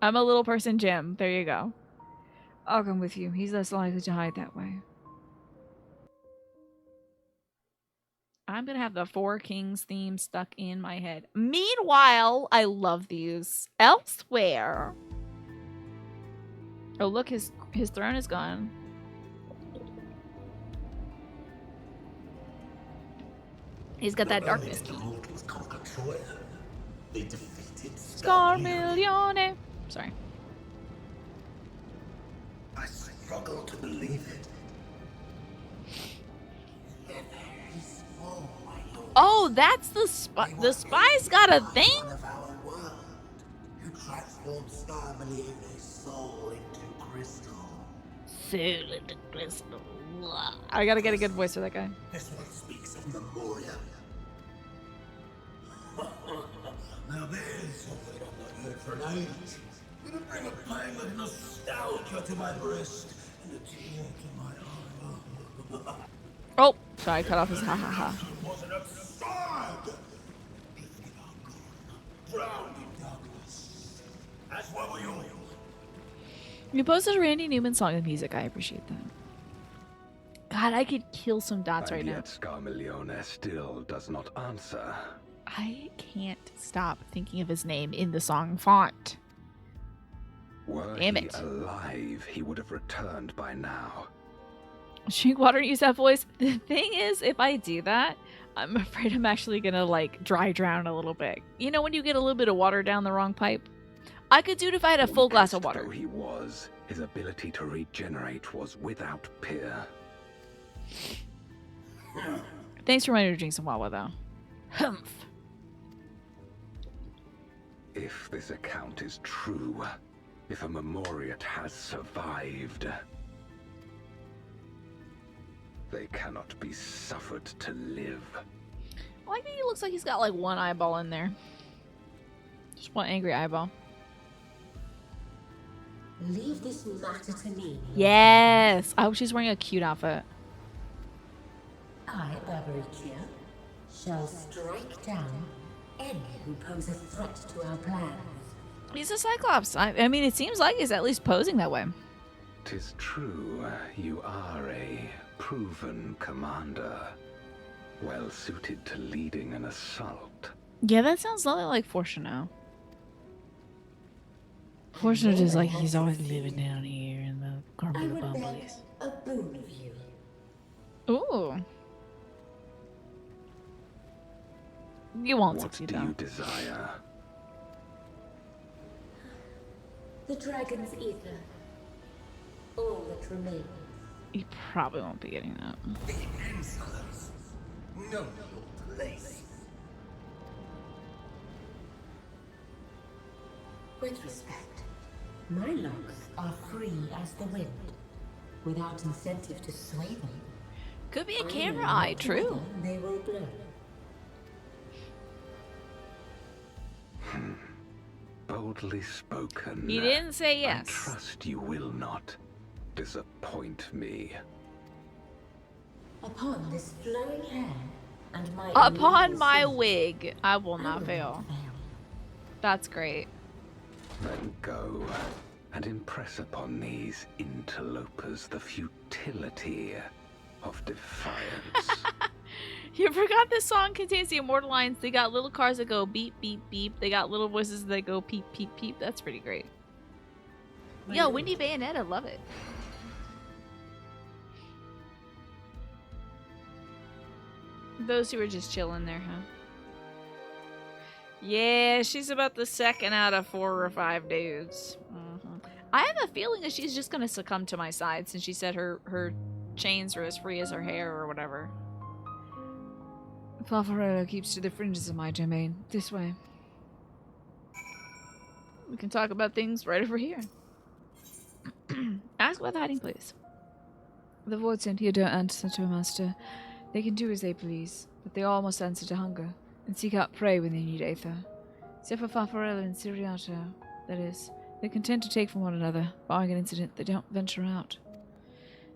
I'm a little person, Jim. There you go. I'll come with you. He's less likely to hide that way. I'm gonna have the Four Kings theme stuck in my head. Meanwhile, I love these. Elsewhere. Oh, look, his throne is gone. He's got that darkness. They defeated Scarmiglione. Sorry. I struggle to believe it. Oh, that's the spy. The spy's got a thing? Of our world, who transformed Scarmillione's soul into crystal. Soul into crystal. I gotta get a good voice for that guy. This one speaks of Memoria. Now there's something I've not heard for an age. It'll bring a pang of nostalgia to my breast and a tear to my eye. Oh, sorry, I cut off his ha ha ha. Was an absurd. Drifting on, drowned in darkness. As what were you? You posted a Randy Newman song and music. I appreciate that. God, I could kill some dots right now. Yet Scarmiglione still does not answer. I can't stop thinking of his name in the song font. Were Damn he it. alive, he would have returned by now. Drink water and use that voice. The thing is, if I do that, I'm afraid I'm actually gonna like dry drown a little bit. You know when you get a little bit of water down the wrong pipe? I could do it if I had a full glass of water. Though he was, his ability to regenerate was without peer. Thanks for reminding me to drink some Wawa though. Humph. If this account is true, if a Memoriat has survived, they cannot be suffered to live. I think he looks like he's got like one eyeball in there. Just one angry eyeball. Leave this matter to me. Yes! I hope she's wearing a cute outfit. I, Barbaricia, shall strike down any who pose a threat to our plans. He's a Cyclops. I mean, it seems like he's at least posing that way. 'Tis true, you are a proven commander, well suited to leading an assault. Yeah, that sounds nothing like Fortunato. Fortunato is like he's always living down here in the I Carmel would beg Bumblies. a boon of you. Ooh. You won't What succeed do though. you desire? The dragon's ether. All that remains. You probably won't be getting that. The insolence. Know your place. With respect, my locks are free as the wind, without incentive to sway them. Could be a I camera know eye, what true. weather They will blow. Boldly spoken. He didn't say I yes. trust you will not disappoint me. Upon this flowing hair and my Upon my immortal wig, I will soul, I not will fail. not fail. That's great. Then go and impress upon these interlopers the futility of defiance. You forgot this song contains the immortal lines. They got little cars that go beep, beep, beep. They got little voices that go peep, peep, peep. That's pretty great. Yo, Windy Bayonetta, love it. Those who were just chilling there, huh? Yeah, she's about the second out of 4 or 5 dudes. I have a feeling that she's just gonna succumb to my side since she said her chains are as free as her hair or whatever. Farfarello keeps to the fringes of my domain. This way. We can talk about things right over here. Ask about the hiding place. The void sent here don't answer to a master. They can do as they please, but they all must answer to hunger, and seek out prey when they need aether. Except for Farfarello and Siriato, that is. They're content to take from one another. Barring an incident, they don't venture out.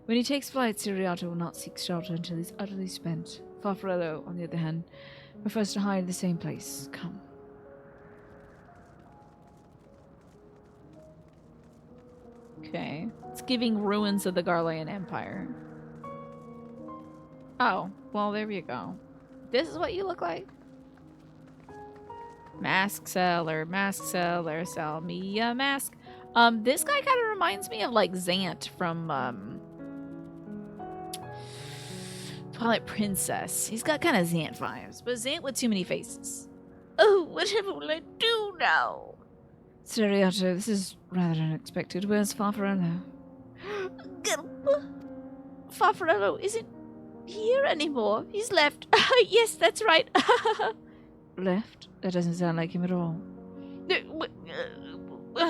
When he takes flight, Siriato will not seek shelter until he's utterly spent. Farfarello, on the other hand, prefers to hide in the same place. Come. Okay. It's giving ruins of the Garlean Empire. Oh, well, there you go. This is what you look like? Mask seller, sell me a mask. This guy kind of reminds me of, like, Zant from, Twilight Princess. He's got kind of Zant vibes, but Zant with too many faces. Oh, whatever will I do now? Siriato, this is rather unexpected. Where's Farfarello? Farfarello isn't here anymore. He's left. Yes, that's right. Left? That doesn't sound like him at all.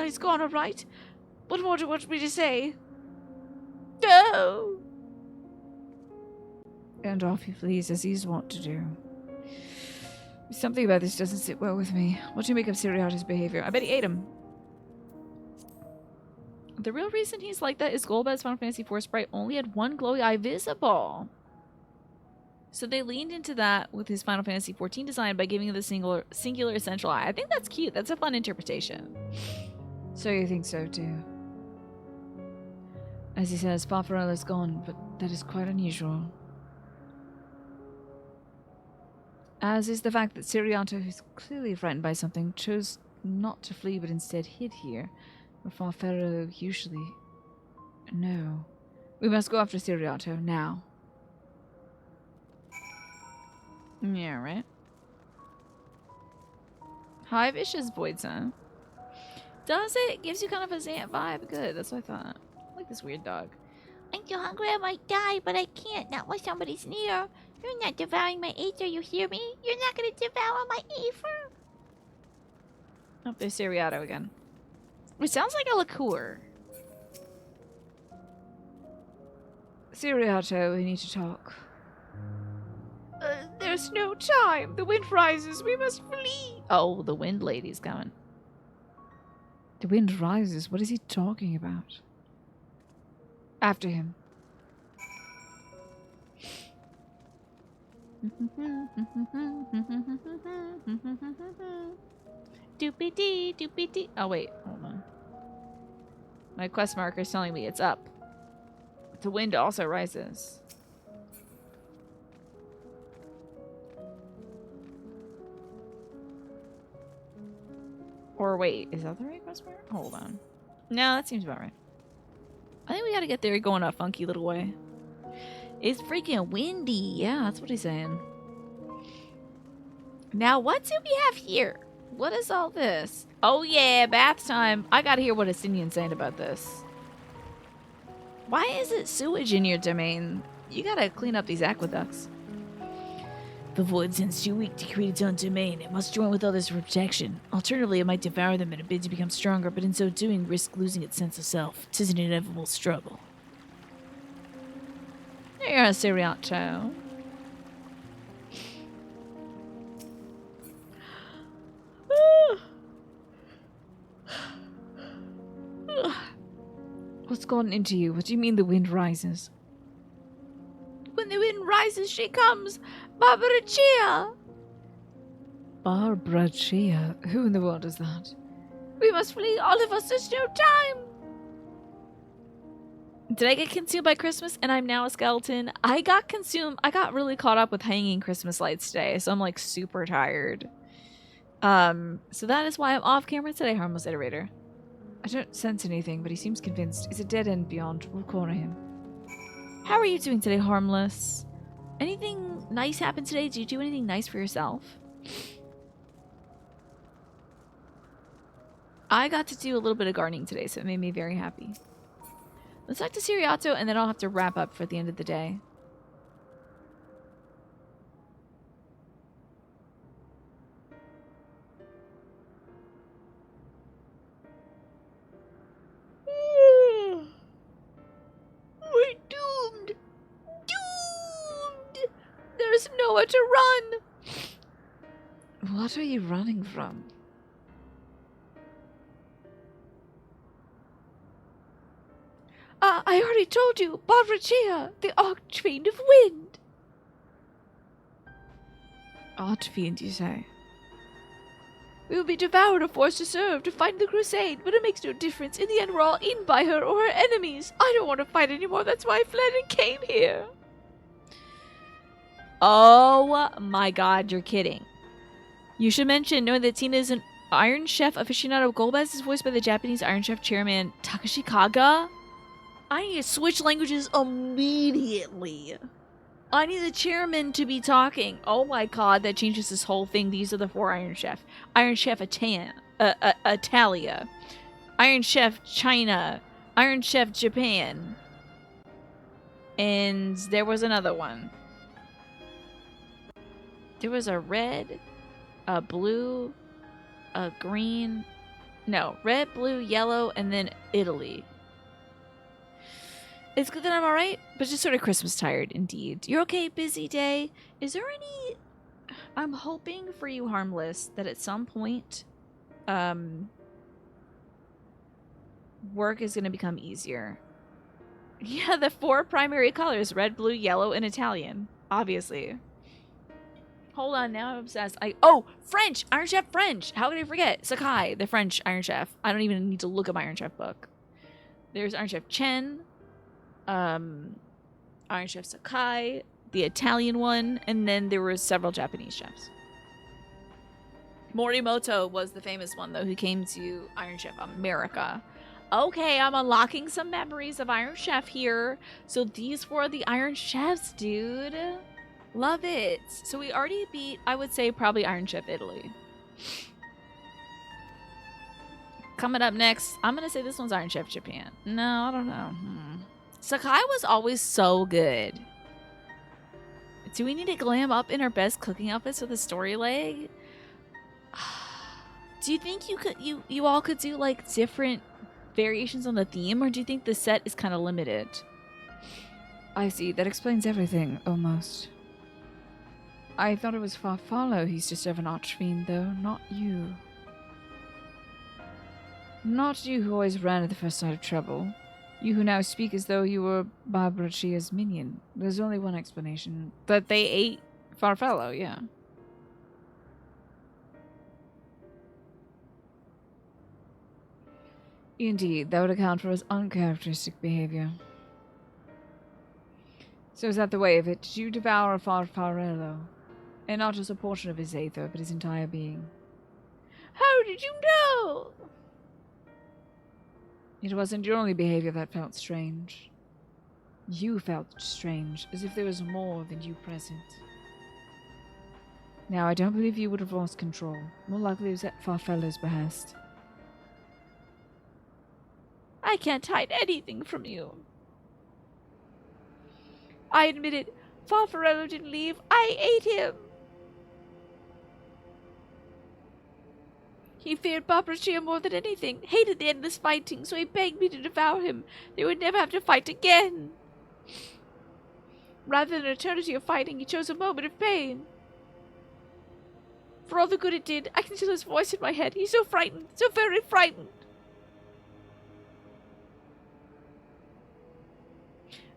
He's gone, all right. What more do you want me to say? No! And off he flees, as he's wont to do. Something about this doesn't sit well with me. What do you make of Siriato's behavior? I bet he ate him. The real reason he's like that is Golbez's Final Fantasy IV sprite only had one glowy eye visible. So they leaned into that with his Final Fantasy XIV design by giving it the singular essential eye. I think that's cute. That's a fun interpretation. So you think so too. As he says, Farfarello's gone, but that is quite unusual. As is the fact that Siriato, who's clearly frightened by something, chose not to flee but instead hid here, where Farfarello usually... No. We must go after Siriato, now. Yeah, right? Hive-ish is Void Sun. Does it? Gives you kind of a Zant vibe. Good, that's what I thought. I like this weird dog. I'm so hungry I might die, but I can't. Not while somebody's near. You're not devouring my ether, you hear me? You're not gonna devour my ether? Oh, there's Siriato again. It sounds like a liqueur. Siriato, we need to talk. There's no time. The wind rises. We must flee. Oh, the wind lady's coming. The wind rises. What is he talking about? After him. Doopy-dee, doopy-dee. Oh, wait. Hold on. My quest marker is telling me it's up. The wind also rises. Or wait, is that the right quest marker? Hold on. No, that seems about right. I think we gotta get there going a funky little way. It's freaking windy. Yeah, that's what he's saying. Now, what do we have here? What is all this? Oh yeah, bath time. I gotta hear what Estinian's saying about this. Why is it sewage in your domain? You gotta clean up these aqueducts. The void sends too weak to create its own domain. It must join with others for protection. Alternatively, it might devour them in a bid to become stronger, but in so doing, risk losing its sense of self. 'Tis an inevitable struggle. There you are, Siriato. What's gone into you? What do you mean the wind rises? When the wind rises, she comes! Barbara Chia! Barbara Chia? Who in the world is that? We must flee, all of us, there's no time! Did I get consumed by Christmas and I'm now a skeleton? I got really caught up with hanging Christmas lights today, so I'm like super tired. So that is why I'm off camera today, Harmless Iterator. I don't sense anything, but he seems convinced. It's a dead end beyond. We'll corner him. How are you doing today, Harmless? Anything nice happened today? Did you do anything nice for yourself? I got to do a little bit of gardening today, so it made me very happy. Let's talk to Siriato, and then I'll have to wrap up for the end of the day. We're doomed! Doomed! There's nowhere to run! What are you running from? I already told you, Barbrachia, the Archfiend of Wind. Archfiend, you say? We will be devoured or forced to serve to fight the crusade, but it makes no difference. In the end, we're all eaten by her or her enemies. I don't want to fight anymore. That's why I fled and came here. Oh my god, you're kidding. You should mention knowing that Tina is an Iron Chef aficionado. Golbez is voiced by the Japanese Iron Chef chairman Takashi Kaga. I need to switch languages immediately. I need the chairman to be talking. Oh my god, that changes this whole thing. These are the 4 Iron Chef. Iron Chef Italia. Iron Chef China. Iron Chef Japan. And there was another one. There was a red, a blue, a green. No, red, blue, yellow, and then Italy. It's good that I'm alright, but just sort of Christmas tired, indeed. You're okay, busy day? Is there any... I'm hoping for you, Harmless, that at some point, work is going to become easier. Yeah, the 4 primary colors, red, blue, yellow, and Italian. Obviously. Hold on, now I'm obsessed. Oh, French! Iron Chef French! How could I forget? Sakai, the French Iron Chef. I don't even need to look at my Iron Chef book. There's Iron Chef Chen. Iron Chef Sakai, the Italian one, and then there were several Japanese chefs. Morimoto was the famous one, though, who came to Iron Chef America. Okay, I'm unlocking some memories of Iron Chef here. So these were the Iron Chefs, dude. Love it. So we already beat, I would say, probably Iron Chef Italy. Coming up next, I'm going to say this one's Iron Chef Japan. No, I don't know. Sakai was always so good. Do we need to glam up in our best cooking outfits with a story leg? Do you think you all could do like different variations on the theme, or do you think the set is kind of limited? I see. That explains everything, almost. I thought it was Farfallo he's to serve an archfiend, though, not you. Not you who always ran at the first sight of trouble. You who now speak as though you were Barbrachia's minion. There's only one explanation. That they ate Farfallo, yeah. Indeed, that would account for his uncharacteristic behavior. So is that the way of it? Did you devour Farfarello? And not just a portion of his aether, but his entire being? How did you know? It wasn't your only behavior that felt strange. You felt strange, as if there was more than you present. Now, I don't believe you would have lost control. More likely it was at Farfallo's behest. I can't hide anything from you. I admit it. Farfarello didn't leave. I ate him. He feared Barbrachia more than anything, hated the endless fighting, so he begged me to devour him. They would never have to fight again. Rather than an eternity of fighting, he chose a moment of pain. For all the good it did, I can still his voice in my head. He's so frightened, so very frightened.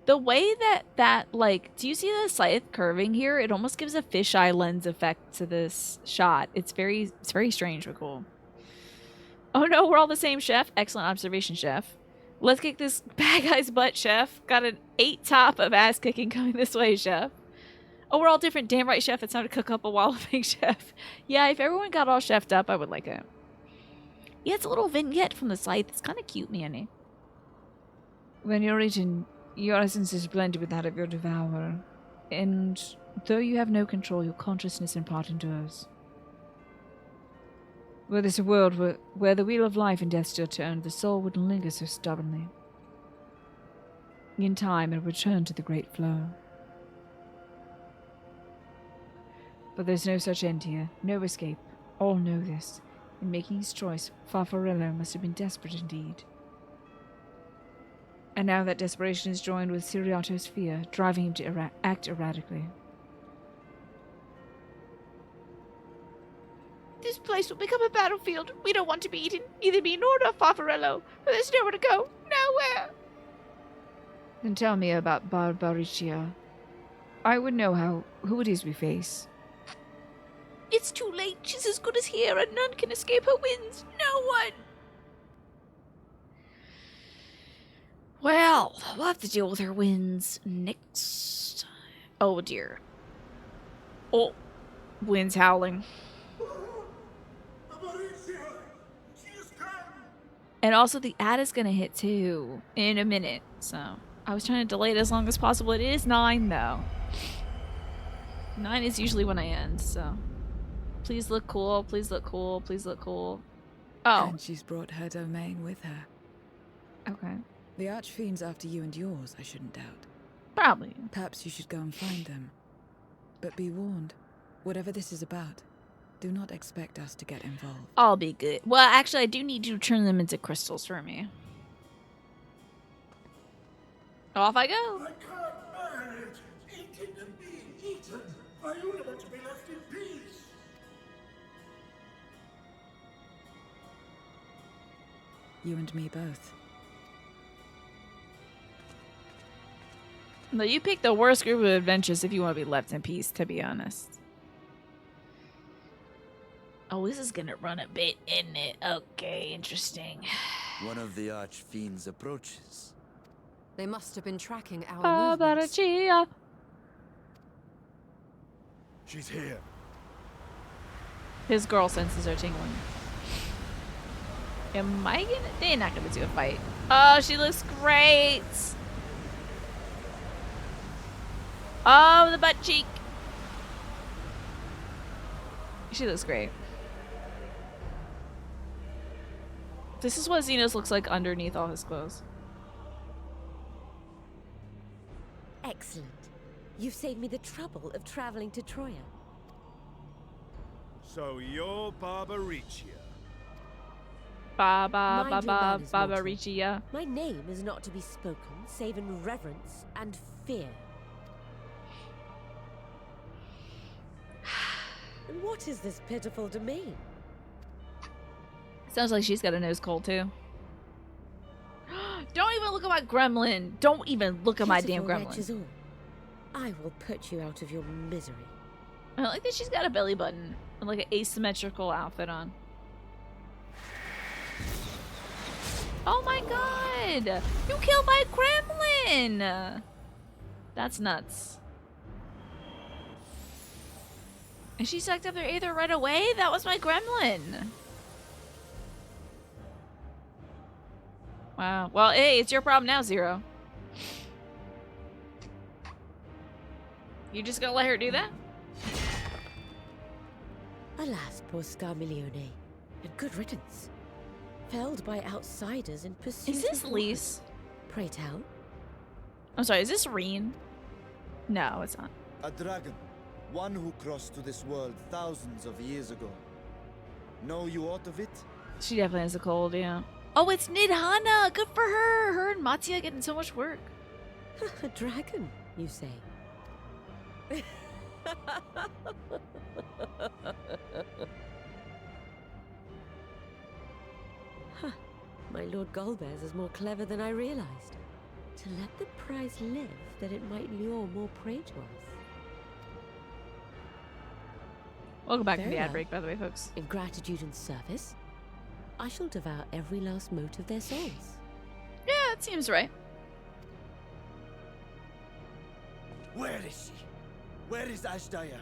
The way that like, do you see the scythe curving here? It almost gives a fisheye lens effect to this shot. It's very strange but cool. Oh no, we're all the same, Chef. Excellent observation, Chef. Let's kick this bad guy's butt, Chef. Got an 8 top of ass kicking coming this way, Chef. Oh, we're all different. Damn right, Chef. It's time to cook up a walloping, Chef. Yeah, if everyone got all chefed up, I would like it. Yeah, it's a little vignette from the scythe. It's kind of cute, Manny. When you're eaten, your essence is blended with that of your devourer. And though you have no control, your consciousness in part endures. Were this a world where the wheel of life and death still turned, the soul wouldn't linger so stubbornly. In time, it would return to the great flow. But there's no such end here, no escape. All know this. In making his choice, Farfarello must have been desperate indeed. And now that desperation is joined with Siriato's fear, driving him to act erratically. This place will become a battlefield. We don't want to be eaten, neither me nor Farfarello. But there's nowhere to go. Nowhere. Then tell me about Barbaricia. I would know who it is we face. It's too late. She's as good as here, and none can escape her winds. No one. Well, we'll have to deal with her winds next time. Oh dear. Oh, winds howling. And also the ad is gonna hit too in a minute. So I was trying to delay it as long as possible. It is 9 though. 9 is usually when I end, so. Please look cool, please look cool, please look cool. Oh. And she's brought her domain with her. Okay. The Archfiend's after you and yours, I shouldn't doubt. Probably. Perhaps you should go and find them. But be warned, whatever this is about, do not expect us to get involved. I'll be good. Well, actually, I do need you to turn them into crystals for me. Off I go. I can't manage eating and being eaten. I only want to be left in peace. You and me both. No, you picked the worst group of adventures if you want to be left in peace, to be honest. Oh, this is gonna run a bit, isn't it? Okay, interesting. One of the Archfiends approaches. They must have been tracking our movements. Barbaricia. She's here. His girl senses are tingling. Am I gonna? They're not gonna do a fight. Oh, she looks great. Oh, the butt cheek. She looks great. This is what Xenos looks like underneath all his clothes. Excellent. You've saved me the trouble of traveling to Troya. So you're Barbaricia. Mind your manners, mortal. Barbaricia. My name is not to be spoken, save in reverence and fear. And what is this pitiful domain? Sounds like she's got a nose cold too. Don't even look at my gremlin. Don't even look at my damn Pitiful wretch is gremlin. all. I will put you out of your misery. I like that she's got a belly button and like an asymmetrical outfit on. Oh my god! You killed my gremlin! That's nuts. And she sucked up their aether right away? That was my gremlin! Wow. Well, hey, it's your problem now, Zero. You just gonna let her do that? Alas, poor Scarmiglione. And good riddance. Felled by outsiders in pursuit Is this of Lise? Pray tell. I'm sorry, is this Reen? No, it's not. A dragon. One who crossed to this world thousands of years ago. Know you aught of it? She definitely has a cold, yeah. Oh, it's Nidhana! Good for her! Her and Mattia getting so much work. A dragon, you say? Huh. My Lord Golbez is more clever than I realized. To let the prize live, that it might lure more prey to us. Welcome back Very to the ad well. break, by the way, folks. In gratitude and service, I shall devour every last mote of their souls. Yeah, that seems right. Where is she? Where is Ashdaya?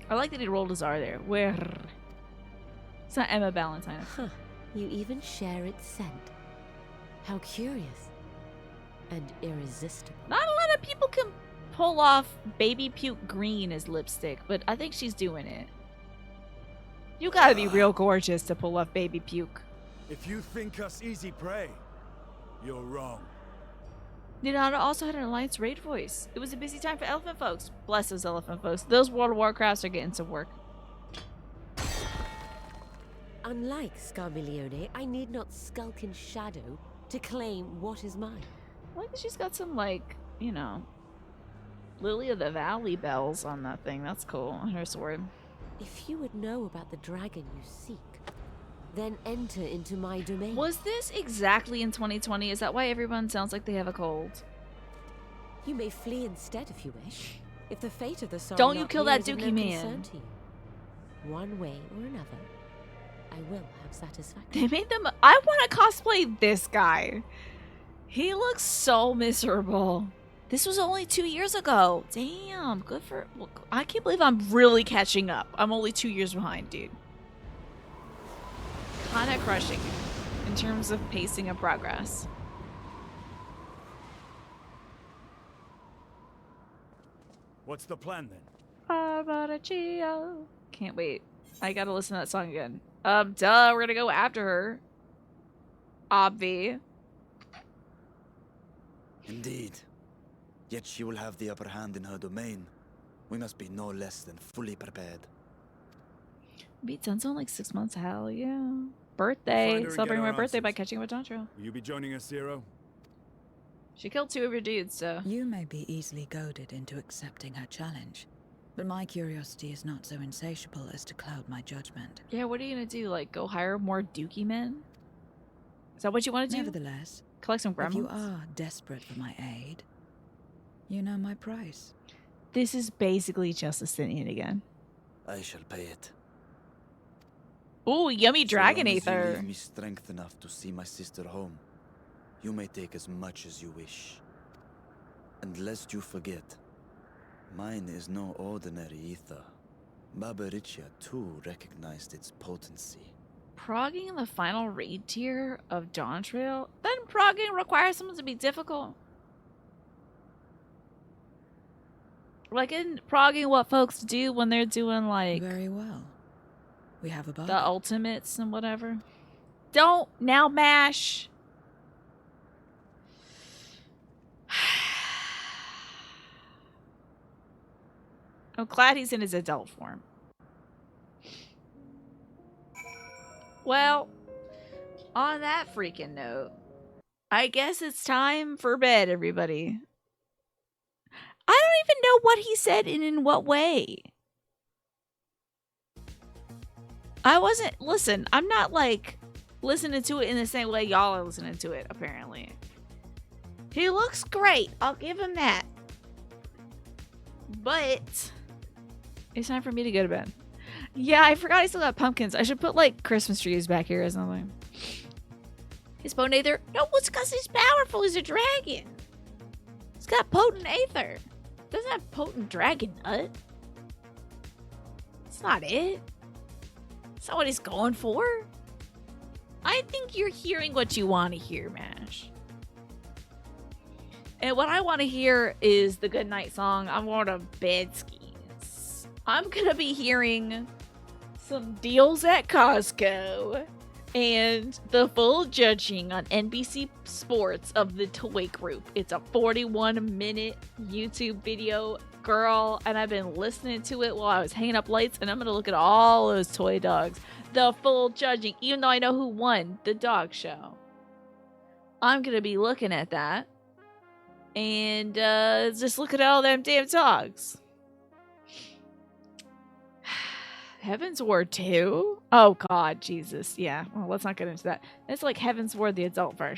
I like that he rolled his R there. Where? It's not Emma Ballantyne. Huh. You even share its scent. How curious. And irresistible. Not a lot of people can pull off baby puke green as lipstick, but I think she's doing it. You gotta be real gorgeous to pull off baby puke. If you think us easy prey, you're wrong. Nidhana also had an Alliance raid voice. It was a busy time for elephant folks. Bless those elephant folks. Those World of Warcrafts are getting some work. Unlike Scarmiglione, I need not skulk in shadow to claim what is mine. I like that she's got some, like, you know, Lily of the Valley bells on that thing. That's cool. On her sword. If you would know about the dragon you seek, then enter into my domain. Was this exactly in 2020? Is that why everyone sounds like they have a cold? You may flee instead if you wish. If the fate of the Sorry Don't you Not kill here that is of Dookie no man. concern to you. One way or another, I will have satisfaction. They made them. I want to cosplay this guy. He looks so miserable. This was only 2 years ago. Damn, good for. Look, I can't believe I'm really catching up. I'm only 2 years behind, dude. Kind of crushing it in terms of pacing and progress. What's the plan then? Can't wait. I gotta listen to that song again. Duh, we're gonna go after her. Obvi. Indeed. Yet she will have the upper hand in her domain. We must be no less than fully prepared. Beat Sunzone like 6 months. Hell yeah. Find Birthday. her and Celebrating get my our birthday by answers. catching up with Dontrell. Will you be joining us, Zero? She killed 2 of your dudes, so. You may be easily goaded into accepting her challenge, but my curiosity is not so insatiable as to cloud my judgment. Yeah, what are you gonna do? Like, go hire more Dookie men? Is that what you want to do? Nevertheless, Collect some if you gremlins? are desperate for my aid, you know my price. This is basically just Justinian again. I shall pay it. Ooh, yummy dragon So long as you aether. leave me strength enough to see my sister home, you may take as much as you wish. And lest you forget, mine is no ordinary ether. Babaricia too recognized its potency. Progging the final raid tier of Dawntrail? Then progging requires someone to be difficult. Like in progging what folks do when they're doing like Very well. We have a bargain. the ultimates and whatever. Don't now mash. I'm glad he's in his adult form. Well, on that freaking note, I guess it's time for bed, everybody. I don't even know what he said and in what way. I wasn't, listen, I'm not like listening to it in the same way y'all are listening to it, apparently. He looks great, I'll give him that. But it's time for me to go to bed. Yeah, I forgot I still got pumpkins. I should put like Christmas trees back here or something. His potent aether? No, it's because he's powerful. He's a dragon. He's got potent aether. Doesn't have potent dragon nut. That's not it. That's not what he's going for. I think you're hearing what you want to hear, Mash. And what I want to hear is the goodnight song. I want a bed skis. I'm gonna be hearing some deals at Costco and the full judging on NBC Sports of the Toy Group. It's a 41-minute YouTube video, girl, and I've been listening to it while I was hanging up lights, and I'm gonna look at all those toy dogs. The full judging, even though I know who won the dog show. I'm gonna be looking at that and just look at all them damn dogs. Heaven's Ward 2? Oh god, Jesus. Yeah, well, let's not get into that. It's like Heaven's Ward, the adult version.